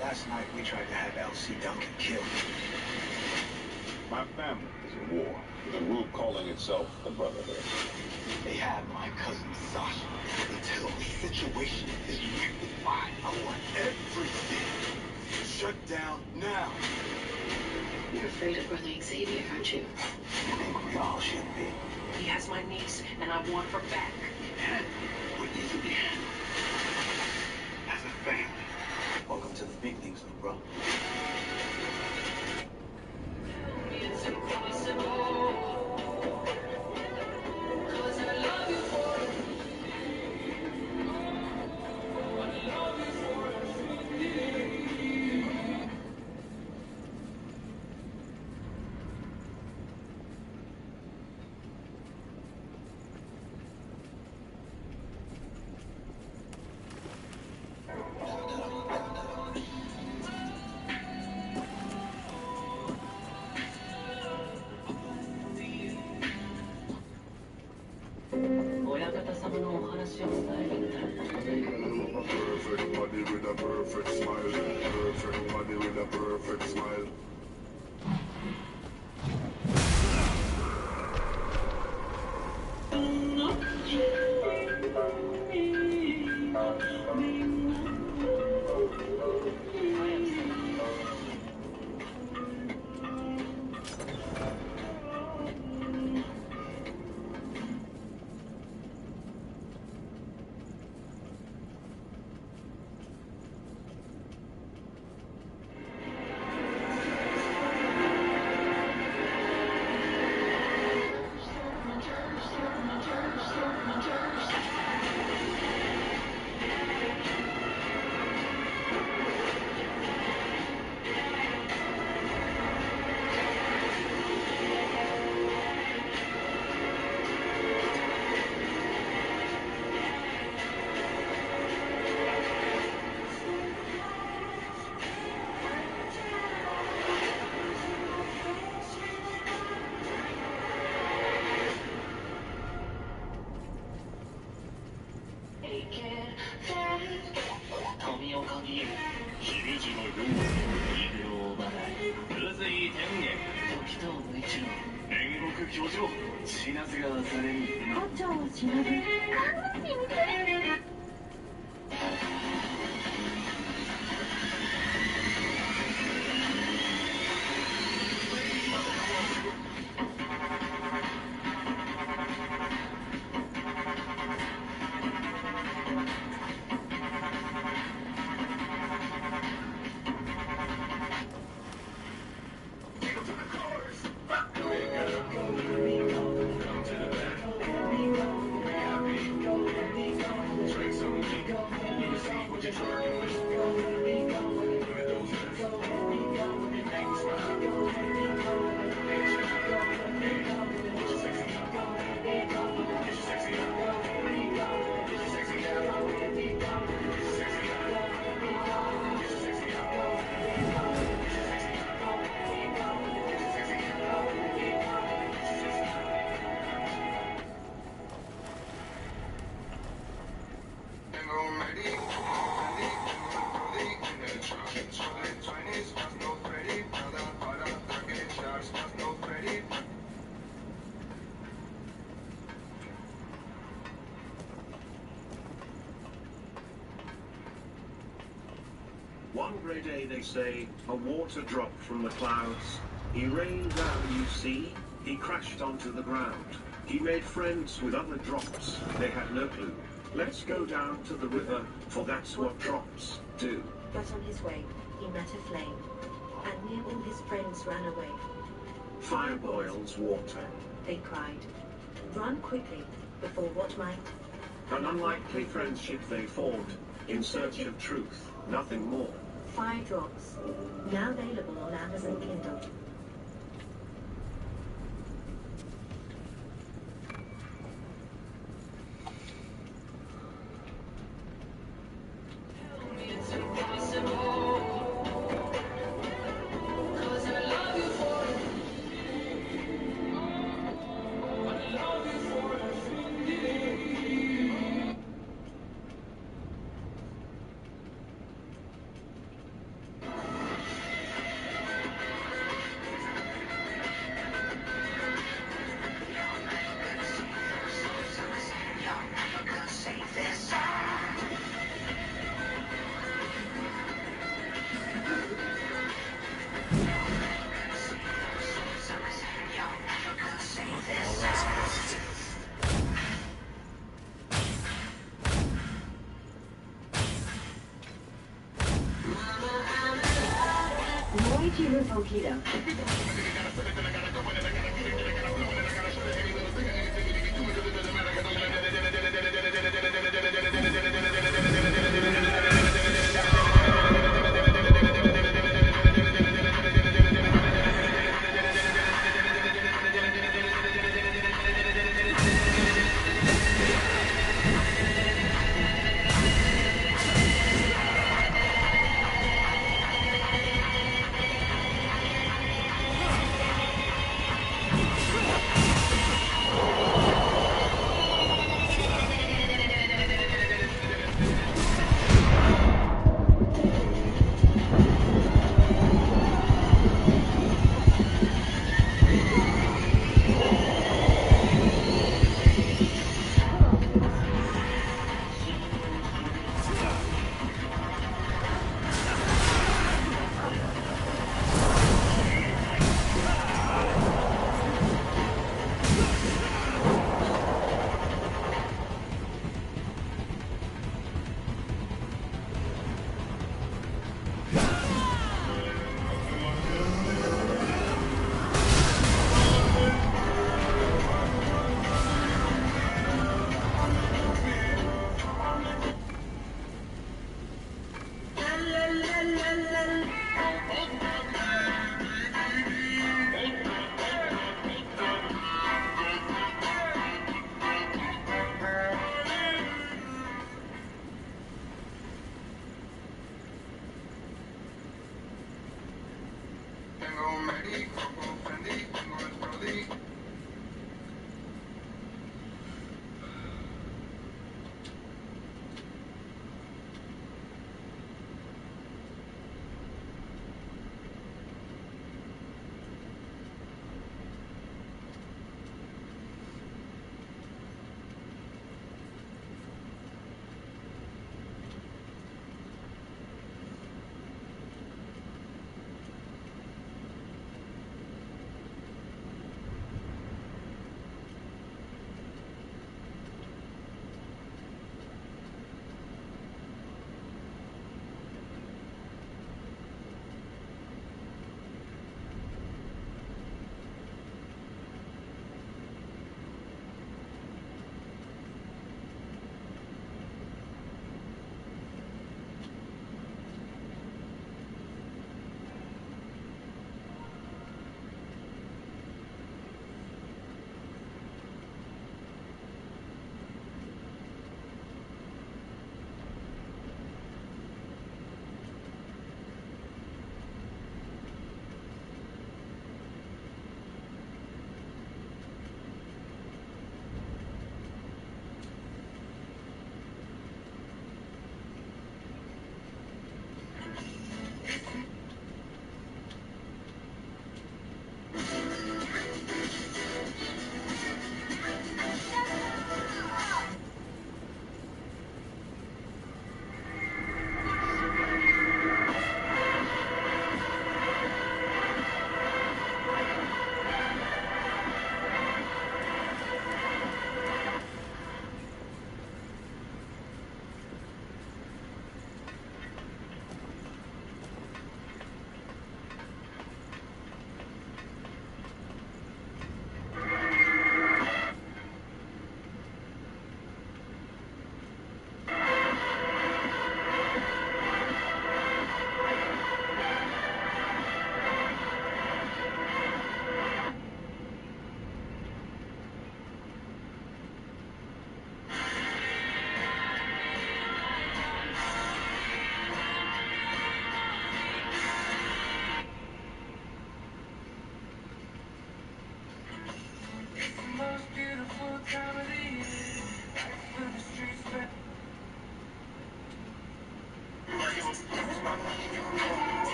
Last night we tried to have L.C. Duncan killed. My family is at war with a group calling itself the Brotherhood. They have my cousin Sasha. Until the situation is rectified, I want everything shut down now. You're afraid of Brother Xavier, aren't you? I think we all should be. He has my niece, and I want her back. And what needs to be handled as a family. Welcome to the big leagues, little bro. It's impossible. 'Cause I love you for it. I love you for it. Perfect body with a perfect smile. Perfect body with a perfect smile. One grey day, they say, a water dropped from the clouds. He rained down, you see. He crashed onto the ground. He made friends with other drops. They had no clue. Let's go down to the river, for that's what drops do. But on his way, he met a flame, and near all his friends ran away. Fire boils water. They cried, run quickly, before what might. An unlikely friendship they formed, in search of truth, nothing more. Fire drops, now available on Amazon Kindle. Tranquilo.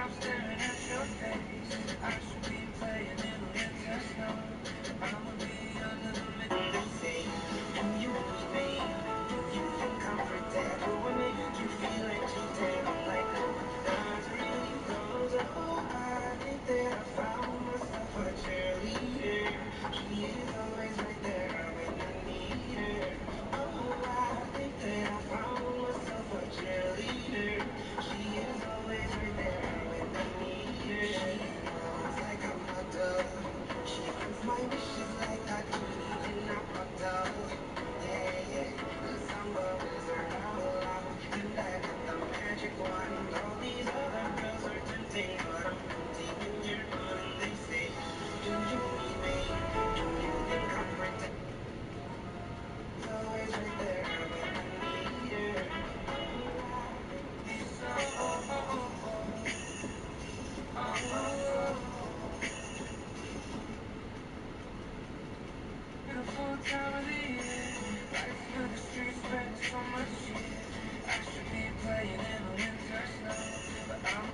stop staring at your face. I should be playing in the winter snow. I'ma be under the middle. They say, do you need me? Do you think I'm pretend? What makes you feel like cheating? I'm like, no, that's really close. Oh, I think that I found myself a cheerleader. She is always right there when I need her. Oh, I think that I found myself a cheerleader. She is always right there when I need her. She knows like I'm a dove. She grants my wishes like a genie in a bottle. Yeah, yeah, 'cause I'm a wizard of love. And I got the magic wand. All these other girls are tempting, but I'm empty when you're gone. And they say, do you need me? Do you think I'm pretend? Always right there when I need her. Oh, I think so. Beautiful time of the year. Lights fill the streets, spreading so much cheer. I should be playing in the winter snow, but I'm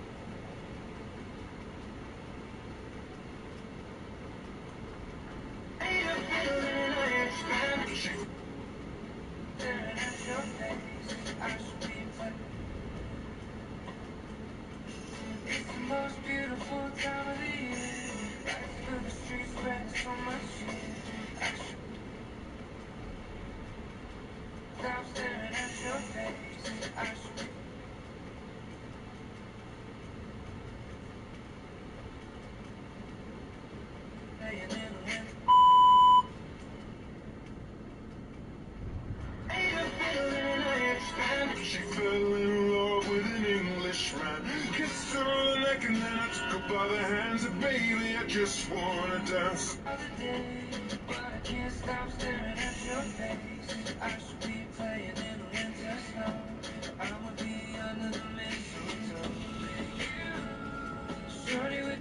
staring at your face. I should be playing. It's the most beautiful time of the year. Lights fill the streets, spreading so much cheer. I should stop staring at your face. I should be playing in the winter. She fell in love with an Englishman. Kissed her on the neck and then I took her by the hands. And baby, I just wanna dance. Other day, but I can't stop staring at your face. I should be playing in the winter snow. I'ma be under the mistletoe. You, shorty with.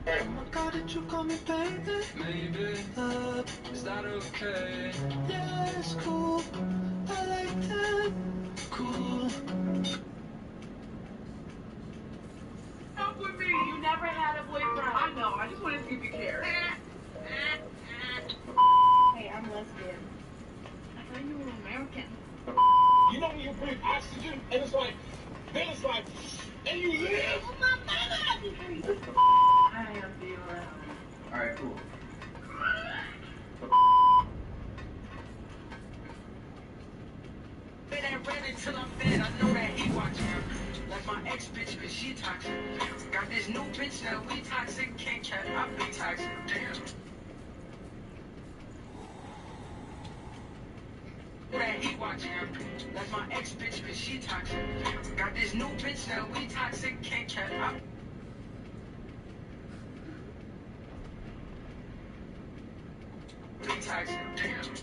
Oh my God, did you call me baby? Maybe, is that okay? Yeah, it's cool. I like that. Cool. Up with me. You never had a boyfriend. I know. I just want to see if you care. Hey, I'm lesbian. I thought you were American. You know when you breathe oxygen and it's like, then it's like, and you live? Oh, my mother! I am Viola. Alright, cool. It ain't ready till I'm dead. I know that he watching. Like my ex bitch, cause she she toxic. Got this new bitch now, we toxic. Can't cat, I be toxic. Damn. Man, he watching her. That's my ex bitch, cause she toxic. Got this new bitch now, we toxic. Can't cat, I be toxic. Damn.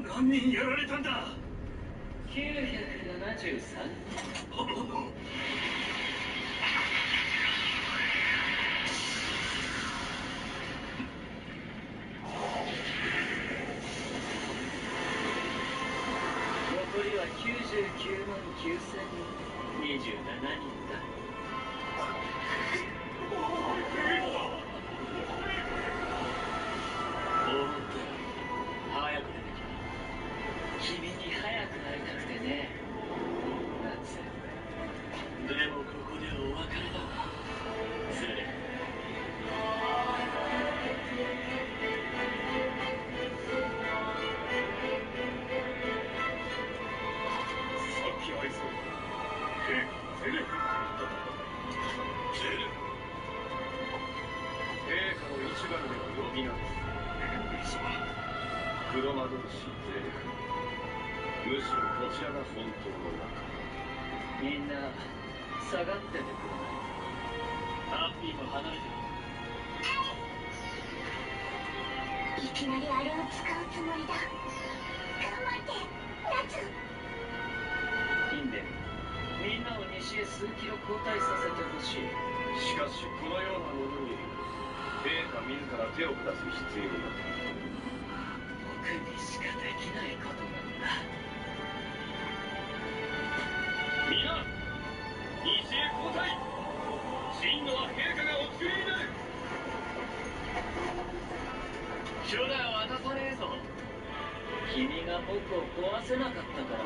何人やられたんだ。973。残りは99万9027人だ。思ったより早く出てきた。君に早く会いたくてね、夏。でもここでお別れだわ。ずれ。さっきあいつテレフって言ったんだ。テレフ。陛下の一番での呼び名です。黒魔導士テレフ。むしろこちらが本当の仲間。みんな下がっててくれない。ハッピーも離れてる。いきなりあれを使うつもりだ。頑張って夏。インデン、みんなを西へ数キロ後退させてほしい。しかしこのようなものに陛下自ら手を下す必要が。僕にしかできないことなんだ。皆西へ後退。進路は陛下がお作りになる。許可は渡さねえぞ。君が僕を壊せなかったから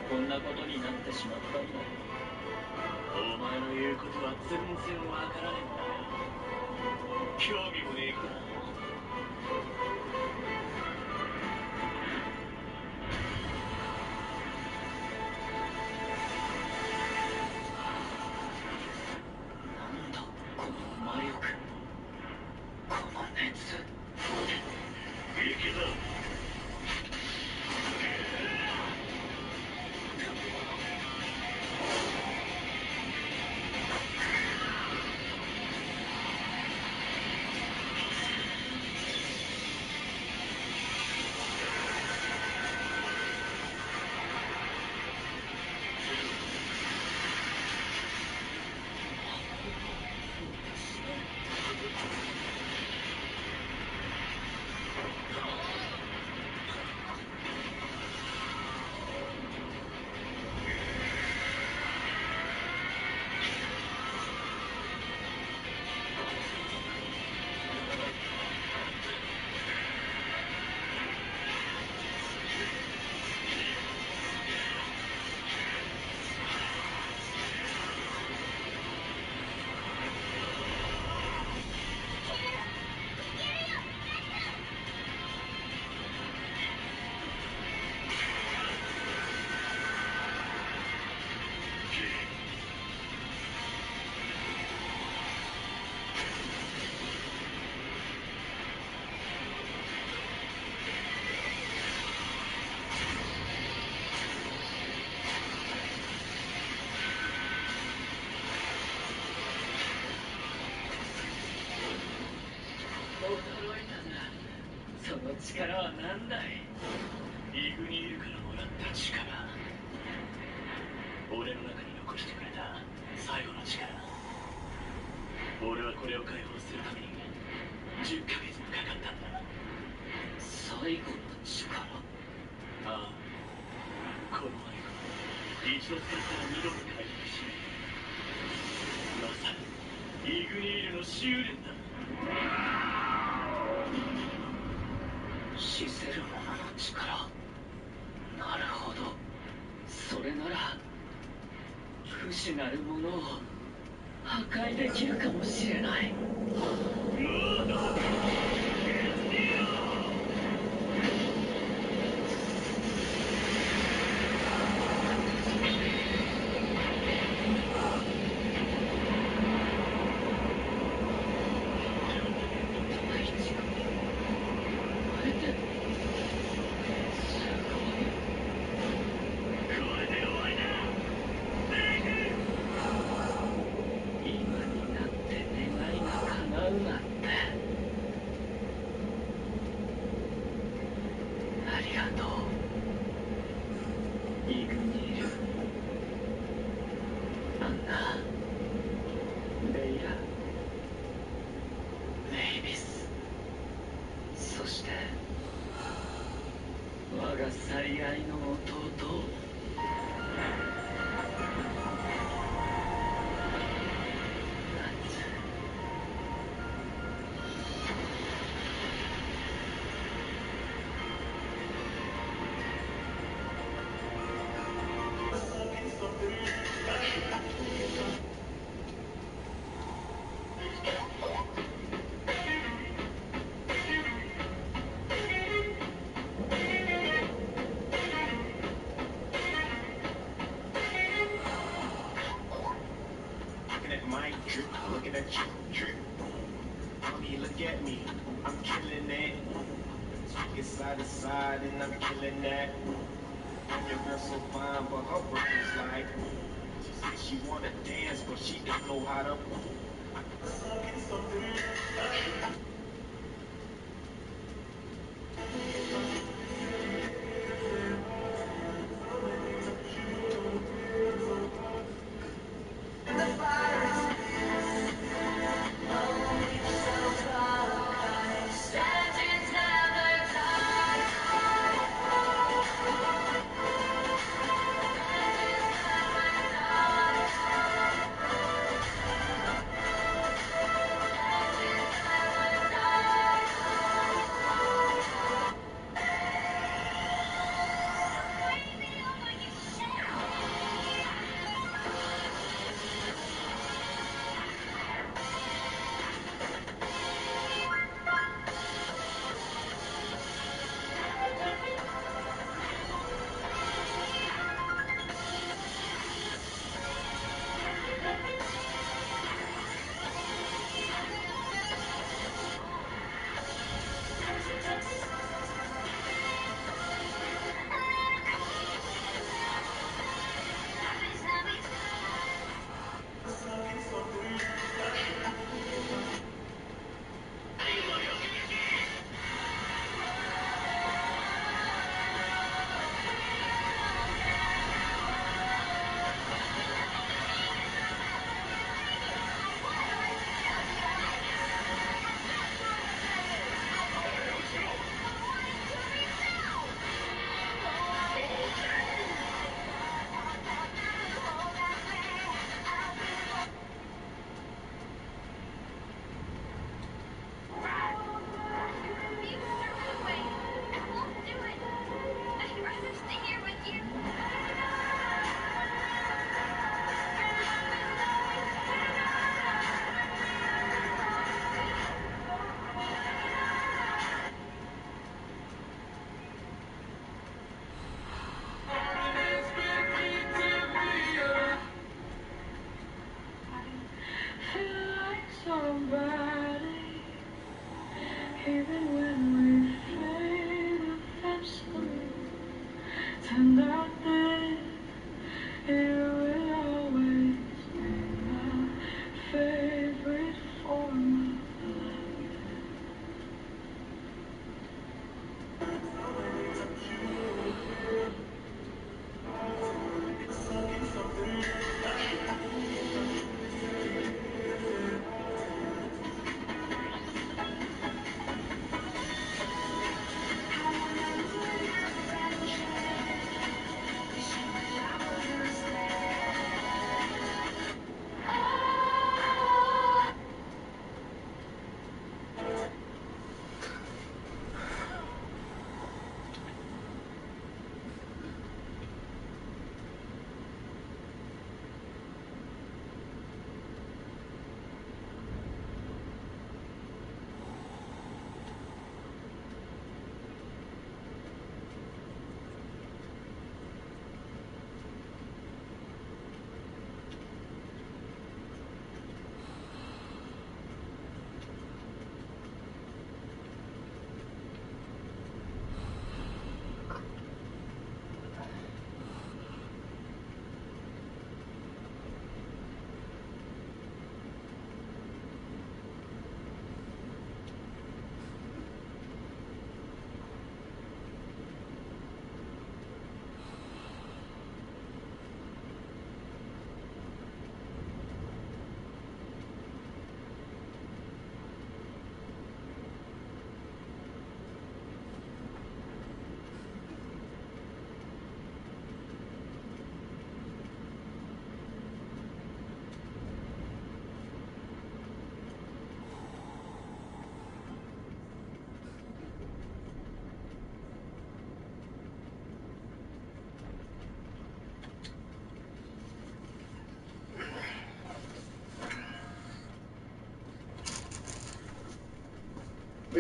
こんなことになってしまったんだよ。お前の言うことは全然わからねえんだよ。興味もねえから。なんだこの魔力、この熱。いけだ。これを解放するために10ヶ月もかかったんだ。最後の力。ああ、この愛は一度使ったら二度と回復しない。まさにイグニールの修練だ。シセルモノの力。なるほど。それなら不死なるものを破壊できるかもしれない。そして我が最愛の弟。Looking at my drip, looking at you drip. Mommy, look at me, I'm killing it. Swinging side to side and I'm killing that. Your girl so fine, but her brain is like. She said she wanna dance, but she don't know how to. Even when we fade eventually, turned out that it will always be my favorite form of love.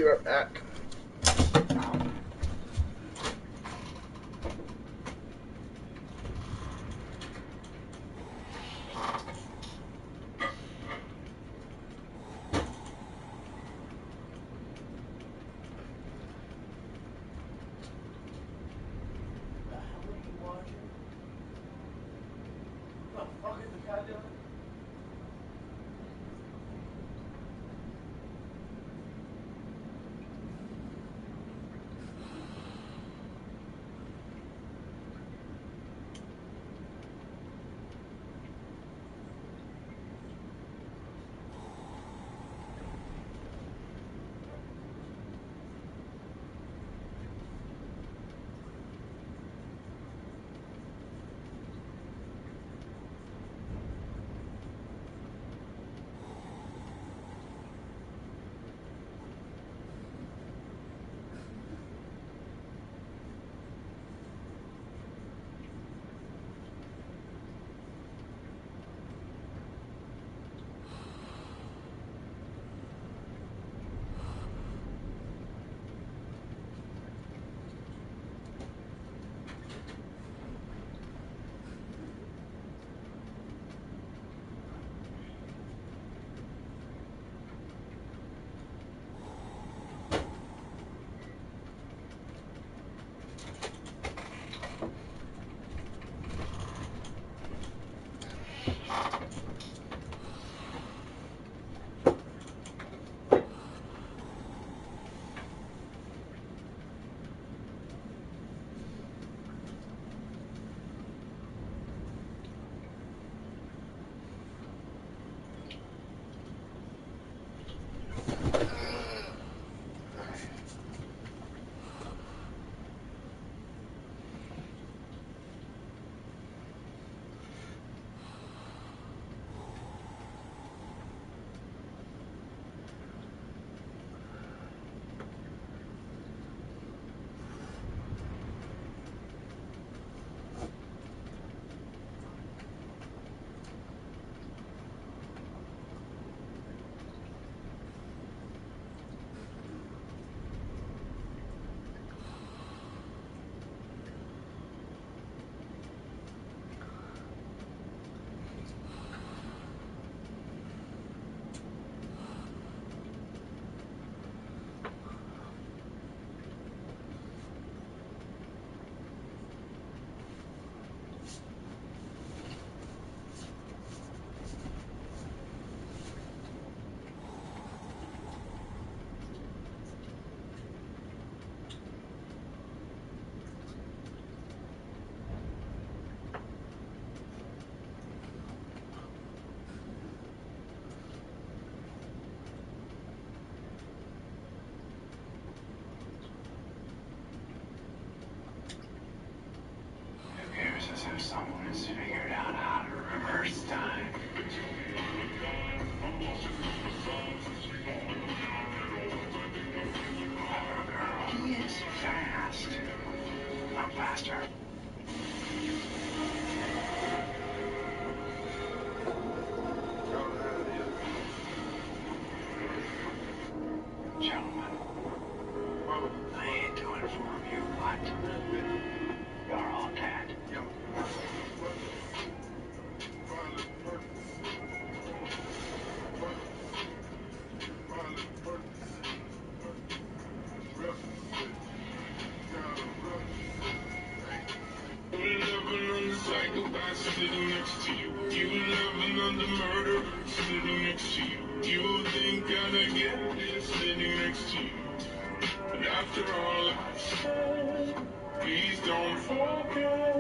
be right back. As if someone has figured out how to reverse time. Clever girl. He is fast. I'm faster. Gentlemen, I hate to inform you, but you're all dead. Psychopath sitting next to you. You love another murderer sitting next to you. You think I'd get this sitting next to you. But after all I said, please don't forget.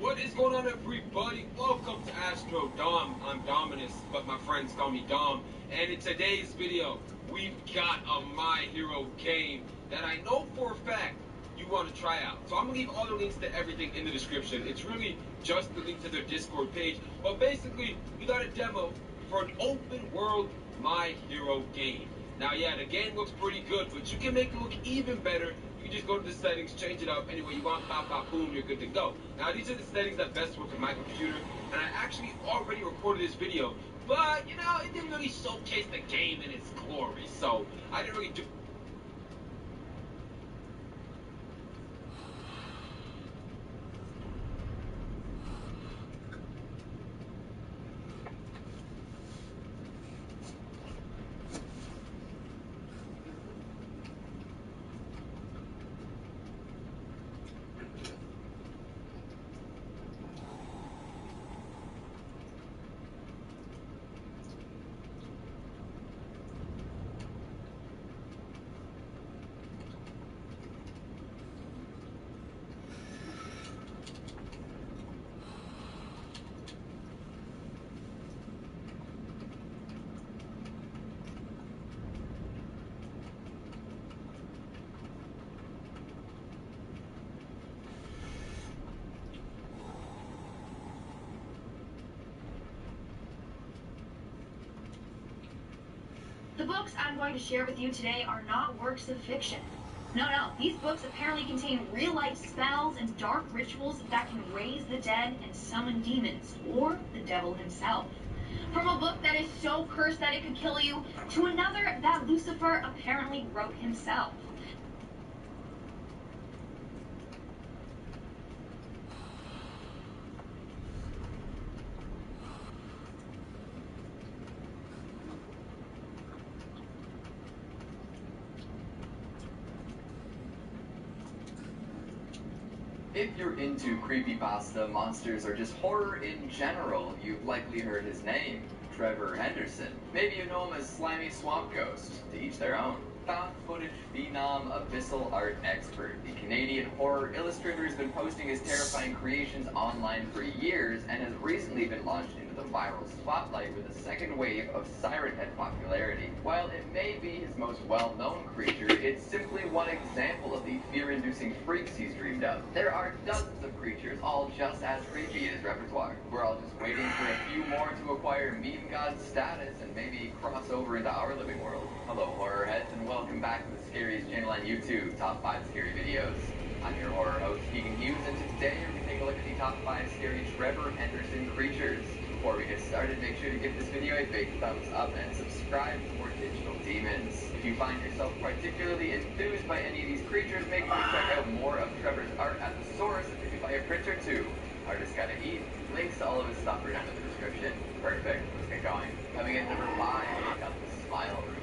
What is going on, everybody? Welcome to Astro Dom. I'm Dominus, but my friends call me Dom. And in today's video, we've got a My Hero game that I know for a fact you want to try out. So I'm going to leave all the links to everything in the description. It's really just the link to their Discord page. But basically, we got a demo for an open world My Hero game. Now, yeah, the game looks pretty good, but you can make it look even better. You can just go to the settings, change it up any way you want, pop, pop, boom, you're good to go. Now, these are the settings that best work with my computer, and I actually already recorded this video, but, you know, it didn't really showcase the game in its glory, so I didn't really do... The books I'm going to share with you today are not works of fiction. No, these books apparently contain real-life spells and dark rituals that can raise the dead and summon demons, or the devil himself. From a book that is so cursed that it could kill you, to another that Lucifer apparently wrote himself. If you're into creepypasta, monsters, or just horror in general, you've likely heard his name, Trevor Henderson. Maybe you know him as Slimy Swamp Ghost, to each their own. Found footage phenom, abyssal art expert. The Canadian horror illustrator has been posting his terrifying creations online for years and has recently been launched into the viral spotlight with a second wave of Siren Head popularity. While it may be his most well-known creature, it's simply one example of the fear-inducing freaks he's dreamed of. There are dozens of creatures, all just as creepy in his repertoire. We're all just waiting for a few more to acquire meme god status and maybe cross over into our living world. Hello, horror heads, and welcome back to the scariest channel on YouTube, Top 5 Scary Videos. I'm your horror host, Keegan Hughes, and today we're going to take a look at the top 5 scary Trevor Henderson creatures. Before we get started, make sure to give this video a big thumbs up and subscribe for more digital demons. If you find yourself particularly enthused by any of these creatures, make sure to check out more of Trevor's art at the source and maybe buy a print or two. Artist Gotta Eat. Links to all of his stuff are down in the description. Perfect, let's get going. Coming in number 5, we got the Smile Room.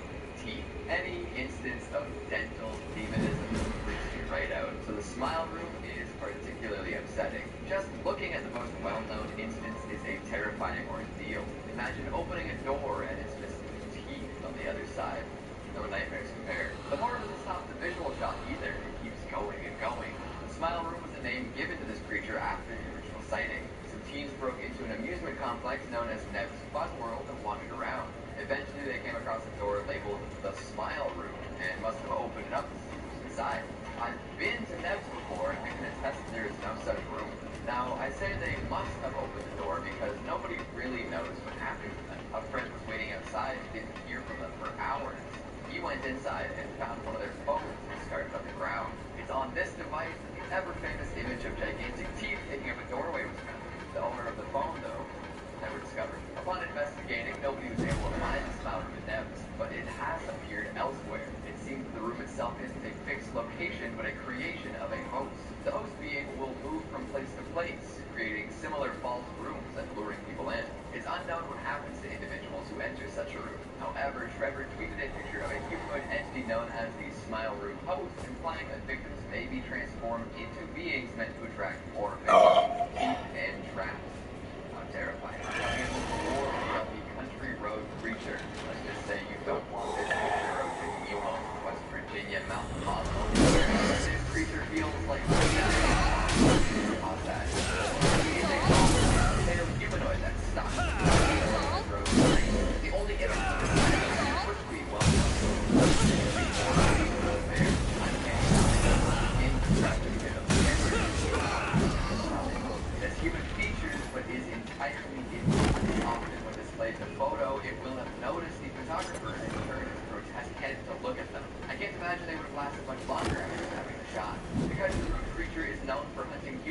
Teeth. Any instance of dental demonism freaks you right out. So the Smile Room is particularly upsetting. Just looking at the most well-known instance is a terrifying ordeal. Imagine opening a door and it's just teeth on the other side. No nightmares compared. The horror doesn't stop the visual shock either. It keeps going and going. The Smile Room was a name given to this creature after the original sighting. Some teens broke into an amusement complex known as Nev's Fun World and wandered around. Eventually they came across a door labeled the Smile Room and must have opened it up to see what's inside. I've been to Nev's before and I can attest there is no such room. Now, I say they must have opened the door because nobody really knows what happened to them. A friend was waiting outside and didn't hear from them for hours. He went inside and found one of their phones discarded on the ground. It's on this device that the ever-famous image of gigantic teeth taking up a doorway was found. The owner of the phone, though, never discovered. Upon investigating, nobody was able to find the Smile Room in Nev's, but it has appeared elsewhere. It seems the room itself isn't a fixed location, but a creation of a host. The host being will move from place to place, creating similar false rooms and luring people in. It's unknown what happens to individuals who enter such a room. However, Trevor tweeted a picture of a humanoid entity known as the Smile Room host, implying that victims may be transformed into beings meant to attract more victims, keep, and trap. How terrifying. Coming in with more of the Country Road creature. Let's just say you don't want this Country Road taking you home to West Virginia mountain hospital. This creature feels like that. They are humanoid that stops the only enemy quickly well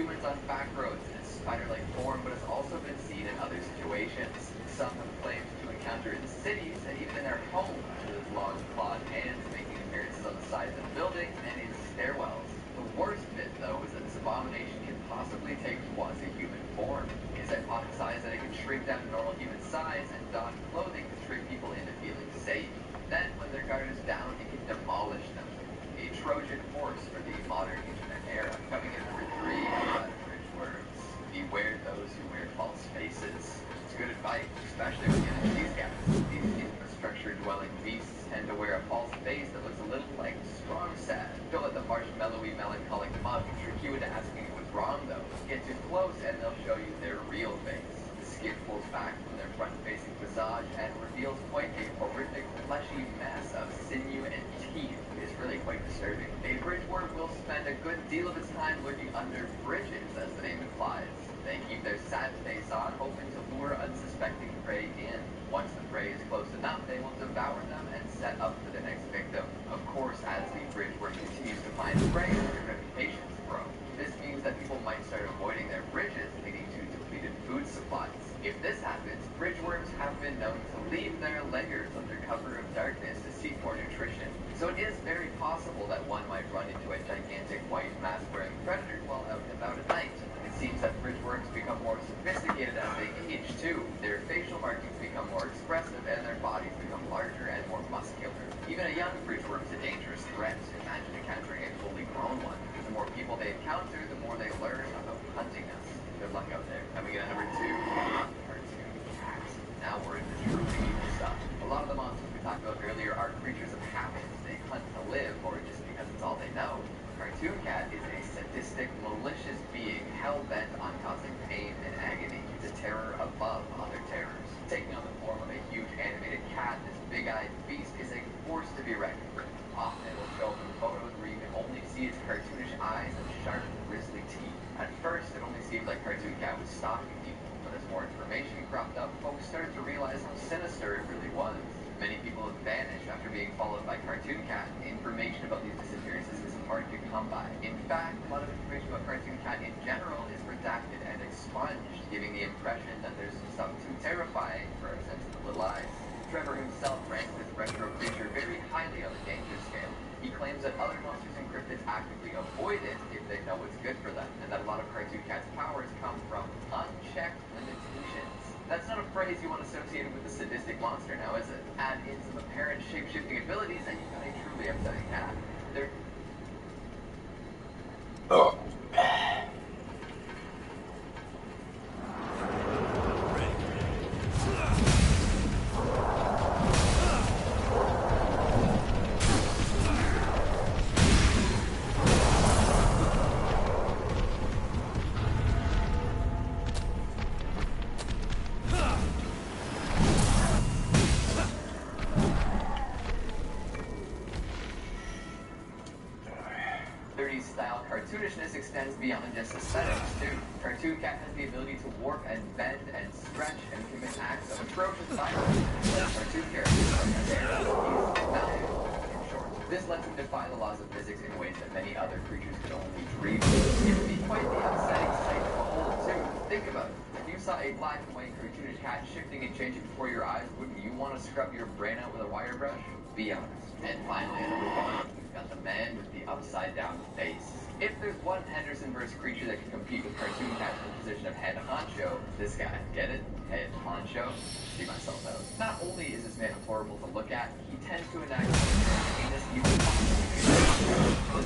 humans on back roads in its spider-like form, but has also been seen in other situations. Some have claimed to encounter it in cities and even in their homes with its long clawed hands making appearances on the sides of buildings and in stairwells. The worst bit, though, is that this abomination can possibly take quasi-human form. It is hypothesized that it can shrink down to normal human size and don clothing to trick people into feeling safe. Then, when their guard is down, it can demolish them. A Trojan horse for the modern internet era. Coming in number 3, we've got bridge worms. Beware those who wear false faces. It's good advice, especially when getting these guys. These infrastructure-dwelling beasts tend to wear a false face that looks a little like strong sad. Don't let the marshmallowy, melancholic mug trick you into asking what's wrong, though. Get too close and they'll show you their real face. The skin pulls back from their front-facing visage and reveals quite a horrific, fleshy mass of sinew and teeth. It's really quite disturbing. A bridge worm will spend a good deal of its time lurking under bridges, as the name implies. They keep their sad face on, hoping to lure unsuspecting prey in. Once the prey is close enough, they will devour them and set up for the next victim. Of course, as the bridge worm continues to find prey, their reputations grow. This means that people might start avoiding their bridges, leading to depleted food supplies. If this happens, bridge worms have been known to leave their lairs under cover of darkness to seek more nutrition. So it is very possible that one might run into a gigantic white mask-wearing predator while out and about at night. It seems that bridge worms become more sophisticated as they age too. Their facial markings become more expressive and their bodies become larger and more muscular. Even a young bridge worm is a dangerous threat. Imagine encountering a fully grown one. The more people they encounter, the more they learn about hunting us. Good luck out there. Coming in at number 2, cartoon cat. Now we're into truly evil stuff. A lot of the monsters we talked about earlier are creatures of habit. They hunt to live, or just because it's all they know. Cartoon cat is a sadistic, malicious being hell-bent on causing pain and agony. It's a terror above other terrors. Taking on the form of a huge animated cat, this big-eyed beast is a force to be reckoned with. Often it will show up in photos where you can only see its cartoonish eyes and sharp, grisly teeth. At first, it only seemed like Cartoon Cat was stalking people, but as more information cropped up, folks started to realize how sinister it really was. Many people have vanished after being followed by Cartoon Cat. Information about these disappearances is hard to come by. In fact, a lot of information about Cartoon Cat in general is redacted and expunged, giving the impression that there's some stuff too terrifying for our sensitive little eyes. Trevor himself ranks this retro creature very highly on the danger scale. He claims that other monsters and cryptids actively avoid it if they know it's good for them, and that a lot of Cartoon Cat's powers come from unchecked limitations. That's not a phrase you want associated with a sadistic monster now, is it? Add in some apparent shape-shifting abilities and you've got a truly upsetting cat. Style cartoonishness extends beyond just aesthetics, too. Cartoon Cat has the ability to warp and bend and stretch and commit acts of atrocious violence. Cartoon characters are malleable, in short. This lets him defy the laws of physics in ways that many other creatures could only dream of. It would be quite the upsetting sight to behold, too. Think about it. If you saw a black and white cartoonish cat shifting and changing before your eyes, wouldn't you want to scrub your brain out with a wire brush? Be honest. And finally, at number 1, we've got the man with the upside-down face. If there's one Henderson-verse creature that can compete with Cartoon Cat for the position of head honcho, this guy. Get it? Head honcho? See myself out. Not only is this man horrible to look at, he tends to enact heinous evil possible.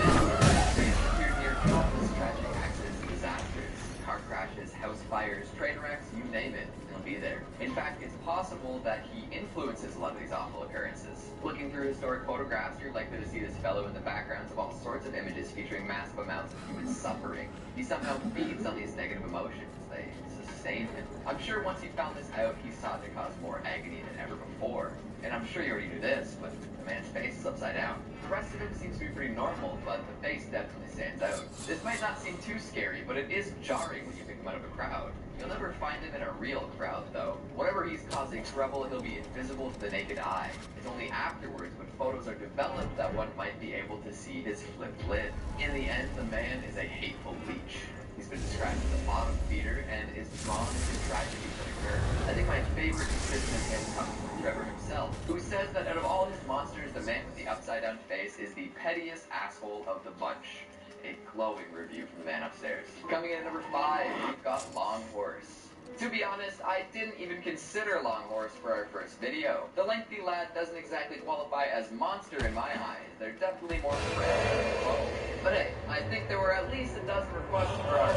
Appeared near countless tragic accidents and disasters. Car crashes, house fires, train wrecks, you name it. Be there. In fact, it's possible that he influences a lot of these awful occurrences. Looking through historic photographs, you're likely to see this fellow in the backgrounds of all sorts of images featuring massive amounts of human suffering. He somehow feeds on these negative emotions. They sustain him. I'm sure once he found this out, he sought to cause more agony than ever before. And I'm sure you already knew this, but the man's face is upside down. The rest of him seems to be pretty normal, but the face definitely stands out. This might not seem too scary, but it is jarring when you pick him out of a crowd. You'll never find him in a real crowd, though. Whenever he's causing trouble, he'll be invisible to the naked eye. It's only afterwards, when photos are developed, that one might be able to see his flipped lid. In the end, the man is a hateful leech. He's been described as a bottom feeder and is drawn to tragedies that occur. I think my favorite description of him comes from Trevor himself, who says that out of all his monsters, the man with the upside-down face is the pettiest asshole of the bunch. A glowing review from the man upstairs. Coming in at number 5, we've got Long Horse. To be honest, I didn't even consider Long Horse for our first video. The lengthy lad doesn't exactly qualify as monster in my eyes. They're definitely more friendly than foe. But hey, I think there were at least a dozen requests for our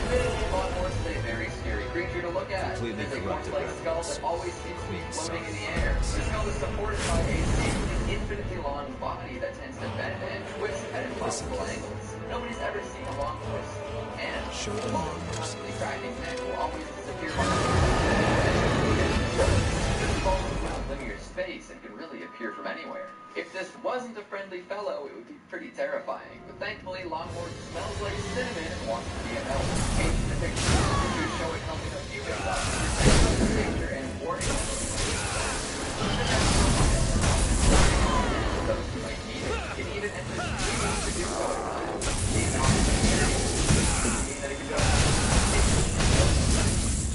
admittedly, Long Horse is a very scary creature to look at. There's a horse-like skull that always seems to be floating in the air. The skull is supported by a seemingly infinitely long body that tends to bend and twist at impossible angles. Nobody's ever seen a long horse, and the constantly cracking neck will always disappear around linear space and can really appear from anywhere. If this wasn't a friendly fellow, it would be pretty terrifying. But thankfully, Long Horse smells like cinnamon and wants to be a help. Painting the picture to show it helping a few exotic danger and warning. Those who might need it, it even enters to do so at times. These mean that it can do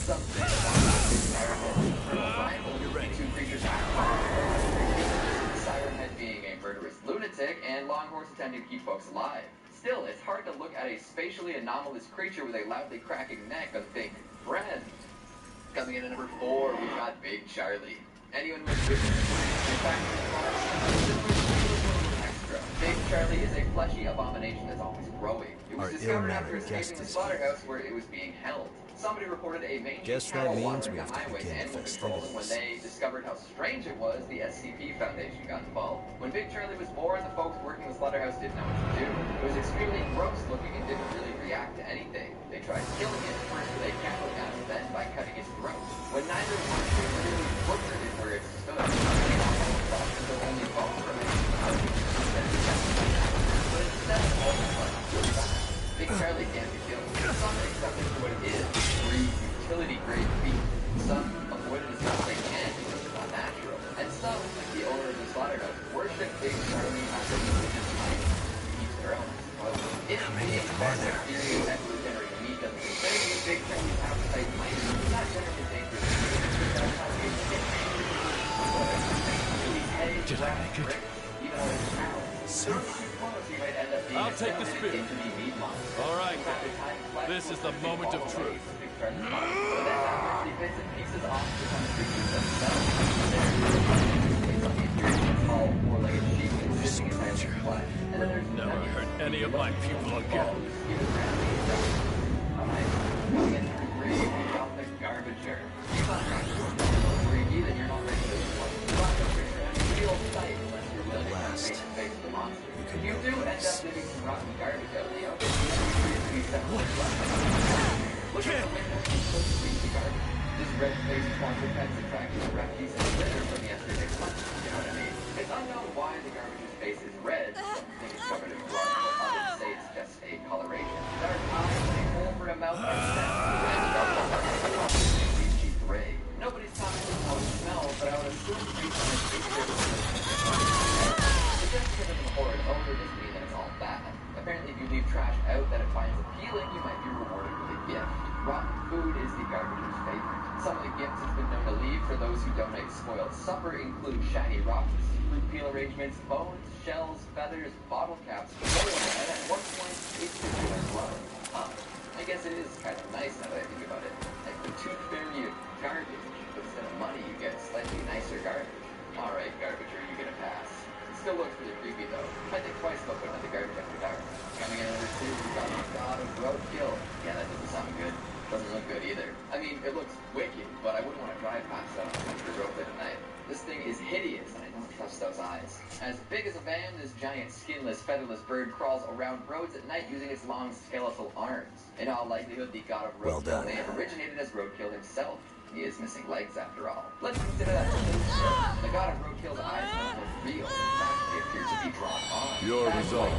something two creatures Siren Head being a murderous lunatic and Long Horse attempting to keep folks alive. Still, it's hard to look at a spatially anomalous creature with a loudly cracking neck and think, friend. Coming in at number 4, we've got Big Charlie. Anyone who has extra. Big Charlie is a fleshy abomination that's always growing. It was discovered after escaping the slaughterhouse where it was being held. Somebody reported a mangy cattle wandering the highway to animal control, and when they discovered how strange it was, the SCP Foundation got involved. When Big Charlie was born, the folks working the slaughterhouse didn't know what to do. It was extremely gross looking and didn't really react to anything. They tried killing it, first with a cattle gun, then by cutting its throat. When neither wanted to really butchered it where it stood, until only bones remained. But instead of all the blood, Big Charlie can't be killed. Some accept it for what it is, free, utility-grade beef. Some avoid it as much as they can because it's not natural. And some, like the owner of the slaughterhouse, worship Big Charlie as a religious life. Each their own, I suppose. If being fed a theory of evolutionary meat doesn't contribute, Big Charlie's appetite might be not generally dangerous. Did I make it? Even on his cow. So I'll take the spear. All right, this is the moment of truth. Never hurt any of my people again. If you do end up living some rotten garbage out in the open, look at the window and supposed to leave the garbage. This red-faced quadruped's attracting the refuse and litter from yesterday's lunch. You know what I mean? It's unknown why the garbage's face is red. Some think it's covered in blood, but others say it's just a coloration. Dark eyes and a hole for a mouth and cheap gray. Nobody's talking about how it smells, but I would assume based on its picture. Just because it's a horrid odor doesn't mean that it's all bad. Apparently, if you leave trash out that it finds appealing, you might be rewarded with a gift. Rotten food is the garbage's favorite. Some of the gifts it's been known to leave for those who donate spoiled supper include shiny rocks, fruit peel arrangements, bones, shells, feathers, bottle caps, and at one point, a picture of blood. I guess it is kind of nice now that I think about it. Like the tooth fairy of garbage, but instead of money, you get slightly nicer garbage. Alright, garbager, you get a pass. Still looks really creepy though. I think twice about putting out the garbage after dark. Coming in at number 2, we've got the God of Roadkill. Yeah, that doesn't sound good. Doesn't look good either. I mean, it looks wicked, but I wouldn't want to drive past that on a country road late at night. This thing is hideous, and I don't trust those eyes. As big as a van, this giant skinless, featherless bird crawls around roads at night using its long skeletal arms. In all likelihood, the God of Roadkill may have originated as Roadkill himself. He is missing legs after all. Let's consider that the God of Roadkill's eyes don't look real. In fact, they appear to be drawn on. Your resolve.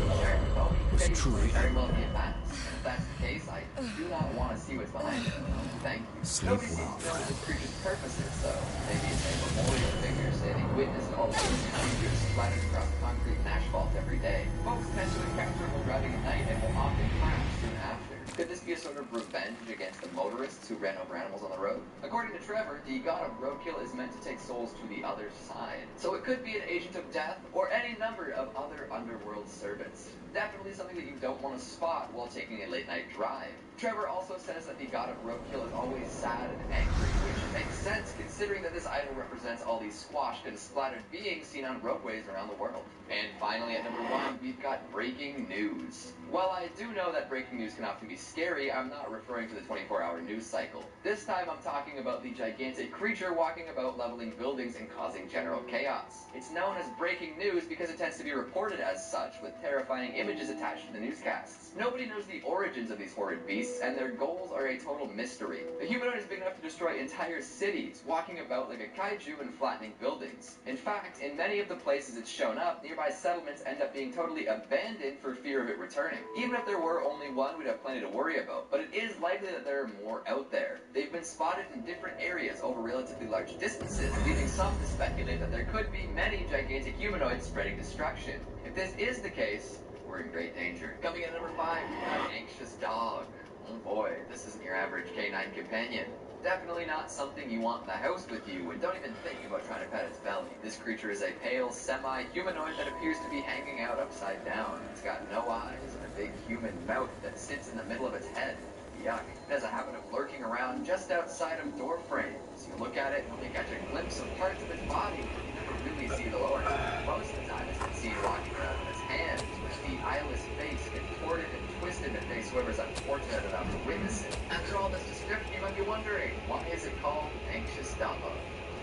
Betty truly very well be a mask. And if that's the case, I do not want to see what's behind it. No, thank you. Sleep Nobody well, seems to know what friend. this creature's purpose is, though. Maybe it's a memorial figure, say they witnessed all of those creatures splattered across concrete and asphalt every day. Folks tend to encounter them while driving at night and will often crash soon after. Could this be a sort of revenge against the motorists who ran over animals on the road? According to Trevor, the god of roadkill is meant to take souls to the other side. So it could be an agent of death or any number of other underworld servants. Definitely something that you don't want to spot while taking a late night drive. Trevor also says that the god of roadkill is always sad and angry, which makes sense considering that this idol represents all these squashed and splattered beings seen on roadways around the world. And finally, at number 1, we've got breaking news. While I do know that breaking news can often be scary, I'm not referring to the 24-hour news cycle. This time I'm talking about the gigantic creature walking about leveling buildings and causing general chaos. It's known as breaking news because it tends to be reported as such, with terrifying images attached to the newscasts. Nobody knows the origins of these horrid beasts, and their goals are a total mystery. The humanoid is big enough to destroy entire cities, walking about like a kaiju and flattening buildings. In fact, in many of the places it's shown up, nearby settlements end up being totally abandoned for fear of it returning. Even if there were only one, we'd have plenty to worry about, but it is likely that there are more out there. They've been spotted in different areas over relatively large distances, leading some to speculate that there could be many gigantic humanoids spreading destruction. If this is the case, we're in great danger. Coming in at number 5, we've got Anxious Dog. Oh boy, this isn't your average canine companion. Definitely not something you want in the house with you, and don't even think about trying to pet its belly. This creature is a pale, semi-humanoid that appears to be hanging out upside down. It's got no eyes and a big human mouth that sits in the middle of its head. Yuck. It has a habit of lurking around just outside of door frames. You look at it and only catch a glimpse of parts of its body. You never really see the lower half. Most of the time it's been seen walking around with its hands, with the eyeless face contorted and twisted to face whoever's unfortunate enough to witness it. After all this description, you might be wondering, why is it called Anxious Dog?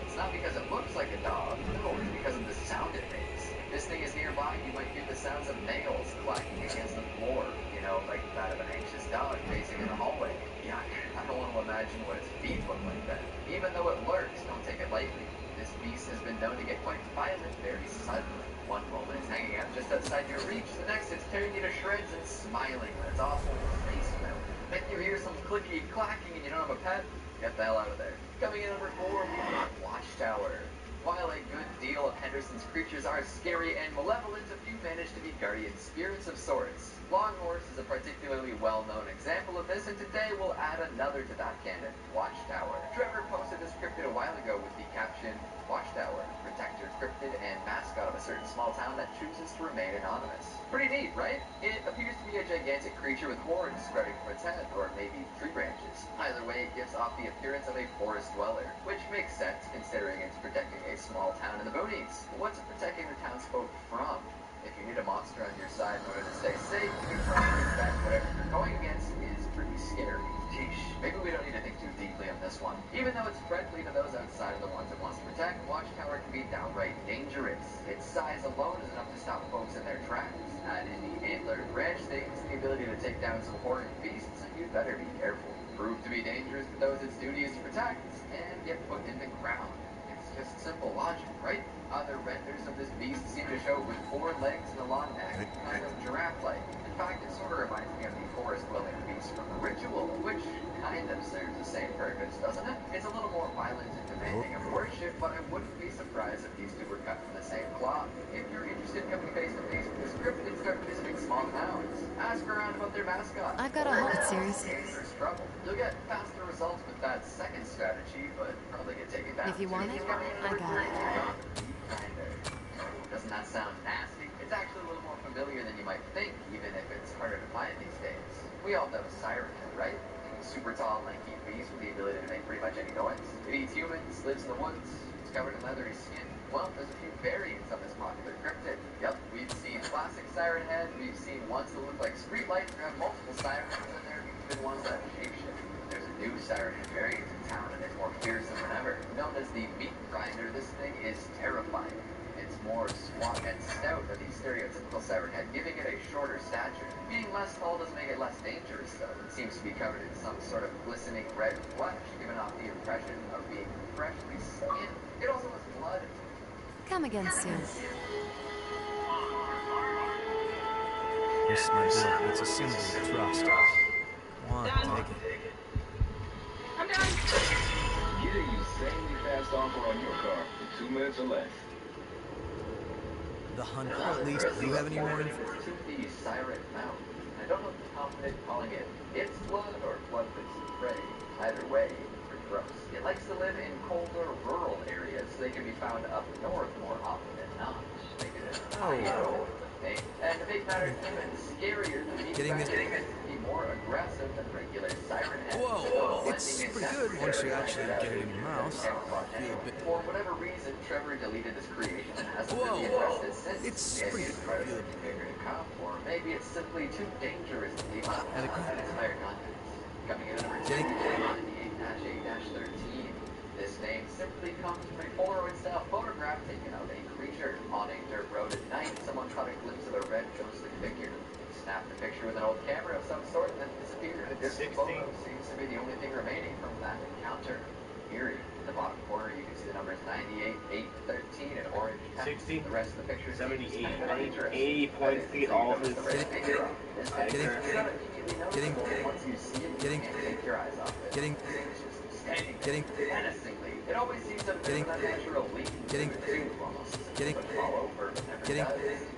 It's not because it looks like a dog, no, it's because of the sound it makes. If this thing is nearby, you might hear the sounds of nails clacking against the floor, you know, like that of an anxious dog facing in the hallway. Yuck, I don't want to imagine what its feet look like then. Even though it lurks, don't take it lightly. This beast has been known to get quite violent very suddenly. One moment it's hanging out just outside your reach, the next it's tearing you to shreds and smiling with its awful face mouth. If you hear some clicky clacking and you don't have a pet, get the hell out of there. Coming in number 4, we've got Watchtower. While a good deal of Henderson's creatures are scary and malevolent, a few manage to be guardian spirits of sorts. Longhorse is a particularly well-known example of this, and today we'll add another to that canon, Watchtower. Trevor posted this cryptid a while ago with the caption, Watchtower, protector, cryptid, and mascot of a certain small town that chooses to remain anonymous. Pretty neat, right? It appears to be a gigantic creature with horns spreading from its head, or maybe tree branches. Either way, it gives off the appearance of a forest dweller, which makes sense considering it's protecting a small town in the boonies. But what's it protecting the townsfolk from? If you need a monster on your side in order to stay safe, you can probably bet whatever you're going against is pretty scary. Sheesh, maybe we don't need to think too deeply on this one. Even though it's friendly to those outside of the ones it wants to protect, Watchtower can be downright dangerous. Its size alone is enough to stop folks in their tracks. Add in the antlered branch things, the ability to take down some horrid beasts, and you'd better be careful. Prove to be dangerous to those its duty is to protect, and get put in the ground. It's just simple logic, right? Other renders of this beast seem to show it with 4 legs and a long neck, kind of giraffe-like. In fact, it sort of reminds me of the forest-dwelling beast from the Ritual, which kind of serves the same purpose, doesn't it? It's a little more violent and demanding of worship, but I wouldn't be surprised if these two were cut from the same cloth. If you're interested in coming face to face with this cryptid, start visiting small towns. Ask around about their mascot. I've got a hot series. Trouble. You'll get faster results with that second strategy, but probably get taken down. If you want it, I got it. Doesn't that sound nasty? It's actually a little more familiar than you might think, even if it's harder to find these days. We all know Siren Head, right? Super tall, lanky beast with the ability to make pretty much any noise. It eats humans, lives in the woods, it's covered in leathery skin. Well, there's a few variants of this popular cryptid. Yep, we've seen classic Siren Head, we've seen ones that look like streetlights that have multiple sirens in there, even ones that shapeshift. There's a new Siren Head variant in town, and it's more fearsome than ever. Known as the Meat Grinder, this thing is terrifying. It's more squat and stout than the stereotypical Siren Head, giving it a shorter stature. Being less tall doesn't make it less dangerous, though. It seems to be covered in some sort of glistening red flesh, giving off the impression of being freshly skinned. It also has blood. Come again soon. This is my blood. It's a symbol of trust. Come on, take it. I'm done. Get a insanely fast offer on your car in 2 minutes or less. The Hunter. At least, do you have any more info? To the Siren Mountain. I don't know if I'm confident calling it its blood or blood beasts of prey. Either way, it's pretty gross. It likes to live in colder, rural areas, so they can be found up north more often than not. Making it a pain. And to make matters even scarier, the meat tends to be more aggressive than regular siren heads. Whoa, it's pretty good once you actually get it in your mouth. Feel a bit. For whatever reason, Trevor deleted this creation and hasn't really addressed it since. It's Maybe pretty it's part of the figure to come, or maybe it's simply too dangerous to leave on inspired content. Coming in at number 98-8-13. This name simply comes from a Polaroid-style photograph taken of a creature on a dirt road at night. Someone caught a glimpse of a red ghostly figure. Snapped the picture with an old camera of some sort and then disappeared. This photo seems to be the only thing remaining from that encounter. Eerie. In the bottom corner, you can see the numbers 98-8-13 in orange text. 60, The rest of the picture 78, kind of 80 points to get all of his. Once you see it, you can't take your eyes off it. It's just standing menacingly. It always seems a bit of an unnatural leap. Almost. But fall over, but never does.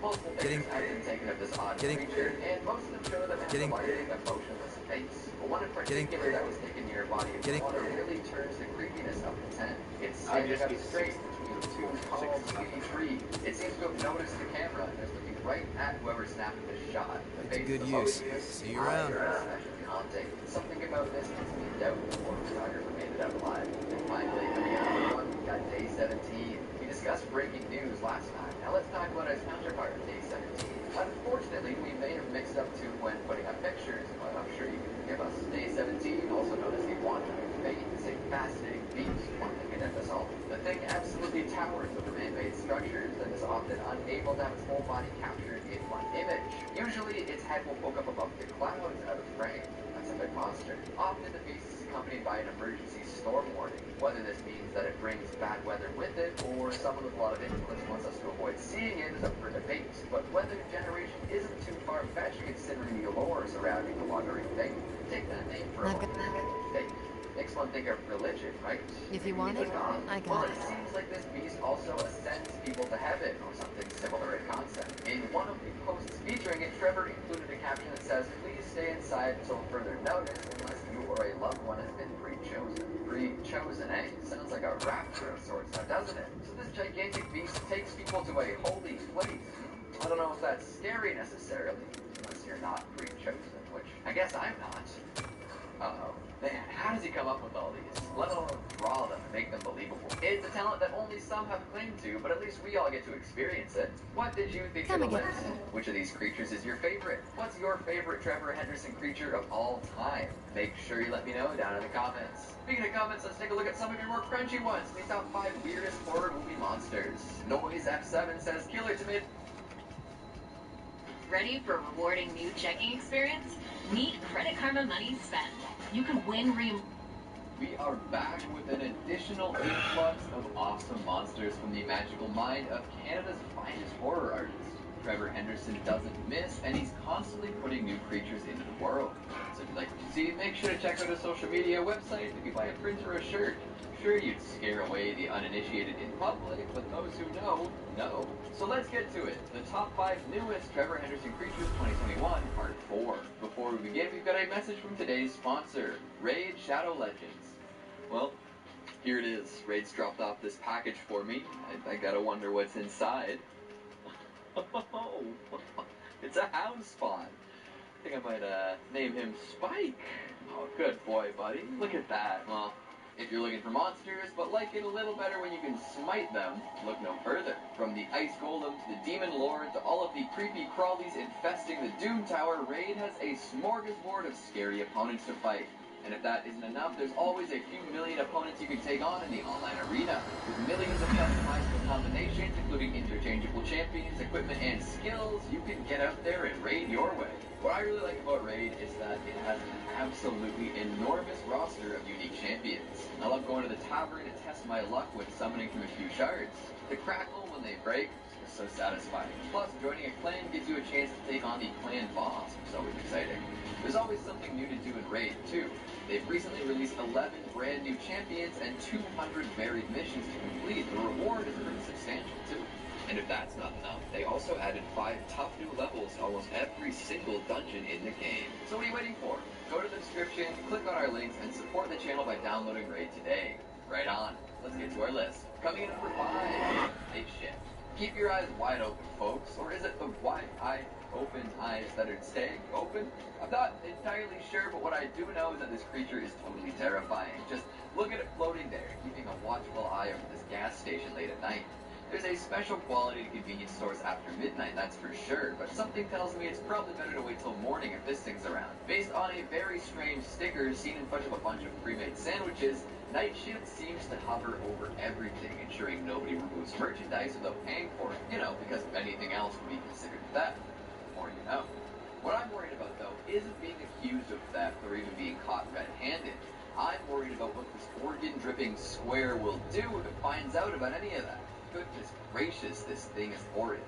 Multiple pictures have been taken of this odd creature, and most of them show them as a large, motionless face. But one in particular that was taken near a body of water really turns the creepiness up to 10. It's standing up straight between two tall, skinny trees. It seems to have noticed the camera and is looking right at whoever snapped this shot. The face good use. See you around. Especially haunting. Something about this gives me doubt before the photographer made it out alive. And finally, coming out of one, we got Day 17. We discussed breaking news last time. Now let's talk about its counterpart, Day 17. Unfortunately, we may have mixed up two when putting up pictures, but I'm sure you can forgive us. Day 17, also known as the Wandering Fate, is a fascinating beast, one thing can end us all. The thing absolutely towers over man-made structures and is often unable to have its whole body captured in one image. Usually, its head will poke up above the clouds out of frame. That's a big monster. Often the beast is accompanied by an emergency storm warning. Whether this means that it brings bad weather with it, or someone with a lot of influence wants us to avoid seeing it, is up for debate. But weather generation isn't too far-fetched considering the allure surrounding the Wandering Fate. Take that name for a moment. Fate. Makes one think of religion, right? If you want it, I got it. Well, it seems like this beast also ascends people to heaven, or something similar in concept. In one of the posts featuring it, Trevor included a caption that says, "Please stay inside until further notice, unless you or a loved one has been pre-chosen." Pre-chosen, eh? Sounds like a rapture of sorts now, doesn't it? So this gigantic beast takes people to a holy place. I don't know if that's scary necessarily, unless you're not pre-chosen, which I guess I'm not. Uh-oh. Man, how does he come up with all these? Let alone draw them and make them believable. It's a talent that only some have claim to, but at least we all get to experience it. What did you think of the list? Which of these creatures is your favorite? What's your favorite Trevor Henderson creature of all time? Make sure you let me know down in the comments. Speaking of comments, let's take a look at some of your more crunchy ones. The top 5 weirdest horror movie monsters. Noise F7 says Killer Timid. Ready for a rewarding new checking experience? Meet Credit Karma Money Spend. You can win We are back with an additional influx of awesome monsters from the magical mind of Canada's finest horror artist. Trevor Henderson doesn't miss, and he's constantly putting new creatures into the world. So if you'd like to see, make sure to check out his social media website. If you buy a print or a shirt, sure, you'd scare away the uninitiated in public, but those who know. So let's get to it. The top 5 newest Trevor Henderson creatures 2021, part 4. Before we begin, we've got a message from today's sponsor, Raid Shadow Legends. Well, here it is. Raid's dropped off this package for me. I gotta wonder what's inside. Oh, it's a hound spawn. I think I might name him Spike. Oh, good boy, buddy. Look at that. Well, if you're looking for monsters, but like it a little better when you can smite them, look no further. From the Ice Golem to the Demon Lord to all of the creepy crawlies infesting the Doom Tower, Raid has a smorgasbord of scary opponents to fight. And if that isn't enough, there's always a few million opponents you can take on in the online arena. With millions of customizable combinations, including interchangeable champions, equipment, and skills, you can get out there and raid your way. What I really like about Raid is that it has an absolutely enormous roster of unique champions. I love going to the tavern to test my luck with summoning from a few shards. The crackle when they break, so satisfying. Plus, joining a clan gives you a chance to take on the clan boss, which is always exciting. There's always something new to do in Raid, too. They've recently released 11 brand new champions and 200 varied missions to complete. The reward is pretty substantial, too. And if that's not enough, they also added 5 tough new levels to almost every single dungeon in the game. So what are you waiting for? Go to the description, click on our links, and support the channel by downloading Raid today. Right on. Let's get to our list. Coming in at number 5, Night Shift. Keep your eyes wide open, folks. Or is it the wide-eyed, open eyes that are staying open? I'm not entirely sure, but what I do know is that this creature is totally terrifying. Just look at it floating there, keeping a watchful eye over this gas station late at night. There's a special quality to convenience stores after midnight, that's for sure, but something tells me it's probably better to wait till morning if this thing's around. Based on a very strange sticker seen in front of a bunch of pre-made sandwiches, Night Shift seems to hover over everything, ensuring nobody removes merchandise without paying for it. You know, because anything else would be considered theft. The more you know. What I'm worried about, though, isn't being accused of theft or even being caught red-handed. I'm worried about what this organ-dripping square will do if it finds out about any of that. Goodness gracious, this thing is horrid.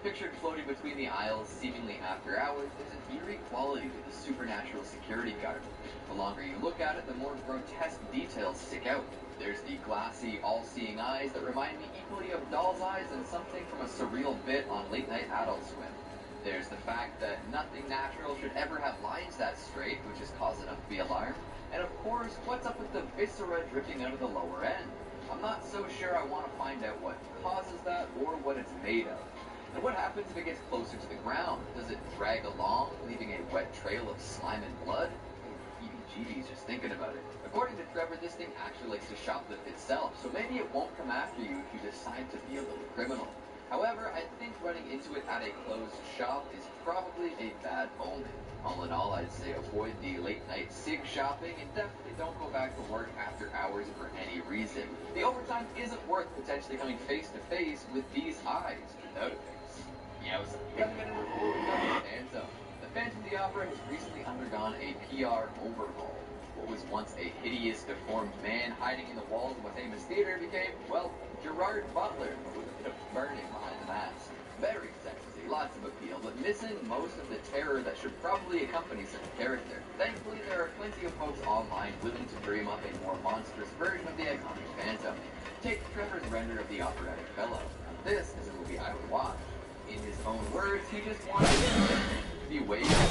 Pictured floating between the aisles, seemingly after hours, there's an eerie quality to the supernatural security guard. The longer you look at it, the more grotesque details stick out. There's the glassy, all-seeing eyes that remind me equally of doll's eyes and something from a surreal bit on late-night Adult Swim. There's the fact that nothing natural should ever have lines that straight, which is cause enough to be alarmed. And of course, what's up with the viscera dripping out of the lower end? I'm not so sure I want to find out what causes that or what it's made of. And what happens if it gets closer to the ground? Does it drag along, leaving a wet trail of slime and blood? Heebie-jeebies just thinking about it. According to Trevor, this thing actually likes to shoplift itself, so maybe it won't come after you if you decide to be a little criminal. However, I think running into it at a closed shop is probably a bad omen. All in all, I'd say avoid the late-night SIG shopping and definitely don't go back to work after hours for any reason. The overtime isn't worth potentially coming face-to-face with these eyes without a face. Yowza. Coming in at number 4, we got the Phantom. The Phantom of the Opera has recently undergone a PR overhaul. What was once a hideous, deformed man hiding in the walls of a famous theater became, well, Gerard Butler, with a bit of burning behind the mask. Very sexy, lots of appeal, but missing most of the terror that should probably accompany such a character. Thankfully, there are plenty of folks online willing to dream up a more monstrous version of the iconic Phantom. Take Trevor's render of the operatic fellow. Now, this is a movie I would watch. In his own words, he just wanted to be way more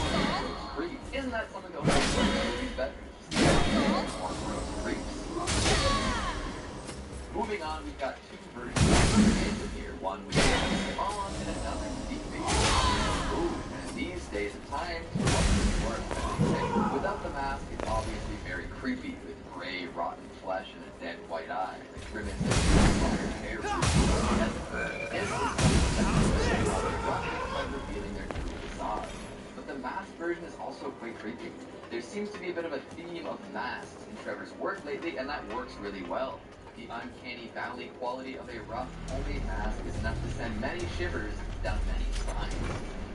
creep. Isn't that something that movies better? More gross creeps. Moving on, we've got 2 versions of the Phantom here. One with Spawn and another with Deepfake. Ooh, and these days and times, more authentic. Without the mask, it's obviously very creepy with gray, rotten flesh and a dead white eye. The grimace of slaughtered hair. This is revealing their true facade. But the masked version is also quite creepy. There seems to be a bit of a theme of masks in Trevor's work lately, and that works really well. The uncanny valley quality of a rough, homemade mask is enough to send many shivers down many spines.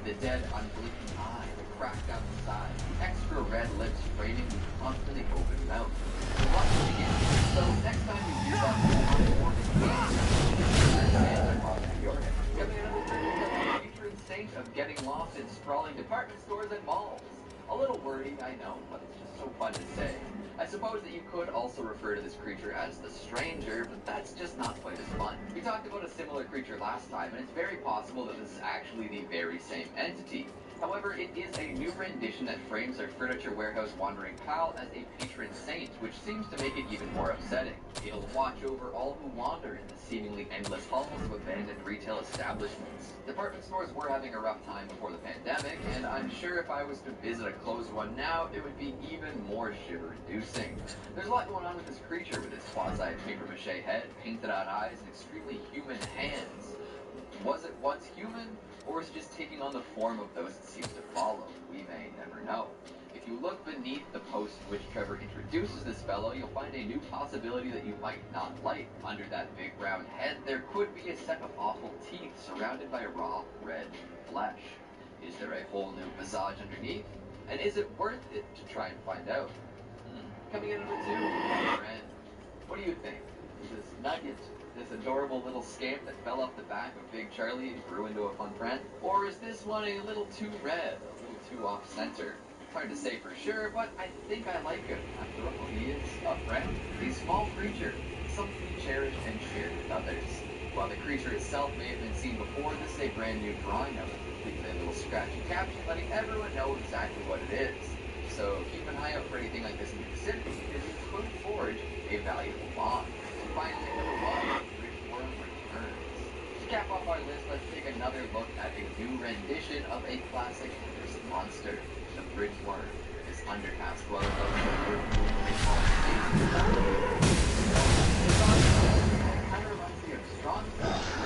The dead, unblinking eye, the crack down the side, the extra red lips framing the constantly open mouth. So next time you do that, patron saint of getting lost in sprawling department stores and malls. A little wordy, I know, but it's just so fun to say. I suppose that you could also refer to this creature as the Stranger, but that's just not quite as fun. We talked about a similar creature last time, and it's very possible that this is actually the very same entity. However, it is a new rendition that frames our furniture warehouse wandering pal as a patron saint, which seems to make it even more upsetting. It'll watch over all who wander in the seemingly endless halls of abandoned retail establishments. Department stores were having a rough time before the pandemic, and I'm sure if I was to visit a closed one now, it would be even more shiver-inducing. There's a lot going on with this creature with its quasi-papier-mâché head, painted-out eyes, and extremely human hands. Was it once human, or is it just taking on the form of those it seems to follow? We may never know. If you look beneath the post in which Trevor introduces this fellow, you'll find a new possibility that you might not like. Under that big round head, there could be a set of awful teeth surrounded by raw, red flesh. Is there a whole new visage underneath? And is it worth it to try and find out? Coming in at number 2, friend. What do you think? Is this Nugget this adorable little scamp that fell off the back of Big Charlie and grew into a fun friend? Or is this one a little too red, a little too off-center? It's hard to say for sure, but I think I like him. After all, he is a friend, a small creature, something cherished and shared with others. While the creature itself may have been seen before, this is a brand new drawing of it, complete with a little scratchy caption letting everyone know exactly what it is. So keep an eye out for anything like this in the vicinity, because it could forge a valuable bond. And finally, number 1, Bridgeworm Returns. To cap off our list, let's take another look at a new rendition of a classic Henderson monster, the Bridgeworm. This undercast dweller of the river kind of reminds me of Strong Stuff.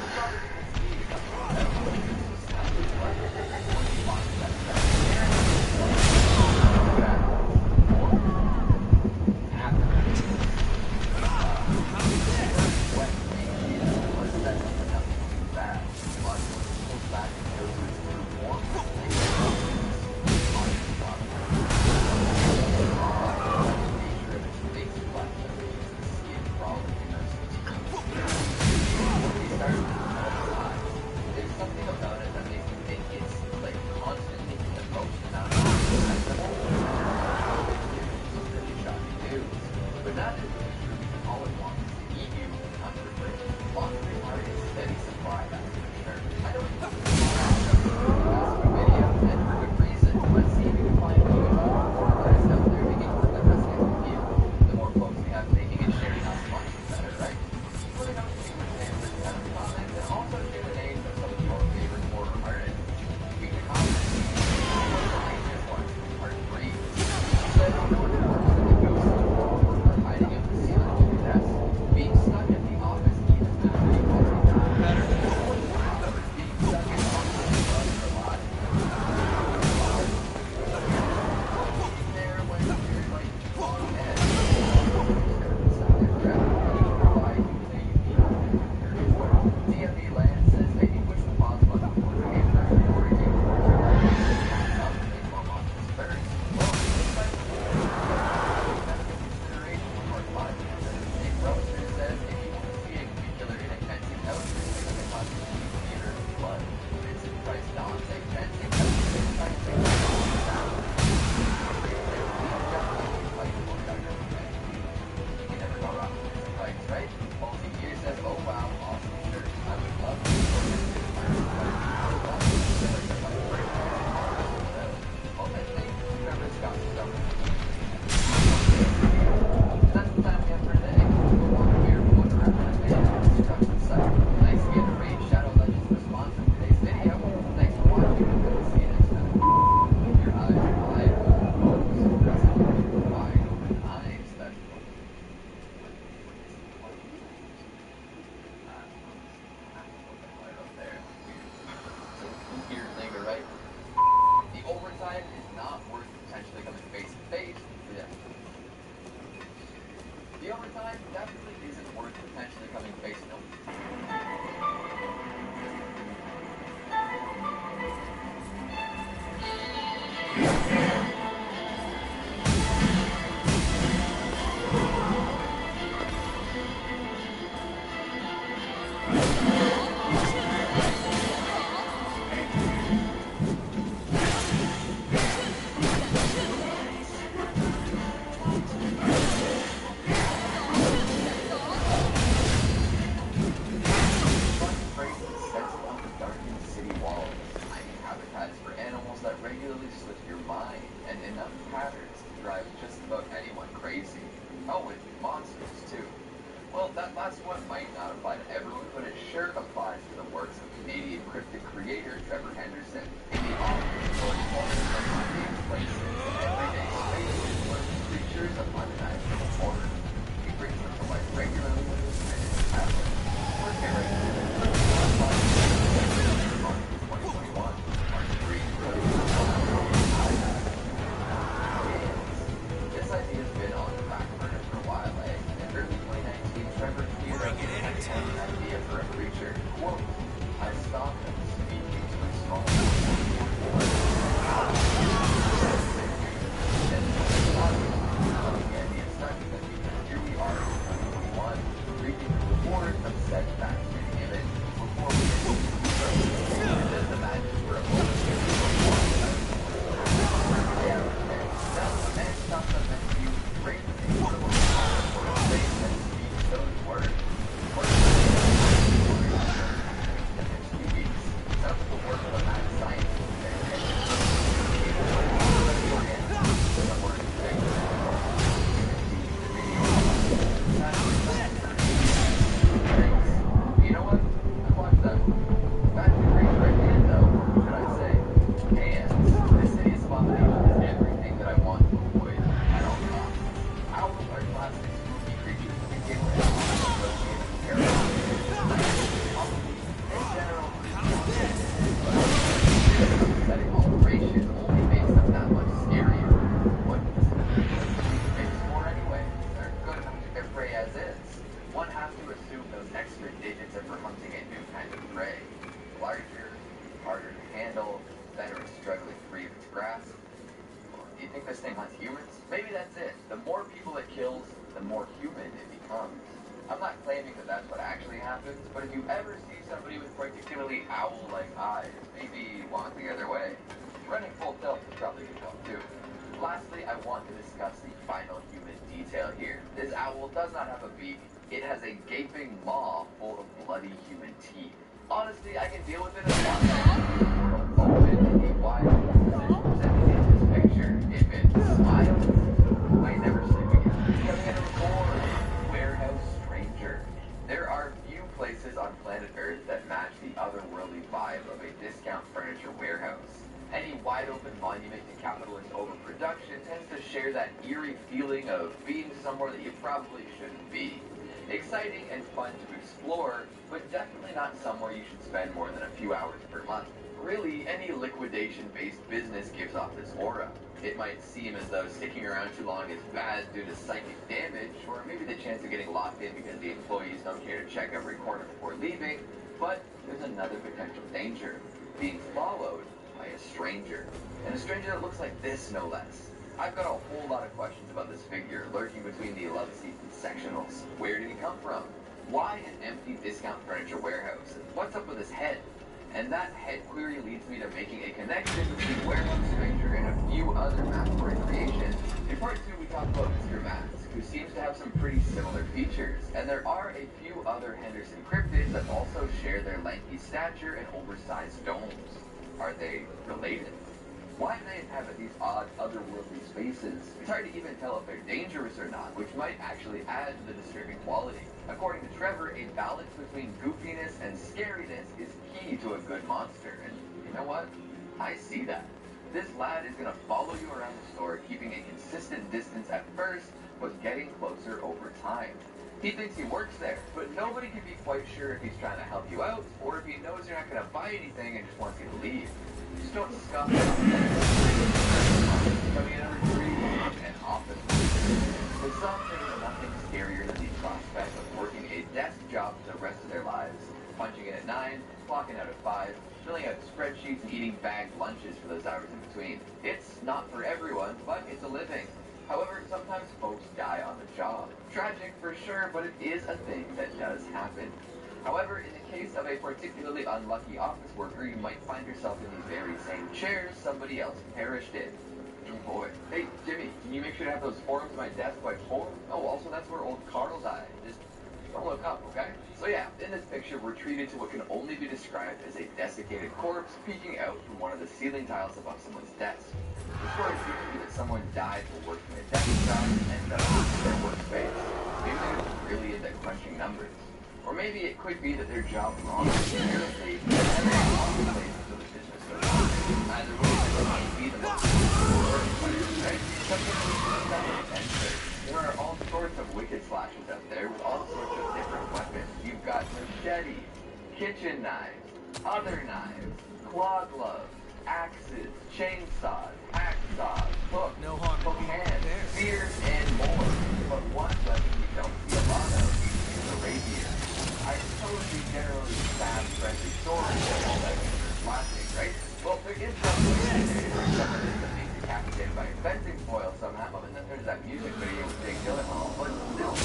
Do you think this thing hunts humans? Maybe that's it. The more people it kills, the more human it becomes. I'm not claiming that that's what actually happens, but if you ever see somebody with particularly owl-like eyes, maybe walk the other way. Running full tilt is probably good help too. Lastly, I want to discuss the final human detail here. This owl does not have a beak. It has a gaping maw full of bloody human teeth. Honestly, I can deal with it as long as the portal open and the wide position presented in this picture. If it smiles, you might never sleep again. Coming in a board, warehouse stranger. There are few places on planet Earth that match the otherworldly vibe of a discount furniture warehouse. Any wide-open monument to capitalist overproduction tends to share that eerie feeling of being somewhere that you probably shouldn't be. Exciting and fun to explore, but definitely not somewhere you should spend more than a few hours per month. Really, any liquidation-based business gives off this aura. It might seem as though sticking around too long is bad due to psychic damage, or maybe the chance of getting locked in because the employees don't care to check every corner before leaving, but there's another potential danger: being followed by a stranger. And a stranger that looks like this, no less. I've got a whole lot of questions about this figure lurking between the love seats and sectionals. Where did he come from? Why an empty discount furniture warehouse? What's up with his head? And that head query leads me to making a connection between Warehouse Stranger and a few other Mastoid creations. In part 2, we talk about Mr. Mask, who seems to have some pretty similar features. And there are a few other Henderson cryptids that also share their lengthy stature and oversized domes. Are they related? Why do they inhabit these odd, otherworldly spaces? It's hard to even tell if they're dangerous or not, which might actually add to the disturbing quality. According to Trevor, a balance between goofiness and scariness is key to a good monster, and you know what? I see that. This lad is going to follow you around the store, keeping a consistent distance at first, but getting closer over time. He thinks he works there, but nobody can be quite sure if he's trying to help you out, or if he knows you're not going to buy anything and just wants you to leave. Just don't scuff it. Coming in under 3 and office. For some, there's nothing scarier than the prospect of working a desk job for the rest of their lives, punching in at 9, clocking out at 5, filling out spreadsheets and eating bagged lunches for those hours in between. It's not for everyone, but it's a living. However, sometimes folks die on the job. Tragic for sure, but it is a thing that does happen. However, in the case of a particularly unlucky office worker, you might find yourself in the very same chairs somebody else perished in. Oh boy. Hey, Jimmy, can you make sure to have those forms on my desk by 4? Oh, also that's where old Carl died. Just don't look up, okay? So yeah, in this picture, we're treated to what can only be described as a desiccated corpse peeking out from one of the ceiling tiles above someone's desk. The story seems to be that someone died for working a desk job and ended up in their workspace. Maybe they were really into crunching numbers. Or maybe it could be that their job wrong apparently, and they're in the place so the business goes on. Either way, it might be the most right? There are all sorts of wicked slashers out there with all sorts of different weapons. You've got machetes, kitchen knives, other knives, claw gloves, axes, chainsaws, hacksaws, hooks, hook hands, spears, and more. But one weapon you don't see a lot of is a rapier. I suppose we generally stab friendly swords and all that plastic, right? Well, there is one way to do it, except for this that being decapitated by a fencing foil somehow, and then there's that music video with Jake Gyllenhaal, but still, the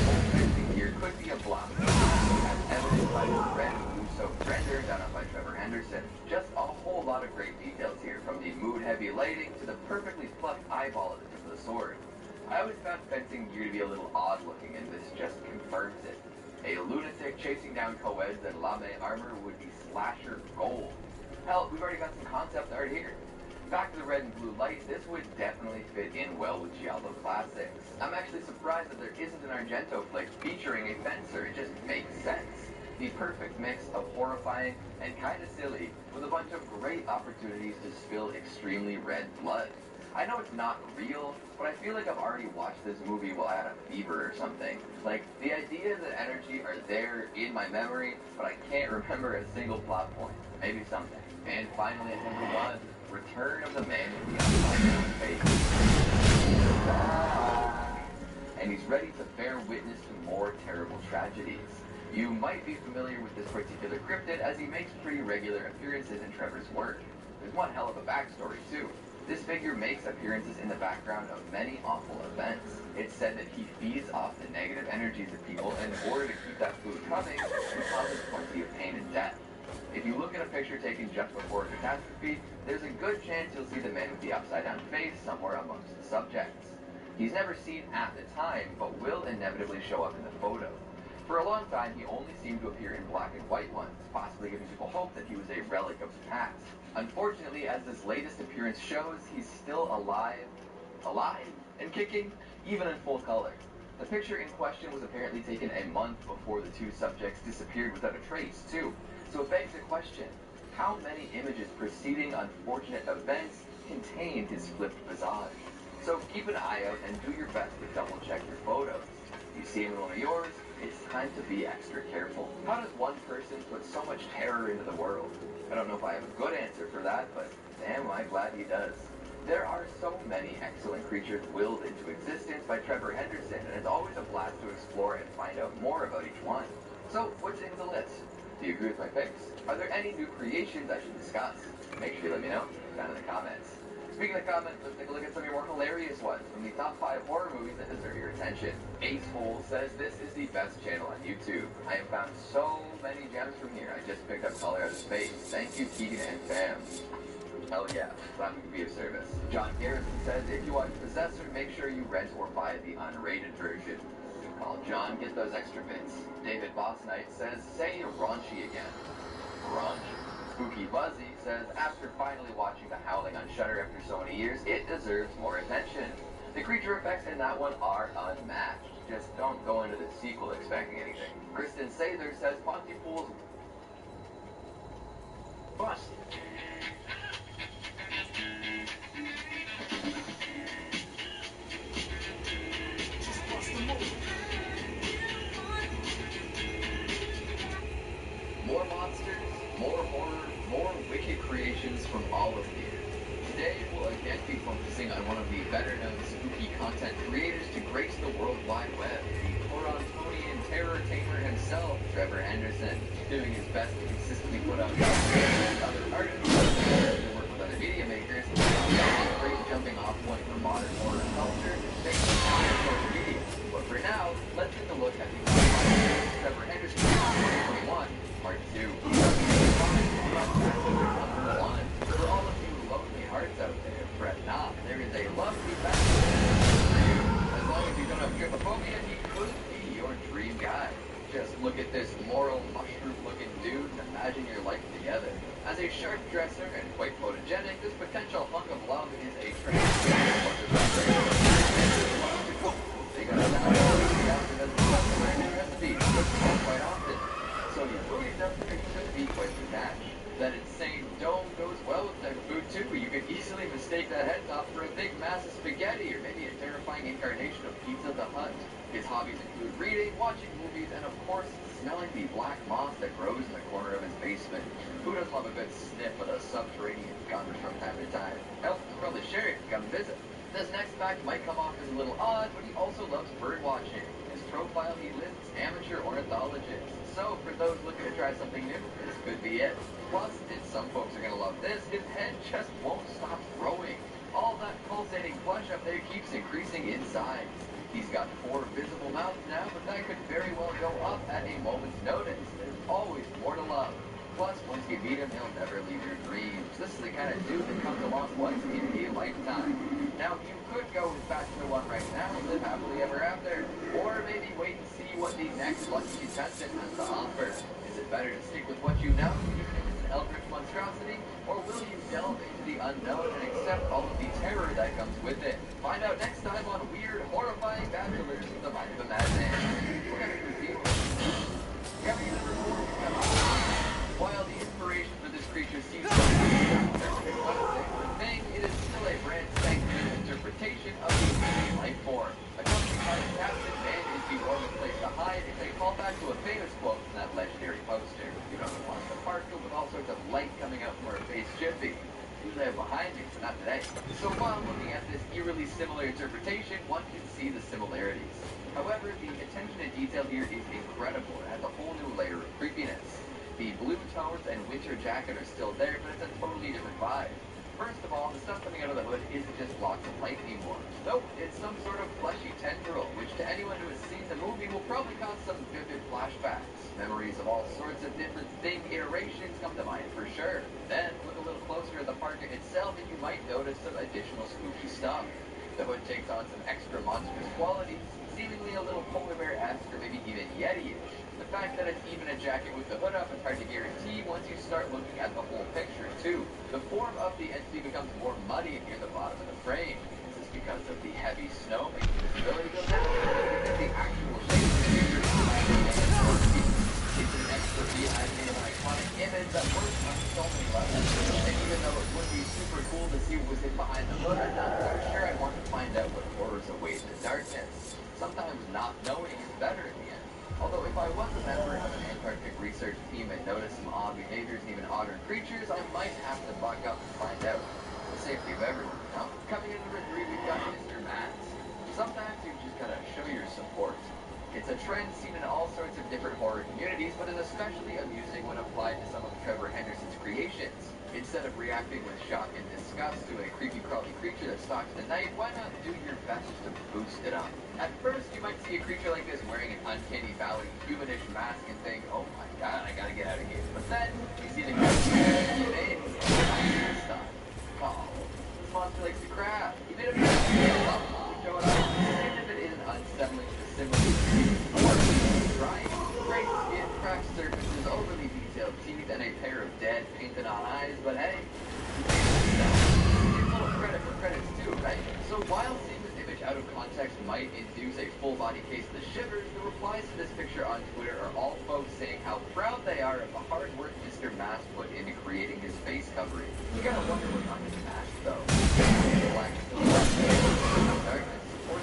full fencing gear could be a block, as evidenced by this red and blue-soaked render done up by Trevor Henderson. Just a whole lot of great details here, from the mood-heavy lighting to the perfectly plucked eyeball at the tip of the sword. I always found fencing gear to be a little odd-looking, and this just confirms it. A lunatic chasing down co-eds in lame armor would be slasher gold. Hell, we've already got some concept art here. Back to the red and blue light, this would definitely fit in well with Giallo classics. I'm actually surprised that there isn't an Argento flick featuring a fencer. It just makes sense. The perfect mix of horrifying and kinda silly, with a bunch of great opportunities to spill extremely red blood. I know it's not real, but I feel like I've already watched this movie while I had a fever or something. Like, the ideas and energy are there in my memory, but I can't remember a single plot point. Maybe someday. And finally, at number 1, Return of the Man with the Unbelievable Face. And he's ready to bear witness to more terrible tragedies. You might be familiar with this particular cryptid, as he makes pretty regular appearances in Trevor's work. There's one hell of a backstory, too. This figure makes appearances in the background of many awful events. It's said that he feeds off the negative energies of people, and in order to keep that food coming, he causes plenty of pain and death. If you look at a picture taken just before a catastrophe, there's a good chance you'll see the man with the upside-down face somewhere amongst the subjects. He's never seen at the time, but will inevitably show up in the photo. For a long time, he only seemed to appear in black and white ones, possibly giving people hope that he was a relic of the past. Unfortunately, as this latest appearance shows, he's still alive, and kicking, even in full color. The picture in question was apparently taken a month before the two subjects disappeared without a trace, too. So it begs the question, how many images preceding unfortunate events contain his flipped visage? So keep an eye out and do your best to double check your photos. If you see one of yours, it's time to be extra careful. How does one person put so much terror into the world? I don't know if I have a good answer for that, but damn, am I glad he does. There are so many excellent creatures willed into existence by Trevor Henderson, and it's always a blast to explore and find out more about each one. So, what's in the list? Do you agree with my picks? Are there any new creations I should discuss? Make sure you let me know down in the comments. Speaking of comments, let's take a look at some of your more hilarious ones from the top 5 horror movies that deserve your attention. Ace Hole says, this is the best channel on YouTube. I have found so many gems from here. I just picked up Color Out of Space. Thank you, Keegan and fam. Hell yeah, glad we could be of service. John Garrison says, if you watch Possessor, make sure you rent or buy the unrated version. Call John, get those extra bits. David Boss Knight says, say raunchy again. Raunchy. Spooky Buzzy says, after finally watching The Howling on Shudder after so many years, it deserves more attention. The creature effects in that one are unmatched. Just don't go into the sequel expecting anything. Kristen Sather says, Pontypool's bust. More monsters, more horror, more wicked creations from all of you. Today we'll again be focusing on one of the better-known spooky content creators to grace the World Wide Web, the Torontonian terror tamer himself, Trevor Henderson, doing his best to consistently put out other artists, to work with other media makers, a great jumping off point for modern horror culture, thanks to social media. But for now, let's take a look at the Trevor Henderson 2021. Part 2. For all of you lonely hearts out there, fret not. There is a lovely message for you. As long as you don't have trypophobia, he could be your dream guy. Just look at this moral mushroom-looking dude and imagine your life together. As a sharp dresser and quite photogenic, this potential hunk of love is a They got a quite often. So your food enough to be quite detached. That insane dome goes well with their food too. You could easily mistake that head top for a big mass of spaghetti or maybe a terrifying incarnation of Pizza the Hut. His hobbies include reading, watching movies, and of course, smelling the black moss that grows in the corner of his basement. Who doesn't love a good sniff of a subterranean gunners from time to time? Hell, I'll probably share it if you come visit. This next fact might come off as a little odd, but he also loves bird watching. His profile, he lists amateur ornithologist. So, for those looking to try something new, this could be it. Plus, and some folks are going to love this, his head just won't stop growing. All that pulsating flesh up there keeps increasing in size. He's got 4 visible mouths now, but that could very well go up at a moment's notice. There's always more to love. Plus, once you meet him, he'll never leave your dreams. This is the kind of dude that comes along once in a lifetime. Now, you could go with Bachelor 1 right now and live happily ever after. Or maybe wait and see what the next lucky contestant has to offer. Is it better to stick with what you know, even if it's an eldritch monstrosity? Or will you delve into the unknown and accept all of the terror that comes with it? Find out next time on Weird, Horrifying Bachelors in the Mind of a Madman. We're going to reveal while the inspiration for this creature seems to be the thing, it is still a brand spanking new interpretation of the life form. Accompanied by the captain, man is the warmest place to hide. It's a callback to a famous quote from that legendary poster. You know, the one the park filled with all sorts of light coming out from our face Jiffy. Usually I have behind me, but not today. So while looking at this eerily similar interpretation, one can see the similarities. However, the attention to detail here is incredible. It has a whole new layer of creepiness. The blue tones and winter jacket are still there, but it's a totally different vibe. First of all, the stuff coming out of of the hood isn't just blocks of light anymore. Nope, it's some sort of fleshy tendril, which to anyone who has seen the movie will probably cause some vivid flashbacks. Memories of all sorts of different thing iterations come to mind for sure. Then, look a little closer at the parka itself and you might notice some additional spooky stuff. The hood takes on some extra monstrous qualities, seemingly a little polar bear-esque or maybe even Yeti-ish. The fact that it's even a jacket with the hood up is hard to guarantee once you start looking at the whole picture too. The form of the entity becomes more muddy near the bottom of the frame. This is because of the heavy snow making visibility go down, because the actual shape of the figure is it's an extra reimagining of an iconic image that works on so many levels. And even though it would be super cool to see what was hidden behind the hood, I'm not so sure I'd want to find out what horrors await in the darkness. Sometimes not knowing is better in the end. Although if I was a member of an Antarctic research team and noticed some odd behaviors and even odder creatures, I might have to buck up and find out. The safety of everyone, you know? Coming in number 3, we've got Mr. Mask. Sometimes you just gotta show your support. It's a trend seen in all sorts of different horror communities, but is especially amusing when applied to some of Trevor Henderson's creations. Instead of reacting with shock and disgust to a creepy crawly creature that stalks the night, why not do your best to boost it up? At first, you might see a creature like this wearing an uncanny valley humanish mask and think, oh my god, I gotta get out of here. But then, you see the creature stop. Oh, this monster likes to crab. He made a mask to show it off. Even if it isn't unsettling to similarly drying, great skin, cracked surfaces, overly detailed teeth, and a pair of dead, painted-on eyes, but hey, it's a little credit for credits too, right? So while seeing this image out of context might induce a full-body case of the shivers, the replies to this picture on Twitter are all folks saying how proud they are of the hard work Mr. Mask put into creating his face covering. You gotta wonder what's on his mask, though. Black darkness, or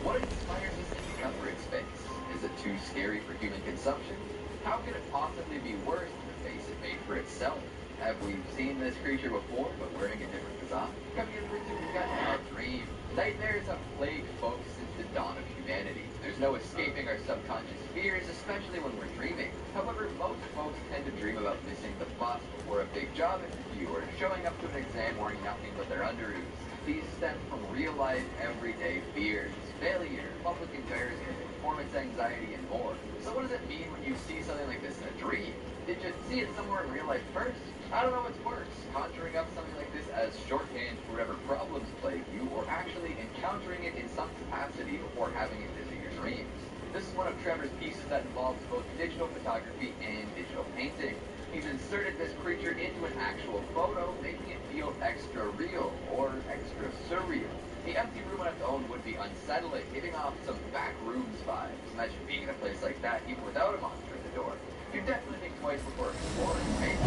what inspires this thing to cover its face? Is it too scary for human consumption? How could it possibly be worse than the face it made for itself? Have we seen this creature before, but wearing a different design? Coming in number 2, we've got our dream. Nightmares have plagued folks since the dawn of humanity. There's no escaping our subconscious fears, especially when we're dreaming. However, most folks tend to dream about missing the bus before a big job interview or showing up to an exam wearing nothing but their underoos. These stem from real-life, everyday fears, failure, public embarrassment, performance anxiety, and more. So what does it mean when you see something like this in a dream? Did you see it somewhere in real life first? I don't know what's worse, conjuring up something like this as shorthand for whatever problems plague you, or actually encountering it in some capacity before having it visit your dreams. This is one of Trevor's pieces that involves both digital photography and digital painting. He's inserted this creature into an actual photo, making it feel extra real, or extra surreal. The empty room on its own would be unsettling, giving off some back rooms vibes. Imagine being in a place like that, even without a monster at the door. You definitely think twice before exploring, right?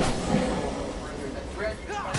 Further than threat, you find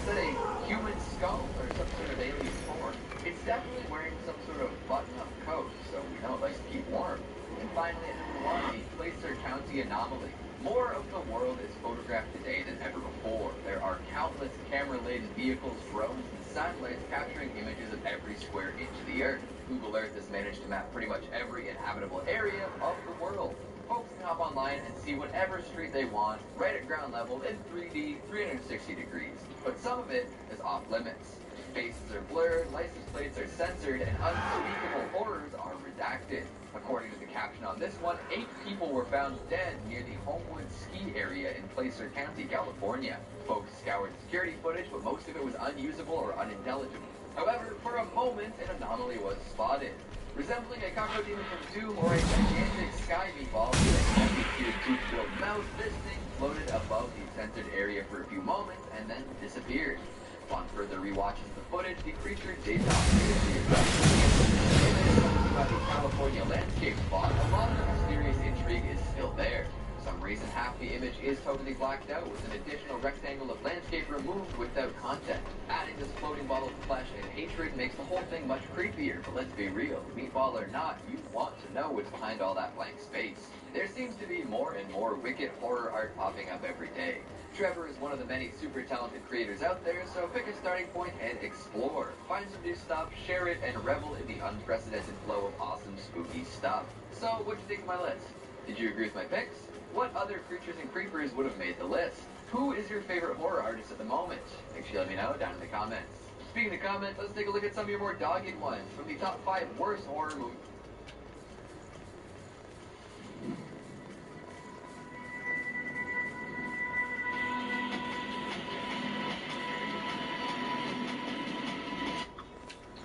a human skull or some sort of alien form. It's definitely wearing some sort of button-up coat, so we know it likes to keep warm. And finally, at number 1, the Placer County anomaly. More of the world is photographed today than ever before. There are countless camera-laden vehicles, drones, and satellites capturing images of every square inch of the Earth. Google Earth has managed to map pretty much every inhabitable area of the world. Folks can hop online and see whatever street they want, right at ground level, in 3D, 360 degrees. But some of it is off limits. Faces are blurred, license plates are censored, and unspeakable horrors are redacted. According to the caption on this one, 8 people were found dead near the Homewood ski area in Placer County, California. Folks scoured security footage, but most of it was unusable or unintelligible. However, for a moment, an anomaly was spotted. Resembling a cocodemon from Doom or a gigantic sky meatball with a multi-tiered tooth-filled mouth, this thing floated above the censored area for a few moments and then disappeared. Upon further rewatches of the footage, the creature did not disappear. About the California landscape spot, a lot of the mysterious intrigue is still there. For some reason, half the image is totally blacked out, with an additional rectangle of landscape removed without content. Adding this floating ball of flesh and hatred makes the whole thing much creepier, but let's be real, meatball or not, you want to know what's behind all that blank space. There seems to be more and more wicked horror art popping up every day. Trevor is one of the many super talented creators out there, so pick a starting point and explore. Find some new stuff, share it, and revel in the unprecedented flow of awesome, spooky stuff. So, what'd you think of my list? Did you agree with my picks? What other creatures and creepers would have made the list? Who is your favorite horror artist at the moment? Make sure you let me know down in the comments. Speaking of comments, let's take a look at some of your more dogged ones from the top 5 worst horror movies.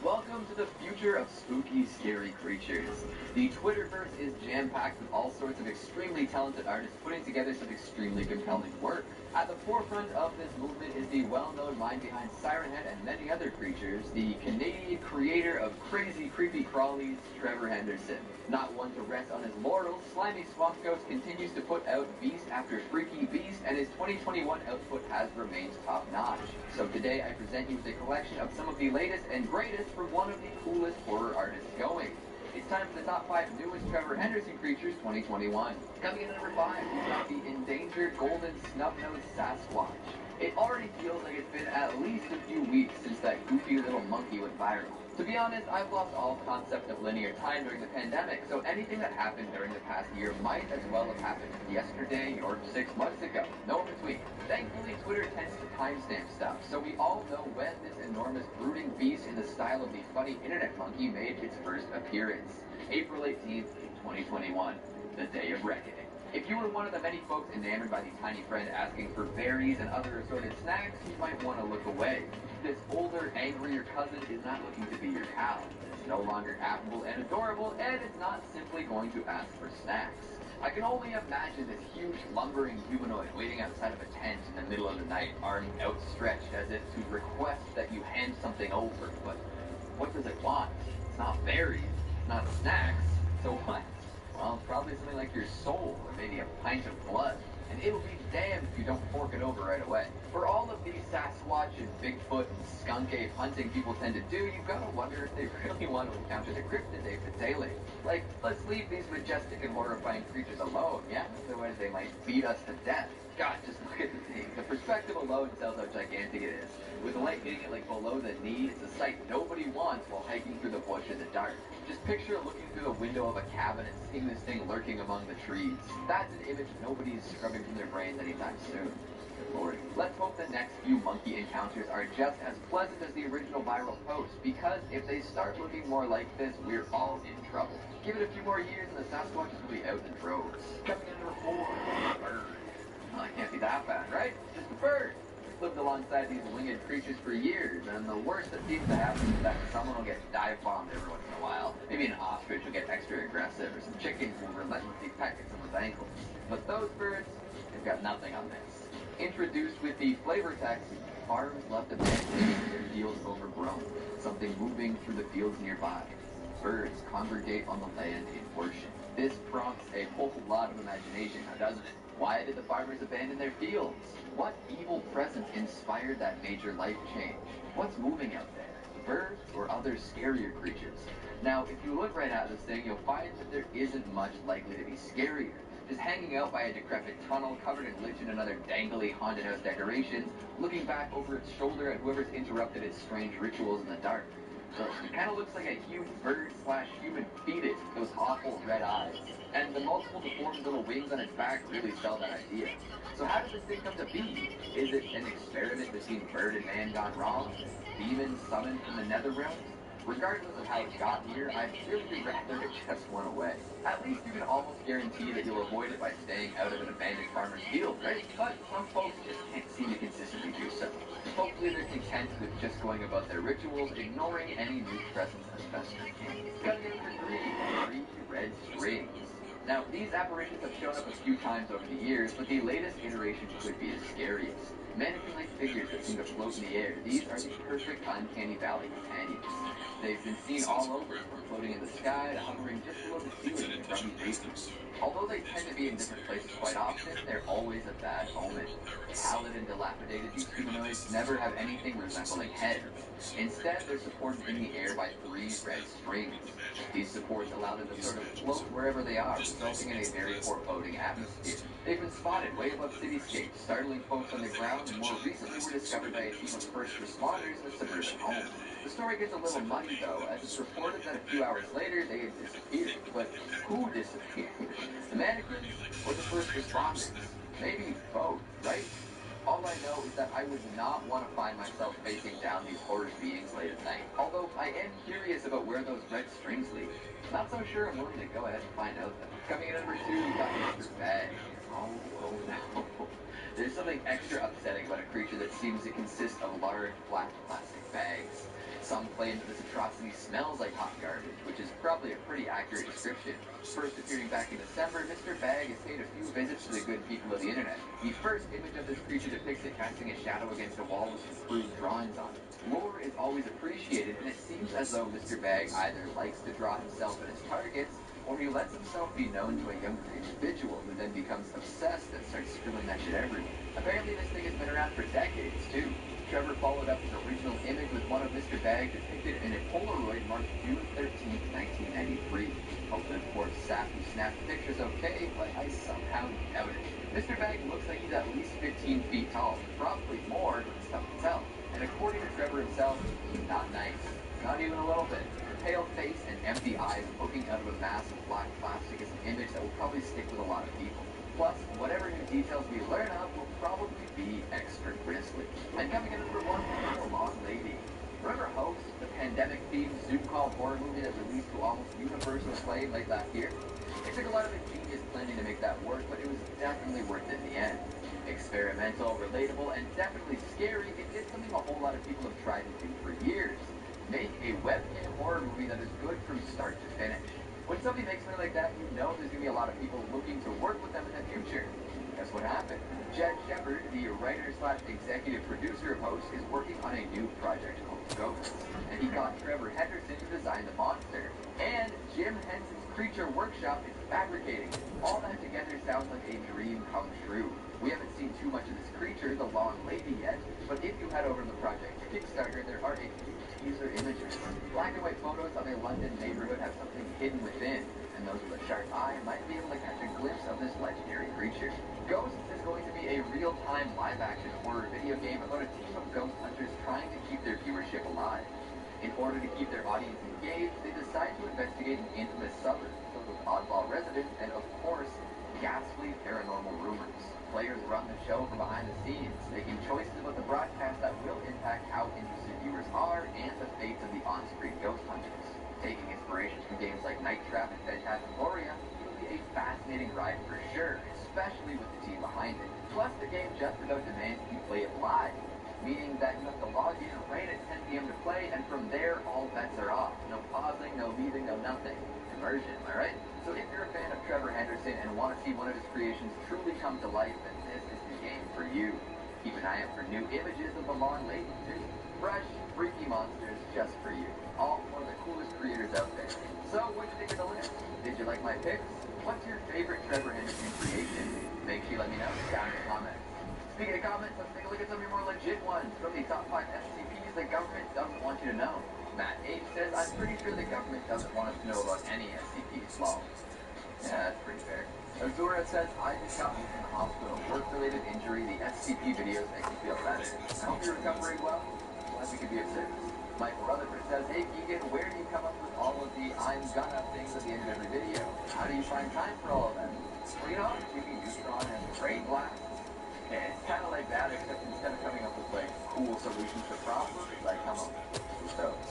Welcome to the future of spooky, scary creatures. The Twitterverse is jam-packed with all sorts of extremely talented artists putting together some extremely compelling work. At the forefront of this movement is the well-known mind behind Siren Head and many other creatures, the Canadian creator of crazy, creepy crawlies, Trevor Henderson. Not one to rest on his laurels, Slimy Swamp Ghost continues to put out beast after freaky beast, and his 2021 output has remained top-notch. So today I present you with a collection of some of the latest and greatest from one of the coolest horror artists going. It's time for the top 5 newest Trevor Henderson creatures 2021. Coming in at number 5, we've got the endangered golden snub-nosed Sasquatch. It already feels like it's been at least a few weeks since that goofy little monkey went viral. To be honest, I've lost all concept of linear time during the pandemic, so anything that happened during the past year might as well have happened yesterday or 6 months ago. No in between. Thankfully, Twitter tends to timestamp stuff, so we all know when this enormous brooding beast in the style of the funny internet monkey made its first appearance. April 18th, 2021, the day of reckoning. If you were one of the many folks enamored by the tiny friend asking for berries and other assorted snacks, you might want to look away. This older, angrier cousin is not looking to be your pal. It's no longer affable and adorable, and it's not simply going to ask for snacks. I can only imagine this huge, lumbering humanoid waiting outside of a tent in the middle of the night, arms outstretched as if to request that you hand something over. But what does it want? It's not berries, it's not snacks, so what? Well, probably something like your soul, or maybe a pint of blood. And it'll be damned if you don't fork it over right away. For all of these Sasquatch and Bigfoot and skunk ape hunting people tend to do, you've got to wonder if they really want to encounter the cryptid ape daily. Like, let's leave these majestic and horrifying creatures alone, yeah? Otherwise they might beat us to death. God, just look at the thing. The perspective alone tells how gigantic it is. With the light hitting it like below the knee, it's a sight nobody wants while hiking through the bush in the dark. Just picture looking through the window of a cabin and seeing this thing lurking among the trees. That's an image nobody's scrubbing from their brains anytime soon. Good Lord. Let's hope the next few monkey encounters are just as pleasant as the original viral post, because if they start looking more like this, we're all in trouble. Give it a few more years and the Sasquatches will be out in droves. Coming in number 4, bird. Well, it can't be that bad, right? Just a bird. Lived alongside these winged creatures for years, and the worst that seems to happen is that someone will get dive-bombed every once in a while. Maybe an ostrich will get extra aggressive, or some chickens will relentlessly peck at someone's ankles. But those birds, they've got nothing on this. Introduced with the flavor text, farms left abandoned, their fields overgrown, something moving through the fields nearby. Birds congregate on the land in worship. This prompts a whole lot of imagination, now doesn't it? Why did the farmers abandon their fields? What evil presence inspired that major life change? What's moving out there? Birds or other scarier creatures? Now, if you look right at this thing, you'll find that there isn't much likely to be scarier. Just hanging out by a decrepit tunnel covered in lichen and other dangly haunted house decorations, looking back over its shoulder at whoever's interrupted its strange rituals in the dark. So it kind of looks like a huge bird/human fetus with those awful red eyes. And the multiple deformed little wings on its back really sell that idea. So how did this thing come to be? Is it an experiment between bird and man gone wrong? Demons summoned from the nether realms? Regardless of how it got here, I'd really rather it just went away. At least you can almost guarantee that you'll avoid it by staying out of an abandoned farmer's field, right? But some folks just can't seem to consistently do so. Hopefully they're content with just going about their rituals, ignoring any new presence as best they can. Coming in for 3 red strings. Now, these apparitions have shown up a few times over the years, but the latest iteration could be the scariest. Mannequin-like figures that seem to float in the air, these are the perfect uncanny valley companions. They've been seen all over, from floating in the sky to hovering just below the ceiling in grubby basements. Although they tend to be in different places quite often, they're always a bad omen. Pallid and dilapidated, these humanoids never have anything resembling heads. Instead, they're supported in the air by 3 red strings. These supports allow them to sort of float wherever they are, resulting in a very foreboding atmosphere. They've been spotted way above cityscapes, startling folks on the ground, and more recently were discovered by a team of first responders in a suburban home. The story gets a little muddy, though, as it's reported that a few hours later they had disappeared. But who disappeared? The mannequins or the first responders? Maybe both, right? All I know is that I would not want to find myself facing down these horrid beings late at night. Although I am curious about where those red strings lead. Not so sure I'm willing to go ahead and find out though. Coming in at number 2, we got Mr. Bag. Oh no. There's something extra upsetting about a creature that seems to consist of large black plastic bags. Some claim that this atrocity smells like hot garbage, which is probably a pretty accurate description. First appearing back in December, Mr. Bag has paid a few visits to the good people of the internet. The first image of this creature depicts it casting a shadow against a wall with some crude drawings on it. Lore is always appreciated, and it seems as though Mr. Bag either likes to draw himself at his targets, or he lets himself be known to a younger individual who then becomes obsessed and starts spilling that shit everywhere. Apparently this thing has been around for decades, too. Trevor followed up his original image with one of Mr. Bag depicted in a Polaroid marked June 13th, 1993. Hope that poor sap who snapped the picture's okay, but I somehow doubt it. Mr. Bag looks like he's at least 15 feet tall, probably more, but it's tough to tell. And according to Trevor himself, not nice. Not even a little bit. The pale face and empty eyes poking out of a mass of black plastic is an image that will probably stick with a lot of people. Plus, whatever new details we learn of will probably be extra grisly. And coming in at number 1, The Long Lady. Remember Host, the pandemic-themed Zoom call horror movie that released to almost universal acclaim late last year? It took a lot of ingenious planning to make that work, but it was definitely worth it in the end. Experimental, relatable, and definitely scary, it did something a whole lot of people have tried to do for years. Make a webcam horror movie that is good from start to finish. When somebody makes something like that, you know there's going to be a lot of people looking to work with them in the future. Guess what happened? Jed Shepard, the writer/executive producer of Host, is working on a new project called Ghosts. And he got Trevor Henderson to design the monster. And Jim Henson's Creature Workshop is fabricating it. All that together sounds like a dream come true. We haven't seen too much of this creature, the Long Lady, yet, but if you head over to the project's Kickstarter, there are a few teaser images. Black and white photos of a London neighborhood have something hidden within, and those with a sharp eye might be able to catch a glimpse of this legendary creature. Ghosts is going to be a real-time live-action horror video game about a team of ghost hunters trying to keep their viewership alive. In order to keep their audience engaged, they decide to investigate an infamous suburb filled with oddball residents and, of course, ghastly paranormal rumors. Players run the show from behind the scenes, making choices about the broadcast that will impact how interested viewers are and the fates of the on-screen ghost hunters. Taking inspiration from games like Night Trap and Phantasmagoria, it'll be a fascinating ride for sure, especially with the team behind it. Plus, the game just about demands you play it live, meaning that you have to log in right at 10 p.m. to play, and from there, all bets are off. No pausing, no leaving, no nothing. Immersion, am I right? So if you're a fan of Trevor Henderson and want to see one of his creations truly come to life, then this is the game for you. Keep an eye out for new images of the Long Lady, too. Fresh, freaky monsters just for you. All one of the coolest creators out there. So, what did you think of the list? Did you like my picks? What's your favorite Trevor Henderson creation? Make sure you let me know down in the comments. Speaking of comments, let's take a look at some of your more legit ones from the top 5 SCPs the government doesn't want you to know. Matt H says, I'm pretty sure the government doesn't want us to know about any SCPs. Lol. Yeah, that's pretty fair. Azura says, I just got home from the hospital. Work-related injury. The SCP videos make me feel better. I hope you're recovering well. Glad we could be of service. Michael Rutherford says, hey Keegan, where do you come up with all of the I'm gonna things at the end of every video? How do you find time for all of that? Well, you know, Jimmy Neutron has brain blast. Yeah, it's kind of like that, except instead of coming up with like cool solutions for problems, I come up with those.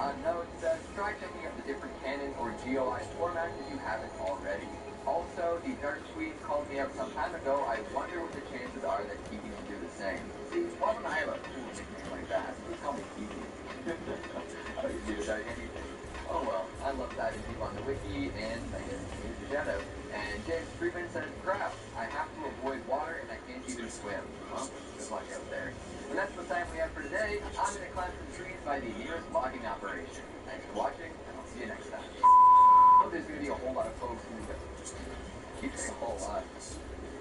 Unknown says, try checking out the different canons or GOI formats if you haven't already. Also, the Dark Tweet called me out some time ago. I wonder what the chances are that Keegan will do the same. See, why wouldn't I have a cool nickname like that? Please call me Keegan. I don't use it about anything. Oh well, I love diving deep on the wiki, and I guess here's a shout out. And James Freeman says, crap, I have to avoid water and I can't even swim. Well, good luck out there. And that's the time we have for today. I'm going to climb some trees by the nearest logging operation. Thanks for watching, and I'll see you next time. Oh, there's going to be a whole lot of folks who keep saying a whole lot.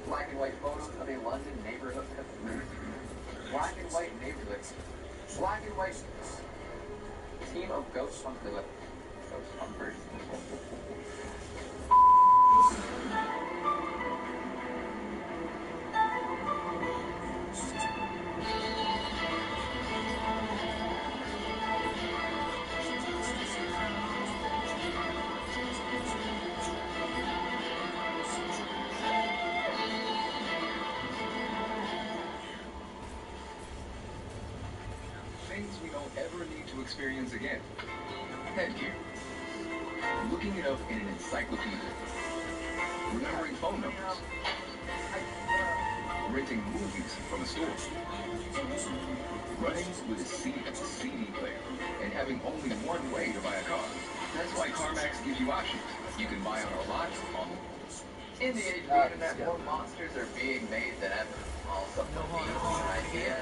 Black and white photos of a London neighborhood. Black and white neighborhood. Black and white team of ghost hunters. Ghost hunters. things we don't ever need to experience again. Headgear. Looking it up in an encyclopedia. Remembering phone numbers. Renting movies from a store. Running with a CD player. And having only one way to buy a car. That's why CarMax gives you options. You can buy on our lot on the... In the age of the internet, more monsters are being made than ever. All some idea.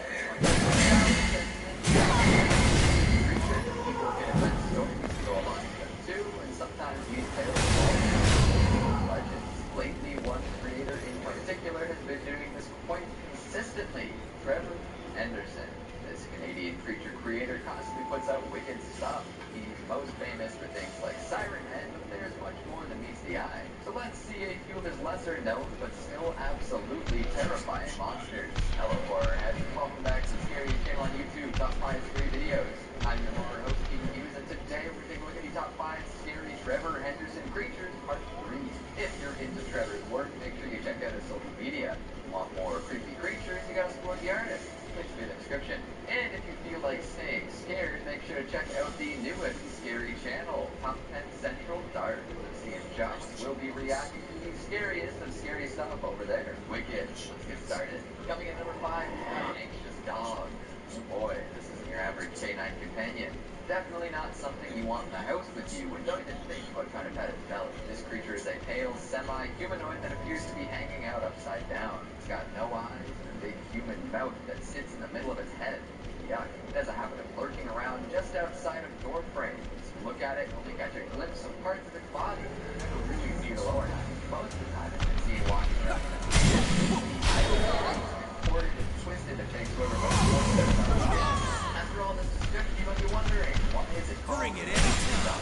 People can invent stories to go along with them too, and sometimes these tales are legends. Lately, one creator in particular has been doing this quite consistently. Trevor Henderson. This Canadian creature creator constantly puts out wicked stuff. He's most famous for things like Siren Head, but there's much more than meets the eye. So let's see a few of his lesser known, but still absolutely terrifying monsters. Hello, horror heads. Welcome back to the Scary channel on YouTube, Top 5 Scary Videos. I'm your horror host, Keaton Hughes, and today we're taking a look at the Top 5 Scary Trevor Henderson Creatures, Part 3. If you're into Trevor's work, make sure you check out his social media. Want more creepy creatures, you gotta support the artist. Links will be in the description. And if you feel like staying scared, make sure to check out the newest Scary channel, Top 10 Central Dark. Lucy and Josh will be reacting to the scariest of scary stuff over there. Wicked. Let's get started. Coming in number 5, we have Anxious Dog. Oh boy, this isn't your average canine companion. Definitely not something you want in the house with you, and don't even think about trying to pet its belly. This creature is a pale, semi-humanoid that appears to be hanging out upside down. It's got no eyes and a big human mouth that sits in the middle of its head. Yuck. It has a habit of lurking around just outside of door frames. Look at it, only catch a glimpse of parts of its body. Never really see the lower half. Most of the time it's been seen walking around. Contorted and twisted that makes whoever goes forward. After all this description, you might be wondering, why is it called? Bring it in. Not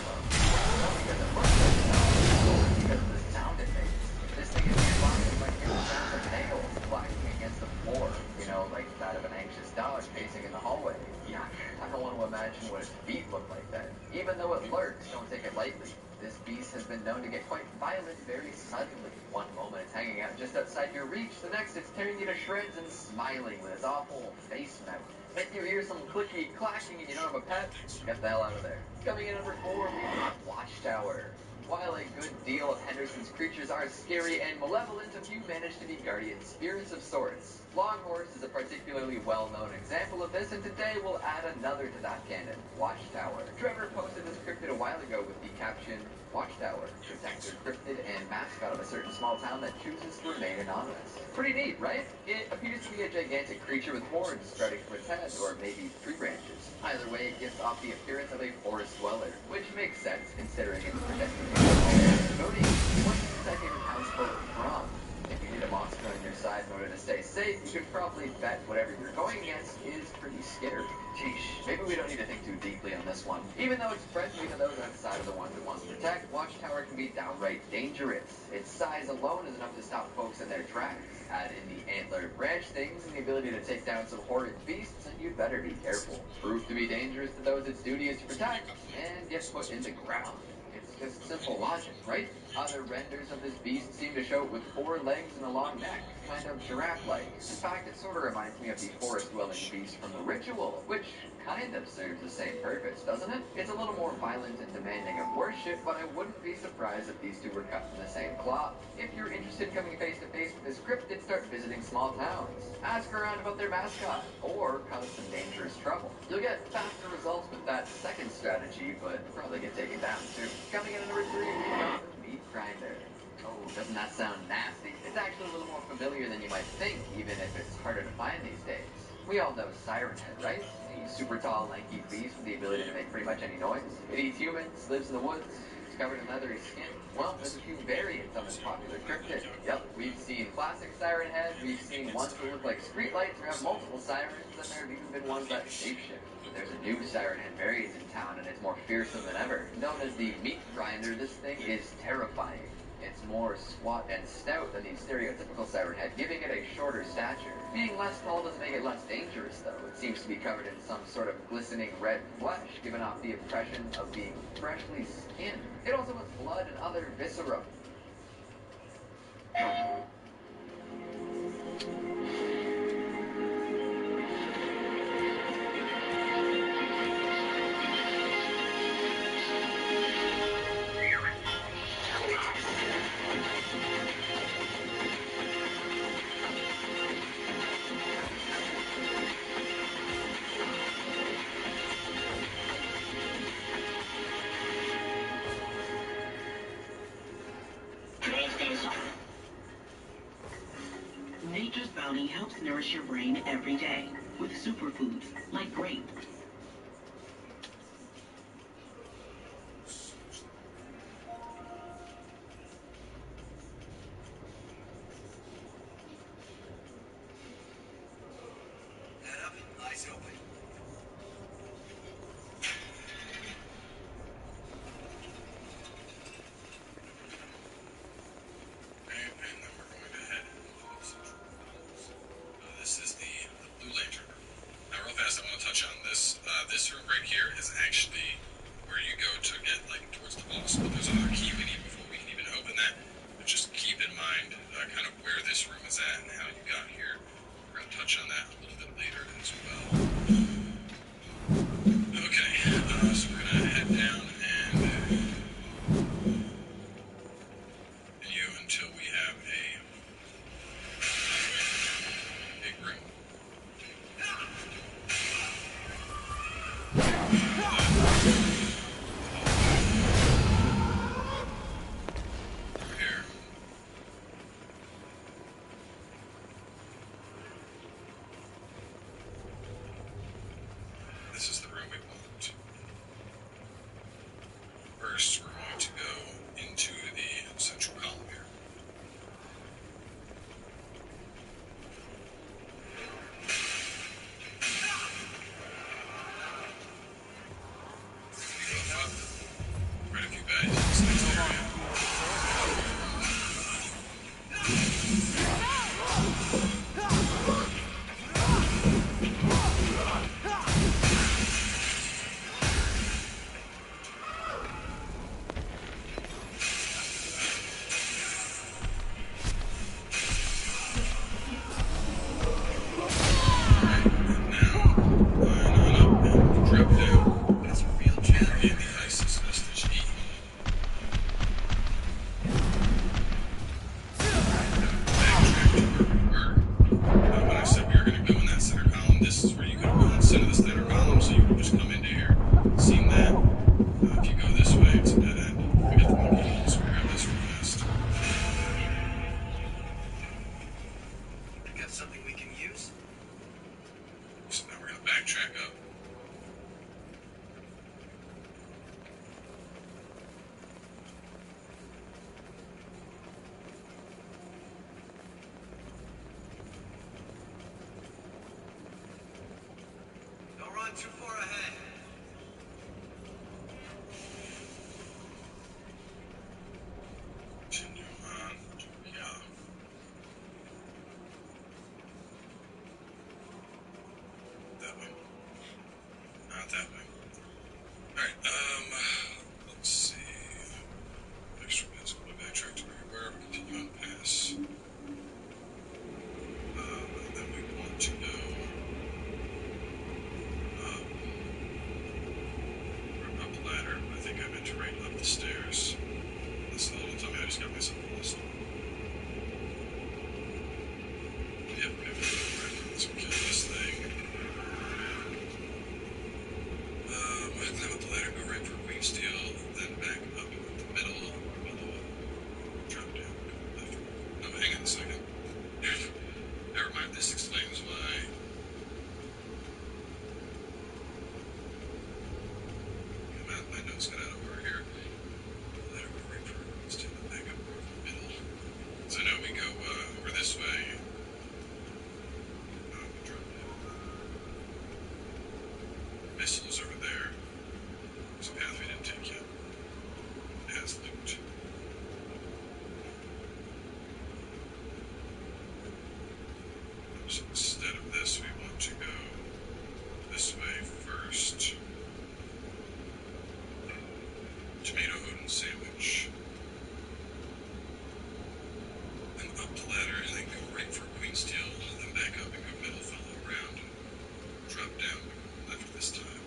because it looks like a dog, because of the sound it makes. This thing is nearby, you might hear the sound of nails clacking against the floor, you know, like that of an anxious dog pacing in the hallway. Yuck, I don't want to imagine what its feet look like then. Even though it lurks, don't take it lightly. This beast has been known to get quite violent very suddenly. One moment it's hanging out just outside your reach, the next it's tearing you to shreds and smiling with its awful face mouth. If you hear some clicky clacking and you don't have a pet, get the hell out of there. Coming in number 4, we have Watchtower. While a good deal of Henderson's creatures are scary and malevolent, a few manage to be guardian spirits of sorts. Longhorse is a particularly well-known example of this, and today we'll add another to that canon, Watchtower. Trevor posted this cryptid a while ago with the caption, Watchtower, protector, cryptid, and mascot of a certain small town that chooses to remain anonymous. Pretty neat, right? It appears to be a gigantic creature with horns spreading from its head, or maybe tree branches. Either way, it gives off the appearance of a forest dweller, which makes sense considering it's protecting voting. What's the second house vote from? If you need a monster on your side in order to stay safe, you should probably bet whatever you're going against is pretty scary. Sheesh, maybe we don't need to think too deeply on this one. Even though it's friendly to those outside of the ones it wants to protect, Watchtower can be downright dangerous. Its size alone is enough to stop folks in their tracks. Add in the antlered branch things and the ability to take down some horrid beasts, and you'd better be careful. Prove to be dangerous to those its duty is to protect, and get put in the ground. It's just simple logic, right? Other renders of this beast seem to show it with 4 legs and a long neck, kind of giraffe-like. In fact, it sort of reminds me of the forest-dwelling beast from The Ritual, which kind of serves the same purpose, doesn't it? It's a little more violent and demanding of worship, but I wouldn't be surprised if these two were cut from the same cloth. If you're interested in coming face-to-face with this cryptid, start visiting small towns. Ask around about their mascot, or cause some dangerous trouble. You'll get faster results with that second strategy, but probably get taken down too. Coming in at number 3, we got the meat grinder. Oh, doesn't that sound nasty? It's actually a little more familiar than you might think, even if it's harder to find these days. We all know Siren Head, right? The super tall, lanky beast with the ability to make pretty much any noise. It eats humans, lives in the woods, it's covered in leathery skin. Well, there's a few variants on this popular cryptid. Yep, we've seen classic Siren Head, we've seen ones that look like streetlights or have multiple sirens, and there have even been ones that shapeshift. There's a new Siren Head variant in town, and it's more fearsome than ever. Known as the meat grinder, this thing is terrifying. It's more squat and stout than the stereotypical Siren Head, giving it a shorter stature. Being less tall doesn't make it less dangerous, though. It seems to be covered in some sort of glistening red flesh, giving off the impression of being freshly skinned. It also has blood and other viscera. nourish your brain every day with superfoods like grape. Head up, eyes open. And then we're going to head into the central halls. This is the Blue Lantern room. Now, real fast, I want to touch on this. This room right here is actually where you go to get, like, towards the boss. But there's another key we need before we can even open that. But just keep in mind kind of where this room is at and how you got here. We're going to touch on that a little bit later as well. Okay, so we're going to head down and continue until we have a big room. Here. This is the room we want. First, we're going to go into the central column here. Quite a few guys in this next area. Drop down. That's a real gem. And the ISIS vestige E. Backtrack to where we were. When I said we were going to go in that center column, this is where you could go instead of the center column, so you could just come into here. Seen that? If you go this way, it's a dead end. We got the monkey, so we grab this real fast. Got something we can use? So now we're going to backtrack up. Don't run too far ahead. Continue on. Yeah. That way. Not that way. Alright, let's see. Extra bits. Go backtrack to where we were. Continue on pass. And then we want to go up the ladder. I think I meant to right up the stairs. That's the whole time I just got myself lost. Yep, okay. Alright, let's kill this thing. Climb up the ladder, go right for Queen Steel, then back up the middle, drop down, left. No, hang on a second. Never mind, this explains why. My notes got out of order here. Ladder, go right for Queen Steel, then back up the middle. So now we go over this way. Drop down. Missiles over there. There's a path we didn't take yet. It has loot. So instead of this, we want to go this way first. Tomato Odin sandwich. Then up the ladder and then go right for Queen Steel. Then back up and go middle, follow around. Drop down, left this time.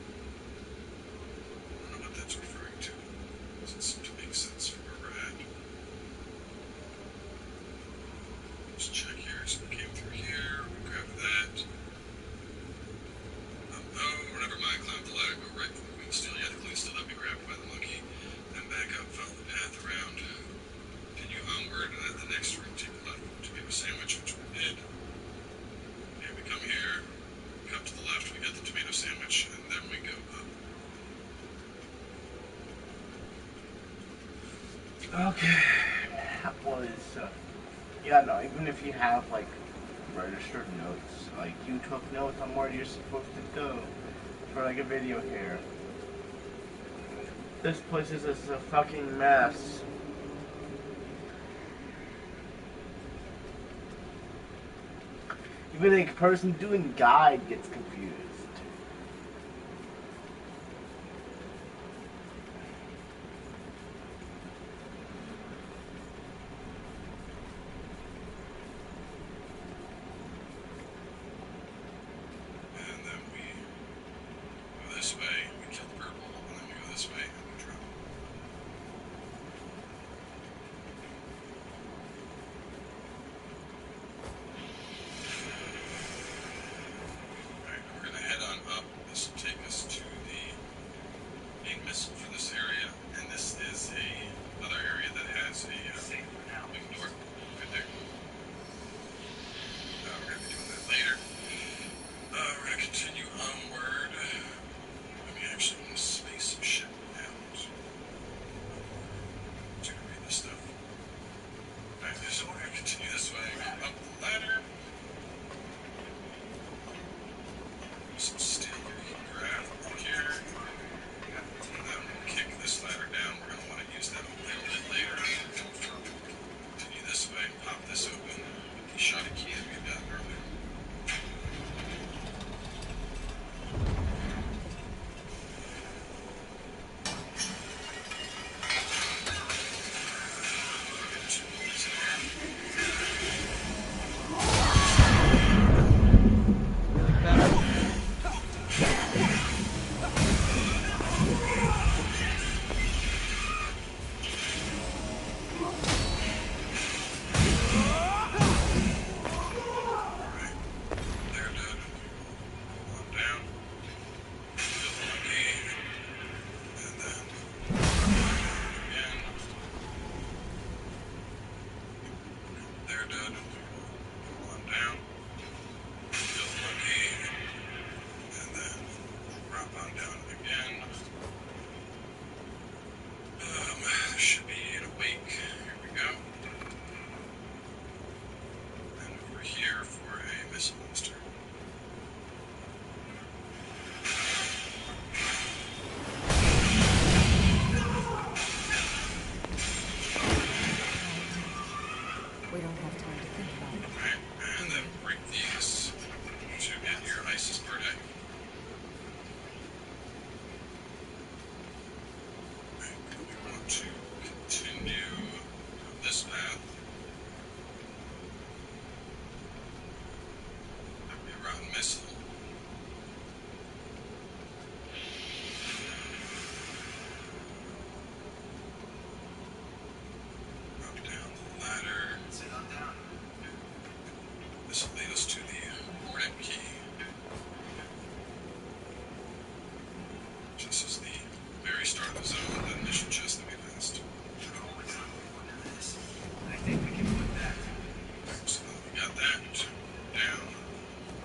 Okay, that was, yeah, no, even if you have, like, registered notes, like, you took notes on where you're supposed to go for, like, a video here. This place is a fucking mess. Even a person doing guide gets confused. And then we go this way, we kill the purple, and then we go this way, and we drop. Alright, we're gonna head on up. This will take us to the main missile for this area, and this is another area that has a big door right there. We're gonna be doing that later. We're gonna continue onward. We actually want to space some shit out to read this stuff. Alright, so we're gonna continue this way, go up the ladder. Some steel that we can grab from here. And then we'll kick this ladder down. We're gonna want to use that a little bit later. Continue this way, pop this open with the shoddy key that we got earlier. We don't have time to think about it. Right, and then break these to get your Isis Verde. Right, we want to continue this path. That'd be around missile. Drop down the ladder. Sit on down. This will lead us to the red key. This is the very start of the zone, the initial chest that we passed. I think we can put that. So we got that down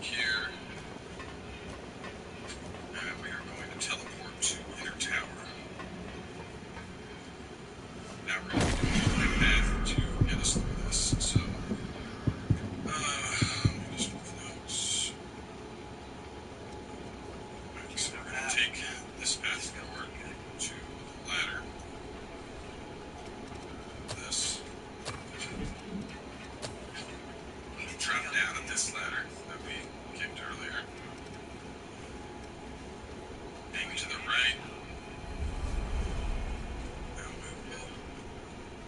here. And we are going to teleport to Inner Tower. Now we're going to do a path to get us through this. So, just move those. Right, so we're going to take this path forward to the ladder. This. Drop down at this ladder that we kicked earlier. Aim to the right. And we will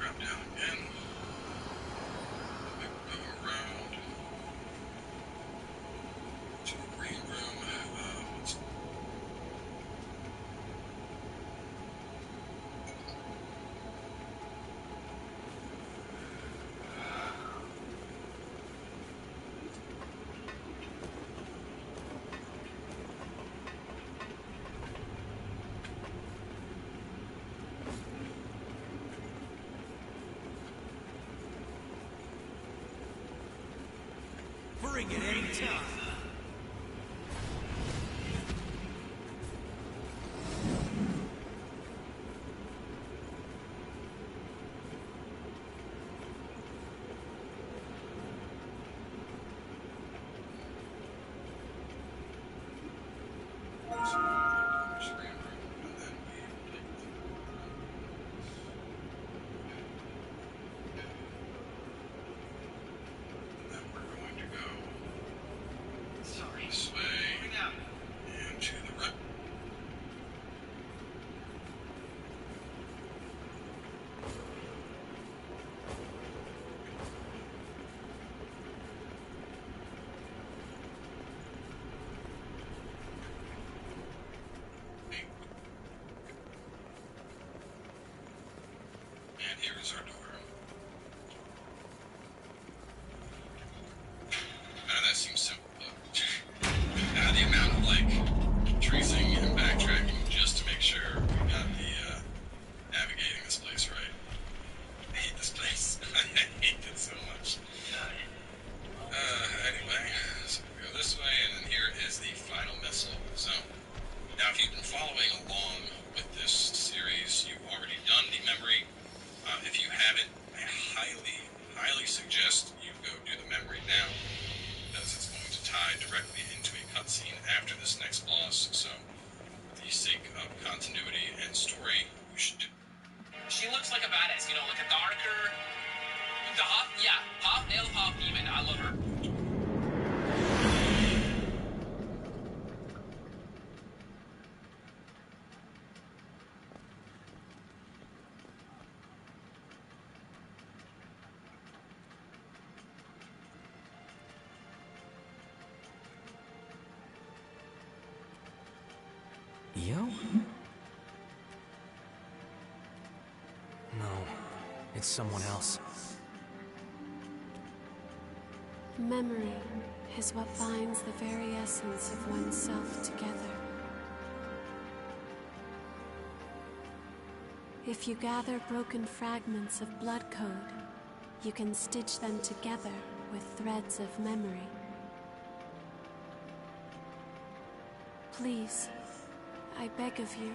drop down again. We will go around to the green room. Bring it anytime. This way and to the right. And here is our door. That seems simple, but the amount of like tracing and backtracking just to make sure we got the navigating this place right. I hate this place. I hate it so much. Anyway, so we go this way, and then here is the final missile zone. Now, if you've been following along with this series, you've already done the memory. If you haven't, I highly suggest you go do the memory now, because it's going to tie directly into a cutscene after this next boss. So, for the sake of continuity and story, you should do. She looks like a badass, you know, like a darker, nail pop demon. I love her. Yo? No, it's someone else. Memory is what binds the very essence of oneself together. If you gather broken fragments of blood code, you can stitch them together with threads of memory. Please, I beg of you,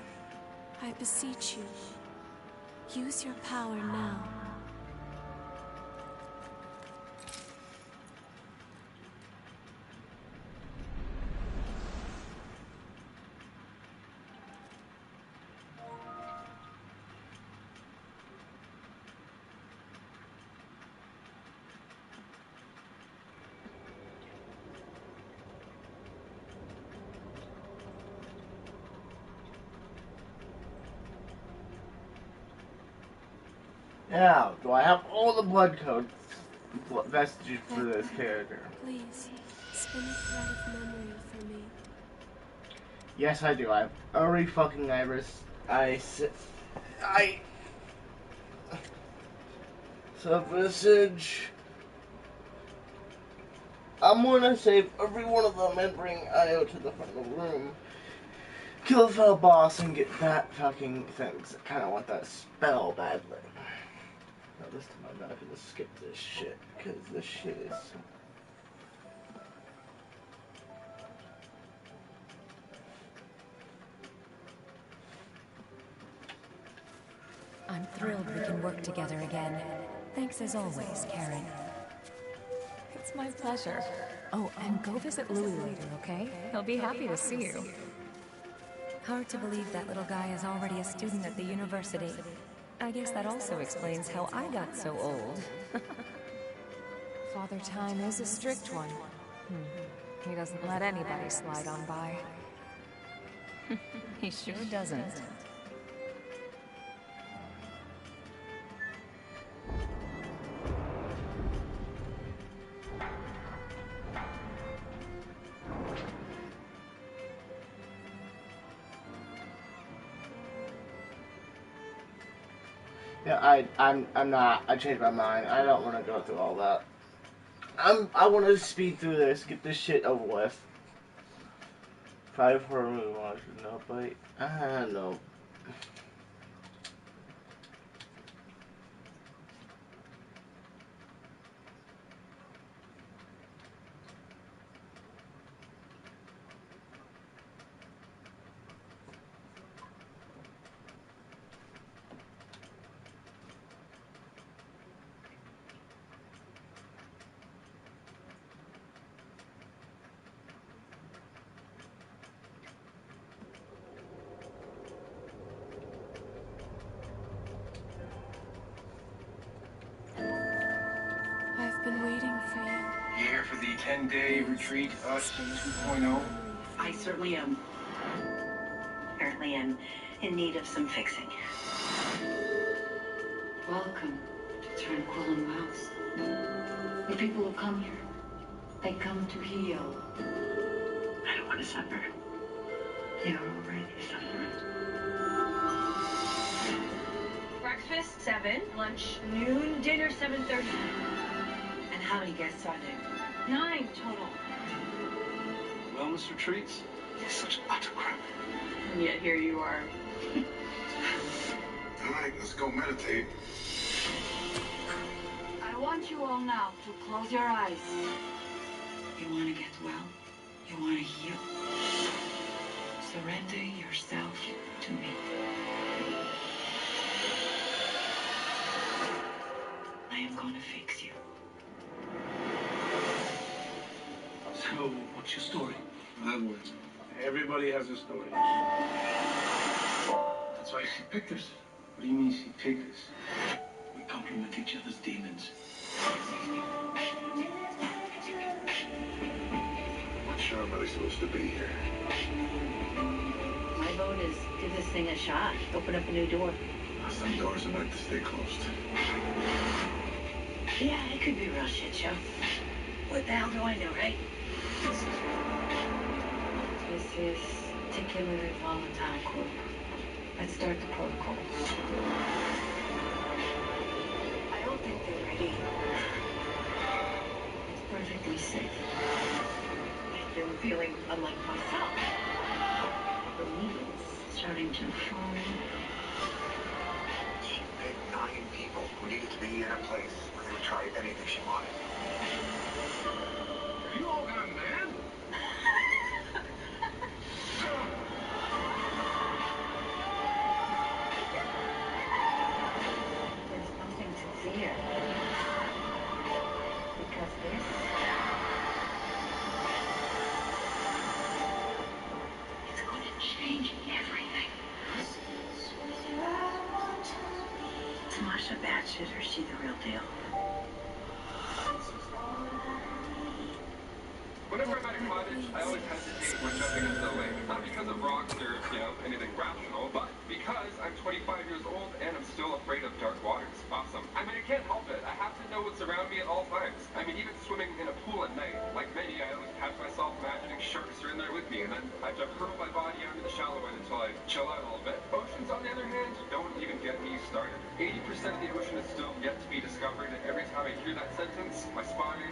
I beseech you, use your power now. Now, do I have all the blood code vestiges for this character? Please, spin a thread of memory for me. Yes, I do. I have every fucking iris. Subvisage. I'm gonna save every one of them and bring Io to the final room. Kill the final boss and get that fucking thing. 'Cause I kinda want that spell badly. Now this time I'm not gonna skip this shit, because this shit is... I'm thrilled we can work together again. Thanks as always, Karen. It's my pleasure. Oh, and go visit Louis later, okay? He'll be happy to see you. Hard to believe that little guy is already a student at the university. I guess that also explains how I got so old. Father Time is a strict one. He doesn't let anybody slide on by. He sure doesn't. Yeah, I'm not. I changed my mind. I don't want to go through all that. I want to speed through this, get this shit over with. 5 horror movie watchers, no bite. No. 10-day retreat, us 2.0? I certainly am. Apparently I'm in need of some fixing. Welcome to Tranquil House. The people who come here, they come to heal. I don't want to suffer. You're already suffering. Breakfast 7, lunch noon, dinner 7:30. And how many guests are there? 9 total. Wellness retreats? You're such utter crap. And yet here you are. All right, let's go meditate. I want you all now to close your eyes. You want to get well? You want to heal? Surrender yourself to me. I am gonna fix you. So, what's your story? I have one. Everybody has a story. That's why she picked us. What do you mean she picked us? We complement each other's demons. Not sure I'm really supposed to be here. My vote is give this thing a shot. Open up a new door. Some doors are meant to stay closed. Yeah, it could be a real shit show. What the hell do I know, right? This is particularly volatile group. Let's start the protocols. I don't think they're ready. It's perfectly safe. I've been feeling unlike myself. The needles starting to form. She picked 9 people who needed to be in a place where they would try anything she wanted. Are you all gone mad? There's nothing to fear. Because this is going to change everything. Tamasha batshit, or is she the real deal? Whenever I'm at a cottage, I always hesitate when jumping into the lake. Not because of rocks or, anything rational, but because I'm 25 years old and I'm still afraid of dark waters. Awesome. I can't help it. I have to know what's around me at all times. Even swimming in a pool at night, like many, I always catch myself imagining sharks are in there with me, and then I have to hurl my body under the shallow end until I chill out a little bit. Oceans, on the other hand, don't even get me started. 80% of the ocean is still yet to be discovered, and every time I hear that sentence, my spine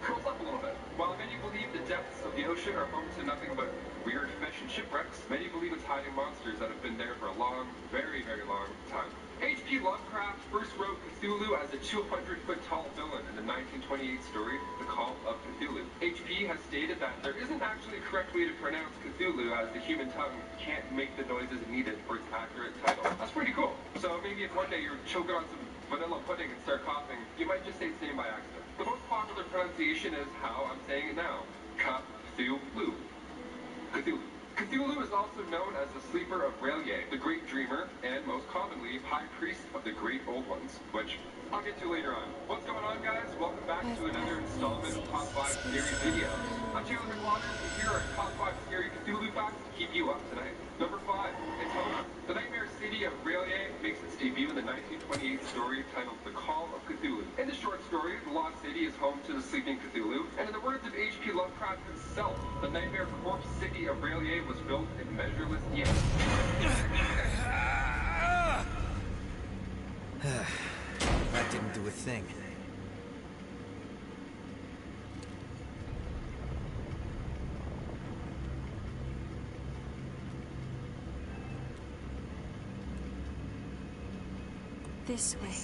curls up a little bit. While many believe the depths of the ocean are home to nothing but weird fish and shipwrecks, many believe it's hiding monsters that have been there for a long, very, very long time. H.P. Lovecraft first wrote Cthulhu as a 200-foot-tall villain in the 1928 story, The Call of Cthulhu. H.P. has stated that there isn't actually a correct way to pronounce Cthulhu, as the human tongue can't make the noises needed for its accurate title. That's pretty cool. So maybe if one day you're choking on some vanilla pudding and start coughing, you might just say its name by accident. The most popular pronunciation is how I'm saying it now. Cthulhu. Cthulhu. Cthulhu is also known as the Sleeper of R'lyeh, the Great Dreamer, and most commonly, High Priest of the Great Old Ones, which I'll get to later on. What's going on, guys? Welcome back to another installment of Top 5 Scary Videos. I'm Taylor McWaters, and here are Top 5 Scary Cthulhu facts to keep you up tonight. Number 5, Atonement. The nightmare city of R'lyeh makes its debut in the 1928 story titled The Call of Cthulhu. In the short story, the lost city is home to the sleeping Cthulhu, and in the words of H.P. Lovecraft himself, the nightmare corpse city of R'lyeh was built in measureless years. That didn't do a thing. This way.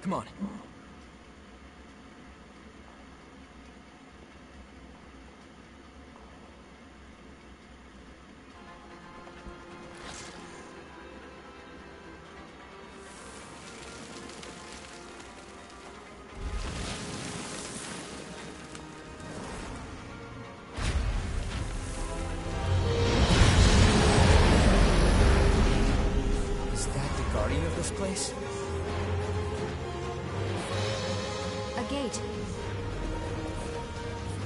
Come on. place? A gate.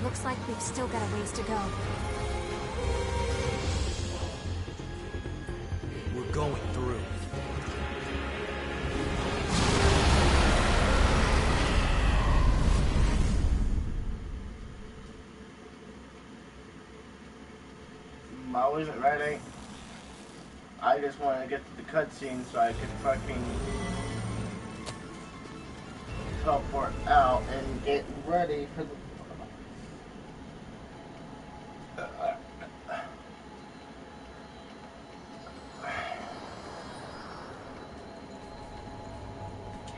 Looks like we've still got a ways to go. We're going through. I wasn't ready. I just wanted to get to the cutscene so I could fucking teleport out and get ready for the...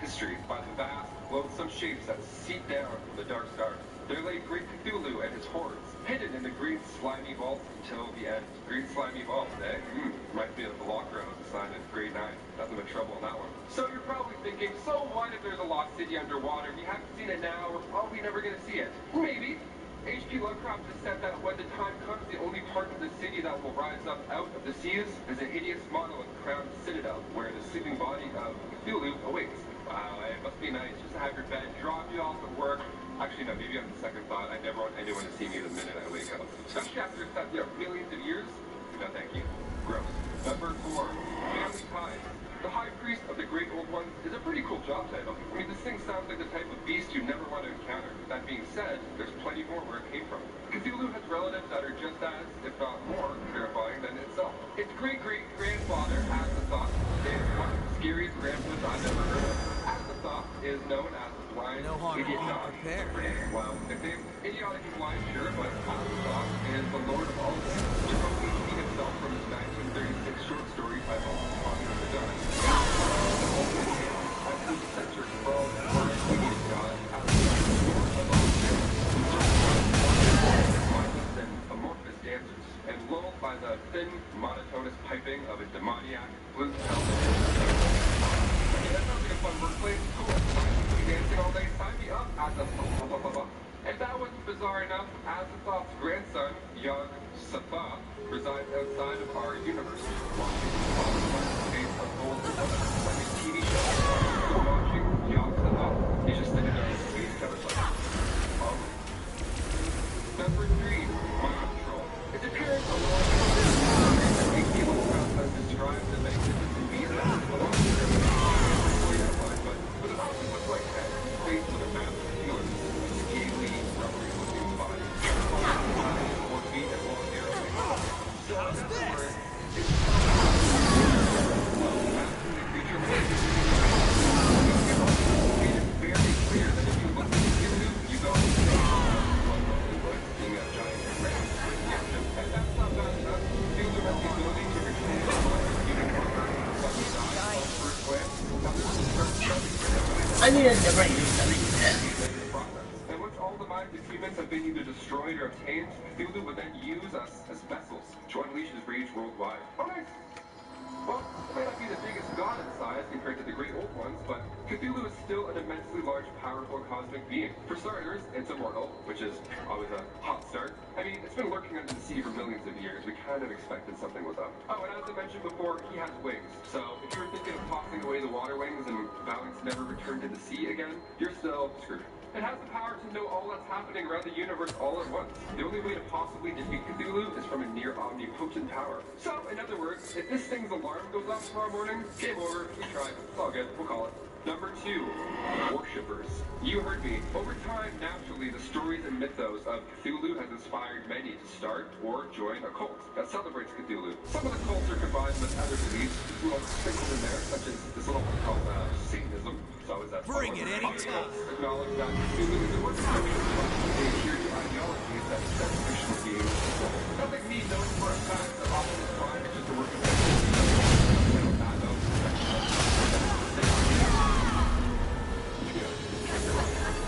History by the vast, loathsome shapes that seep down from the dark stars. There lay great Cthulhu and his hordes, hidden in the green slimy vault until the end. Green slimy vault, eh? Reminds me of the locker I was assigned in grade 9. Nothing but trouble in that one. So you're probably thinking, so what if there's a lost city underwater? We haven't seen it now, we're probably never gonna see it. Maybe. H.P. Lovecraft has said that when the time comes, the only part of the city that will rise up out of the seas is a hideous monolith crowned citadel, where the sleeping body of Cthulhu awaits. Wow, it must be nice just to have your bed drop you off at work. Actually, no, maybe on the second thought, I never want anyone to see me the minute I wake up. Especially after it's set there millions of years. No, thank you. Gross. Number 4, Family Ties. The High Priest of the Great Old Ones is a pretty cool job title. I mean, this thing sounds like the type of beast you never want to encounter. That being said, there's plenty more where it came from. Cthulhu has relatives that are just as, if not more, terrifying than itself. Its great-great-grandfather, Azathoth, is one of the scariest grandpas I've ever heard of. Azathoth is known as the blind idiot dog. Wow, nickname? Idiotic and blind, sure, but Azathoth is the lord of all things. Jerome Lee himself from his 1936 short story titled On the Dime. Censored for all the idiot god, Azathoth, lord of all things, mindless and amorphous dancers, and lulled by the thin, monotonous piping of a demoniac, flute-pelted. That sounds like a fun workplace. Cool. Dancing all day. Sign me up. Azathoth. If that wasn't bizarre enough, Azathoth's grandson, young Sathoth, resides outside of our universe, watching all the face unfold like a TV show. Still watching young Sathoth. He's just sitting there on the squeeze cover like, Number 3, Mind Control. Its appearance alone makes people has described the magnificent beast that is belongs to them. But with a mouse looks like that, faced with a massive feeler, scaly, rubbery-looking body, 4 feet and long arrow. So, in other words, it's massively creature made it very clear that if you look at Cthulhu, you go, being a giant rat. And that's not bad enough. Cthulhu has the ability to control the mind of human hunger, but he dies on first glance. I need to never use something. And once all the minds of humans have been either destroyed or obtained, Cthulhu would then use us as vessels to unleash his rage worldwide. Oh, nice! Well, it may not be the biggest god in size compared to the Great Old Ones, but Cthulhu is still an immensely large, powerful cosmic being. For starters, it's immortal, which is always a hot start. I mean, it's been lurking under the sea for millions of years. We kind of expected something was up. Oh, and as I mentioned before, he has wings. So if you were thinking of tossing away the water wings and vowing to never return to the sea again, you're still screwed. It has the power to know all that's happening around the universe all at once. The only way to possibly defeat Cthulhu is from a near omnipotent power. So, in other words, if this thing's alarm goes off tomorrow morning, game over, we tried, it's all good, we'll call it. Number 2, worshippers. You heard me. Over time, naturally, the stories and mythos of Cthulhu has inspired many to start or join a cult that celebrates Cthulhu. Some of the cults are combined with other beliefs, a little sprinkled in there, such as this little one called Satanism. So is that Bring it anytime. Acknowledge that Cthulhu is a work of fiction, but they adhere to ideologies that set fictional beings. Not like me knowing for a fact that Optimus Prime is just a work of fiction.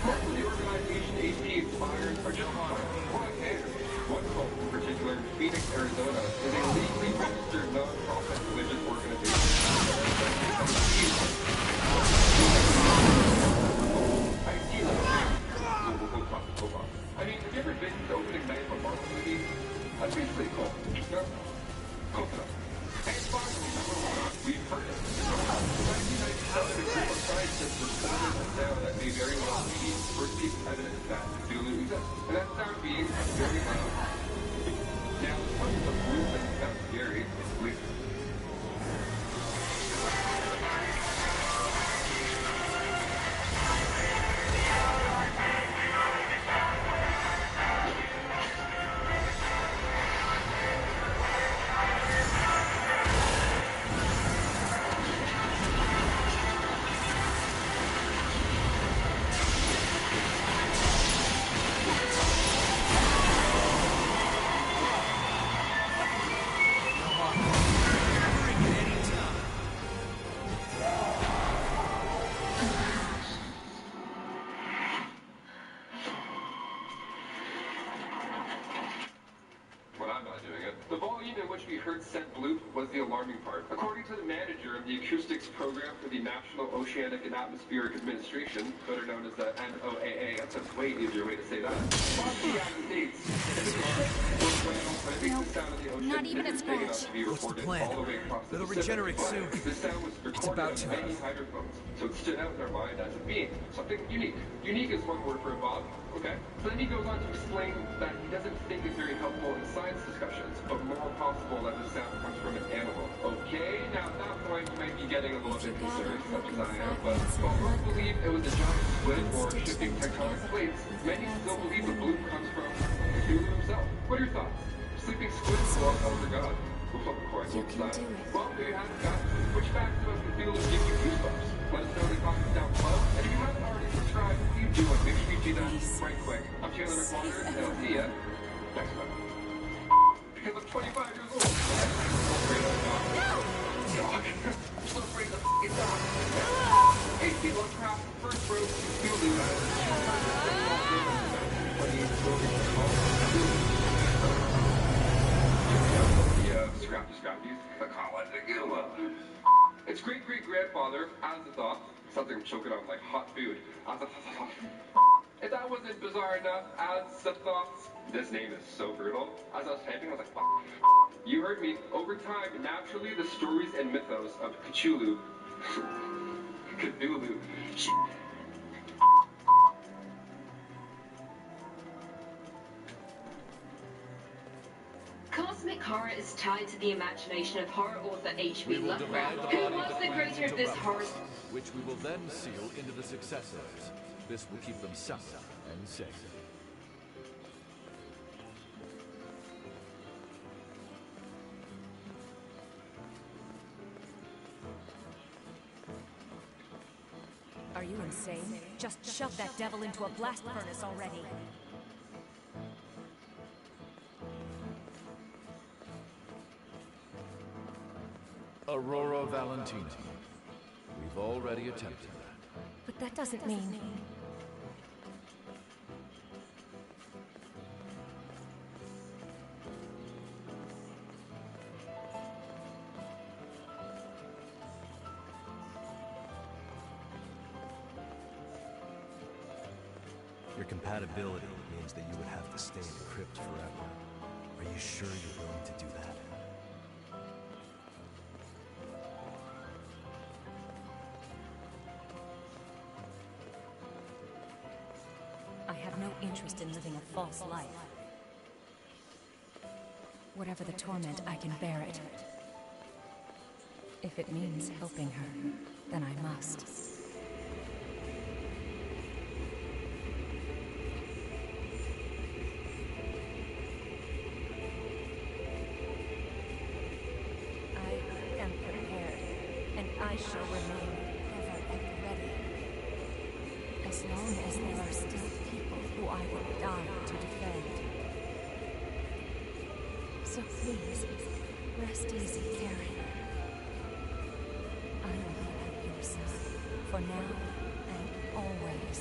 Most of the organization HP inspired are just one case. One cult in particular, Phoenix, Arizona, is a legally registered non-profit religious organization. I mean, have you ever been to the opening night of a Marvel movie? That's basically a cult. No? Close enough. And finally, we've heard it. The 1995 a group of scientists reported a sound that may very well be the first piece of evidence that Cthulhu exists. And that sound being very loud. Now, as much as the blue doesn't sound scary, we heard said bloop was the alarming part. According to the manager of the acoustics program for the National Oceanic and Atmospheric Administration, better known as the NOAA, that's a way easier way to say that. Not even a scratch. What's the plan? It'll regenerate soon. The sound was recorded on many hydrophones, so it stood out in our mind as a being, something unique. Unique is one word for it, Bob. Okay. So then he goes on to explain that he doesn't think it's very helpful in science discussions, but more possible that the sound comes from an animal. Okay, now at that point you might be getting a little bit concerned, such as I am, but while most believe it was a giant squid or shifting tectonic plates, many still believe the bloop comes from Cthulhu himself. What are your thoughts? Sleeping squids or elder god? Well, of course, you can do it. Well, there you have it, guys. Which facts about Cthulhu give you goosebumps? Let us know in the comments down below. And if you haven't already subscribed, please do it. Make sure you do that right quick. I'm Taylor McWalter, and I'll see ya next time. Because I'm 25 years old. Dog. So afraid of the f***ing dog. Hey, people of craft, first bro, Cthulhu. Scrappies. I call it the Gila. Its great-great-grandfather, as a thought, something I'm choking on like hot food. As a thought. If that wasn't bizarre enough, as a thought, this name is so brutal. As I was typing, I was like, fuck. You heard me. Over time, naturally, the stories and mythos of Cthulhu, Cthulhu, Cosmic horror is tied to the imagination of horror author H.P. Lovecraft, who was the creator of this horror, which we will then seal into the successors. This will keep them separate and safe. Are you insane? Just shove that devil into a blast furnace already. Aurora Valentina. We've already attempted that. But that doesn't mean... Your compatibility means that you would have to stay in the crypt forever. Are you sure you're willing to do that? I have no interest in living a false life. Whatever the torment, I can bear it. If it means helping her, then I must. I am prepared, and I shall remain ever at the ready. As long as there are still people who I would die to defend. So please, rest easy, Karen. I will be at your side, for now and always.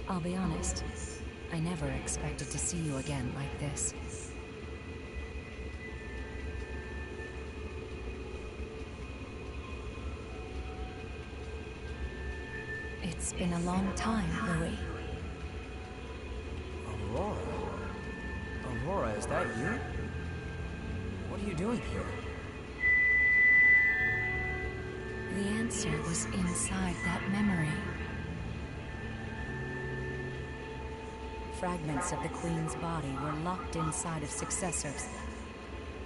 I'll be honest, I never expected to see you again like this. It's been a long time, Louis. Aurora? Aurora, is that you? What are you doing here? The answer was inside that memory. Fragments of the Queen's body were locked inside of successors.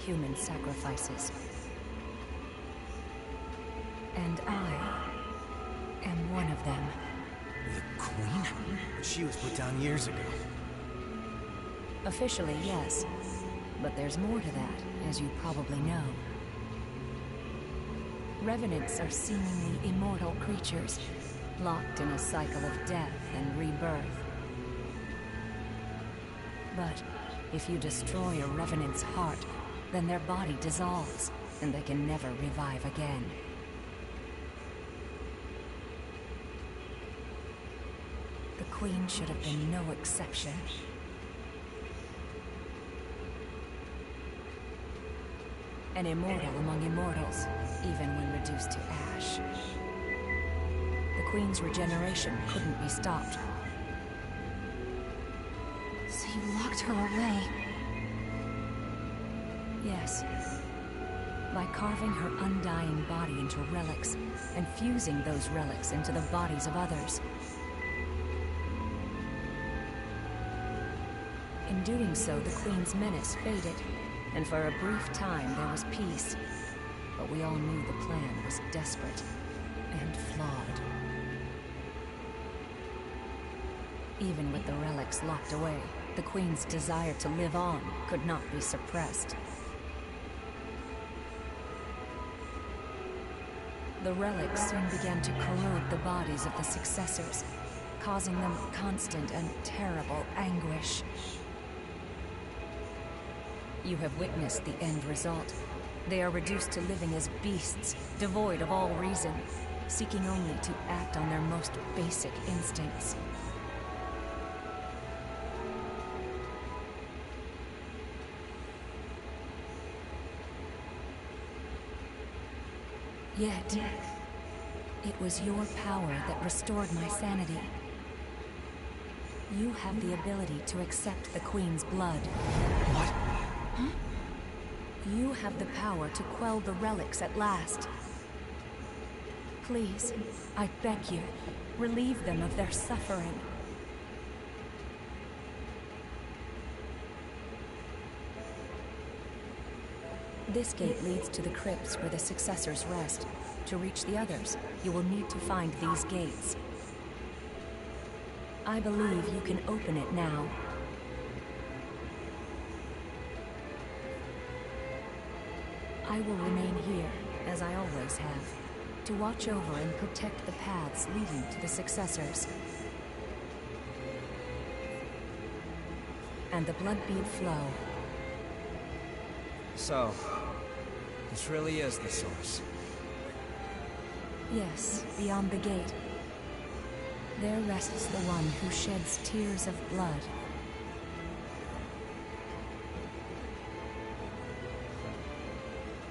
Human sacrifices. And I am one of them. The Queen? She was put down years ago. Officially, yes. But there's more to that, as you probably know. Revenants are seemingly immortal creatures, locked in a cycle of death and rebirth. But if you destroy a Revenant's heart, then their body dissolves, and they can never revive again. The Queen should have been no exception. An immortal among immortals, even when reduced to ash. The Queen's regeneration couldn't be stopped. So you locked her away? Yes. By carving her undying body into relics, and fusing those relics into the bodies of others. In doing so, the Queen's menace faded, and for a brief time there was peace. But we all knew the plan was desperate and flawed. Even with the relics locked away, the Queen's desire to live on could not be suppressed. The relics soon began to corrode the bodies of the successors, causing them constant and terrible anguish. You have witnessed the end result. They are reduced to living as beasts, devoid of all reason, seeking only to act on their most basic instincts. Yet, it was your power that restored my sanity. You have the ability to accept the Queen's blood. What? Huh? You have the power to quell the relics at last. Please, I beg you, relieve them of their suffering. This gate leads to the crypts where the successors rest. To reach the others, you will need to find these gates. I believe you can open it now. I will remain here, as I always have, to watch over and protect the paths leading to the successors. And the blood-bead flow. So, this really is the source. Yes, beyond the gate. There rests the one who sheds tears of blood.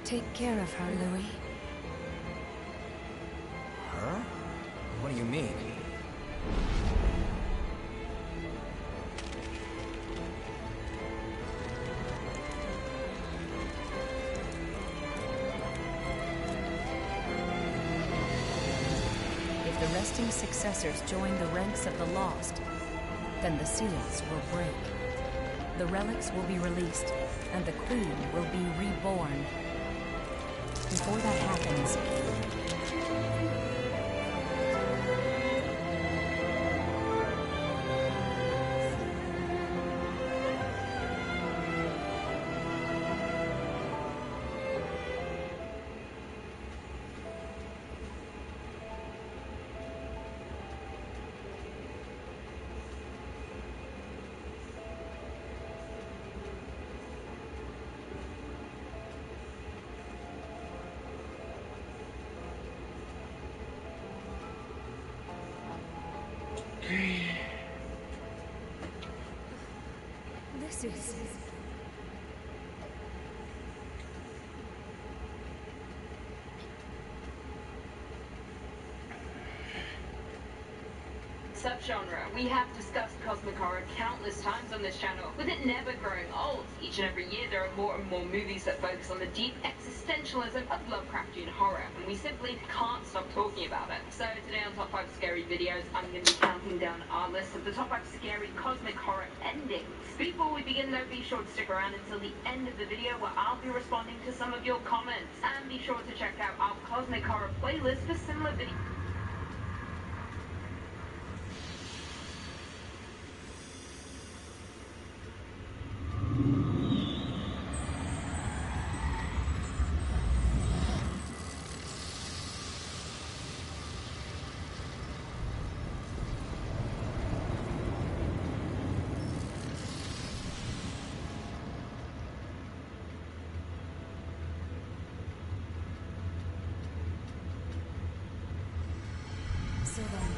Take care of her, Louis. Her? What do you mean? If the resting successors join the ranks of the lost, then the seals will break. The relics will be released, and the Queen will be reborn. Before that happens, this is... subgenre. We have discussed cosmic horror countless times on this channel, with it never growing old. Each and every year there are more and more movies that focus on the deep existentialism of Lovecraftian horror, and we simply can't stop talking about it. So today on Top 5 Scary Videos, I'm going to be counting down our list of the top 5 scary cosmic horror endings. Before we begin though, be sure to stick around until the end of the video where I'll be responding to some of your comments. And be sure to check out our cosmic horror playlist for similar videos. So then,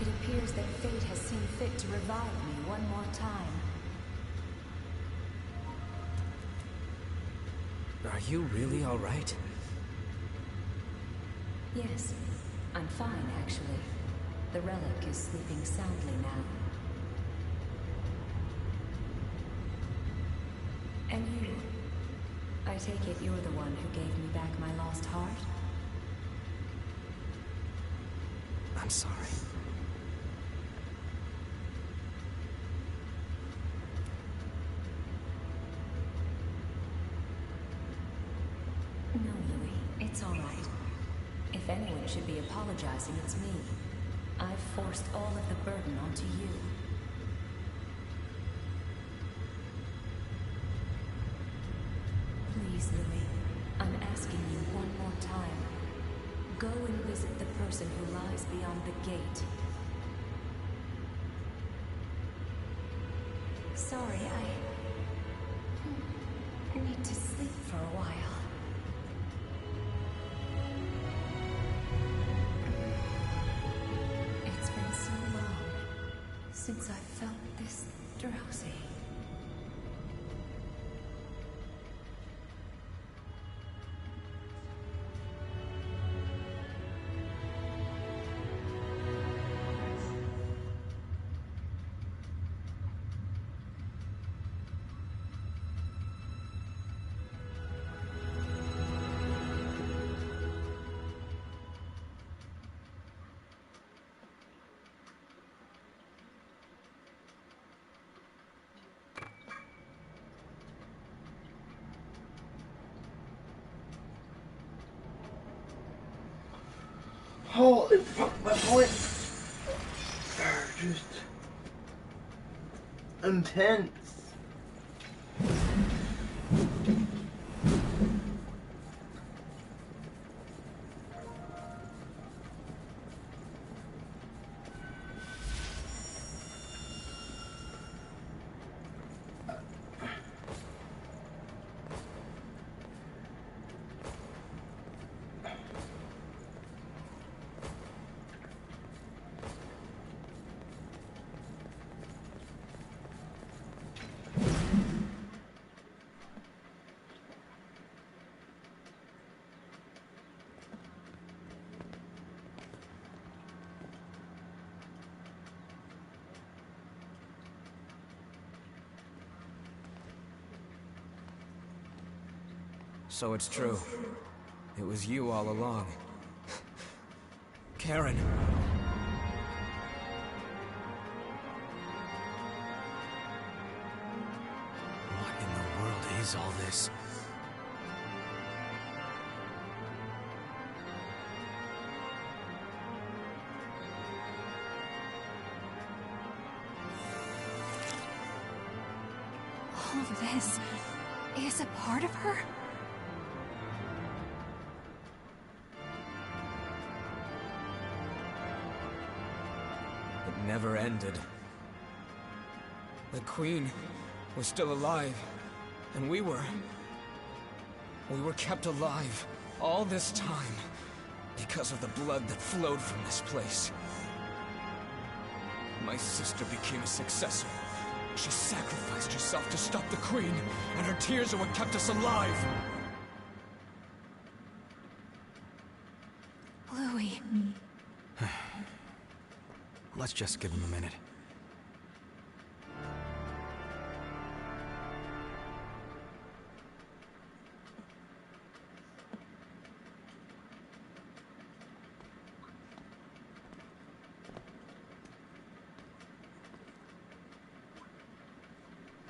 it appears that fate has seen fit to revive me one more time. Are you really all right? Yes, I'm fine, actually. The relic is sleeping soundly now. And you? I take it you're the one who gave me back my lost heart? I'm sorry. No, Louis, it's all right. If anyone should be apologizing, it's me. I've forced all of the burden onto you. Please, Louis, I'm asking you one more time. Go and visit the person who lies beyond the gate. Sorry, I need to sleep for a while. It's been so long since I felt this drowsy. Holy fuck, my points are just intense. So it's true. It was you all along. Karen. What in the world is all this? All of this is a part of her? It never ended. The Queen was still alive, and we were kept alive all this time because of the blood that flowed from this place. My sister became a successor. She sacrificed herself to stop the Queen, and her tears are what kept us alive. Louis. Let's just give him a minute.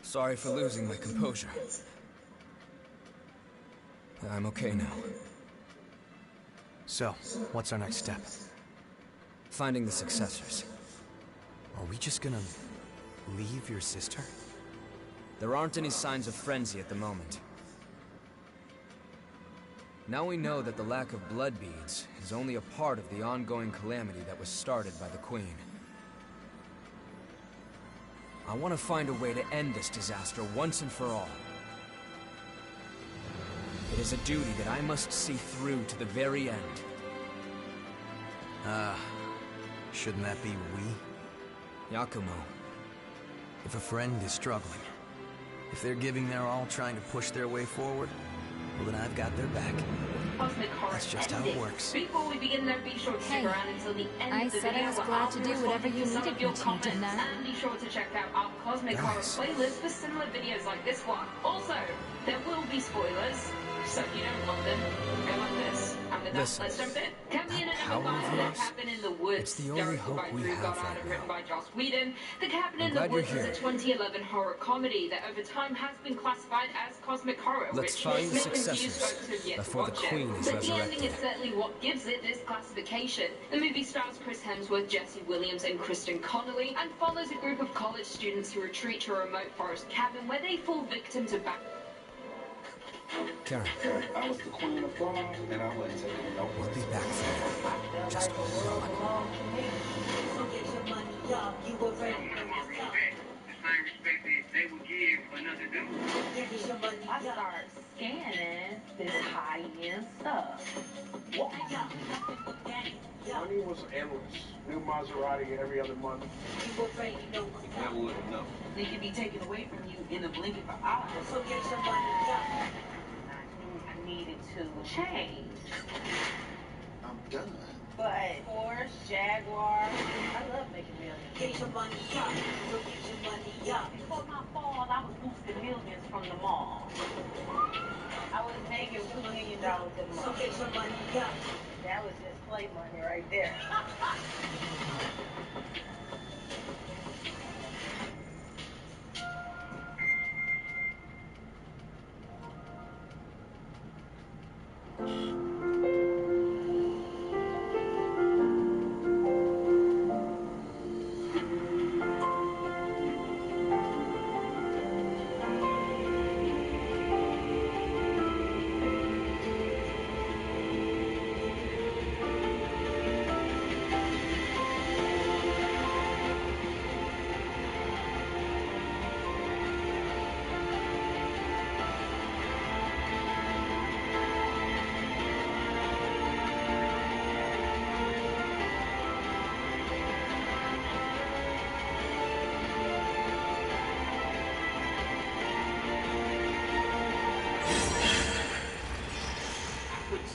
Sorry for losing my composure. I'm okay now. So, what's our next step? Finding the successors. Are we just gonna leave your sister? There aren't any signs of frenzy at the moment. Now we know that the lack of blood beads is only a part of the ongoing calamity that was started by the Queen. I want to find a way to end this disaster once and for all. It is a duty that I must see through to the very end. Shouldn't that be we? Yakumo. If a friend is struggling, if they're giving their all trying to push their way forward, well then I've got their back. That's just how it works. Before we begin, though, be sure to stick around until the end I of the said video. I was glad to do whatever you needed me to, didn't I? And be sure to check out our Cosmic Horror playlist for similar videos like this one. Also, there will be spoilers, so if you don't want them, go like this. And with that, let's jump in. Coming in at number 5, The Cabin in the Woods. It's the only hope we have right now. Written by Joss Whedon. The Cabin in the glad you're Woods is a here. 2011 horror comedy that over time has been classified as cosmic horror. Let's find the successors before the Queen is But the ending resurrected. is certainly what gives it this classification. The movie stars Chris Hemsworth, Jesse Williams, and Kristen Connolly, and follows a group of college students who retreat to a remote forest cabin where they fall victim to Karen, I was the queen of God, and I wasn't taking no. We'll be back for you. Just hold on. I start scanning this high-end stuff. Money was endless. New Maserati every other month. Never would have known. They could be taken away from you in a blink of an eye. So get some money up. I needed to change. I'm done. But Porsche, Jaguar, I love making millions. Get your money up. So get your money up. Before my fall, I was boosting millions from the mall. I was making $2 million a month. So get your money up. That was just play money right there.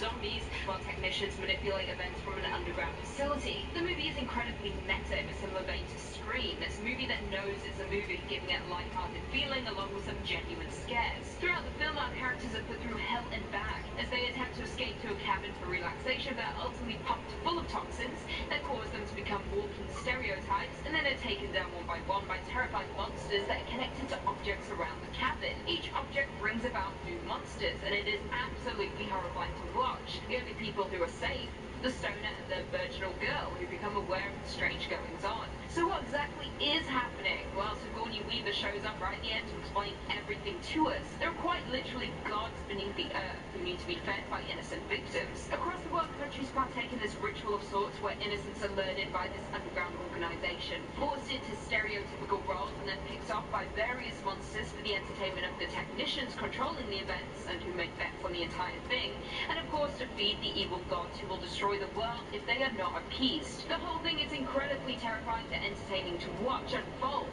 zombies while technicians manipulate events from an underground facility. The movie is incredibly meta in a similar vein to Scream. It's a movie that knows it's a movie, giving it a light-hearted feeling along with some genuine scares. Throughout the film, our characters are put through hell and back as they attempt to escape to a cabin for relaxation that are ultimately pumped full of toxins that cause them to become walking stereotypes, and then they're taken down one by terrifying monsters that are connected to objects around the cabin. Each object brings about new monsters, and it is absolutely horrifying to watch. The only people who are safe, the stoner and the virginal girl, who become aware of the strange goings-on. So what exactly is happening? Well, Sigourney Weaver shows up right at the end to explain everything to us. There are quite literally gods beneath the earth who need to be fed by innocent victims. Across the world, countries partake in this ritual of sorts where innocents are lured in by this underground organization, forced into stereotypical roles, and then picked off by various monsters for the entertainment of the technicians controlling the events and who make bets on the entire thing, and of course to feed the evil gods who will destroy the world if they are not appeased. The whole thing is incredibly terrifying and entertaining to watch unfold.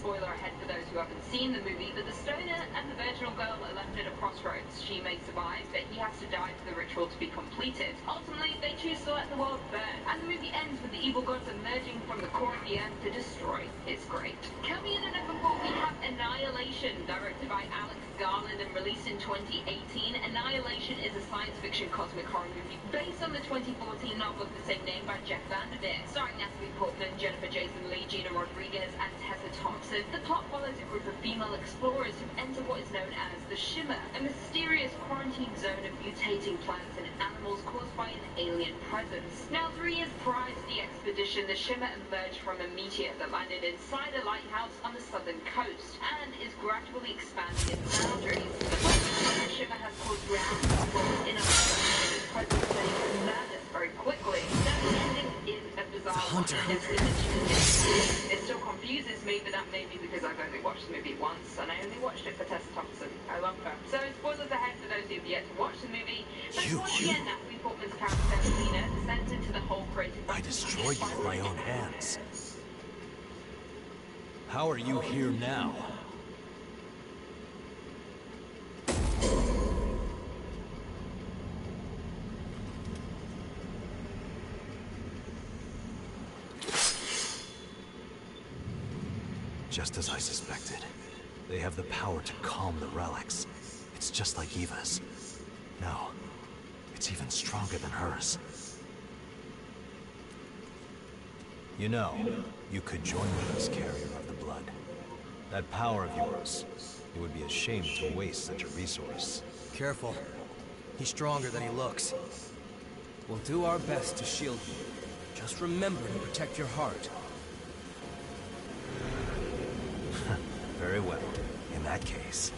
spoiler ahead for those who haven't seen the movie, but the stoner and the virginal girl are left at a crossroads. She may survive, but he has to die for the ritual to be completed. Ultimately, they choose to let the world burn, and the movie ends with the evil gods emerging from the core of the earth to destroy. It's great. Coming in at number 4, we have Annihilation, directed by Alex Garland and released in 2018. Annihilation is a science fiction cosmic horror movie based on the 2014 novel of the same name by Jeff Vandermeer, starring Natalie Portman, Jennifer Jason Leigh, Gina Rodriguez, and Tessa Thompson. The plot follows a group of female explorers who enter what is known as the Shimmer, a mysterious quarantine zone of mutating plants and animals caused by an alien presence. Now, 3 years prior to the expedition, the Shimmer emerged from a meteor that landed inside a lighthouse on the southern coast and is gradually expanding its boundaries. The presence of the Shimmer has caused ground to fall in on its presence turning to madness very quickly. Now, the ending is a bizarre one. It still confuses me, but that may be because I've only watched the movie once, and I only watched it for Tessa Thompson. I love her. So, spoilers ahead for those who've yet to watch the movie. But towards the end, Natalie Portman's character, Lena, descends into the hole created by... I destroyed you with my own hands. How are you here now? Just as I suspected. They have the power to calm the relics. It's just like Eva's. No, it's even stronger than hers. You know, you could join with us, carrier of the blood. That power of yours, it would be a shame to waste such a resource. Careful. He's stronger than he looks. We'll do our best to shield you. Just remember to protect your heart. Very well. In that case...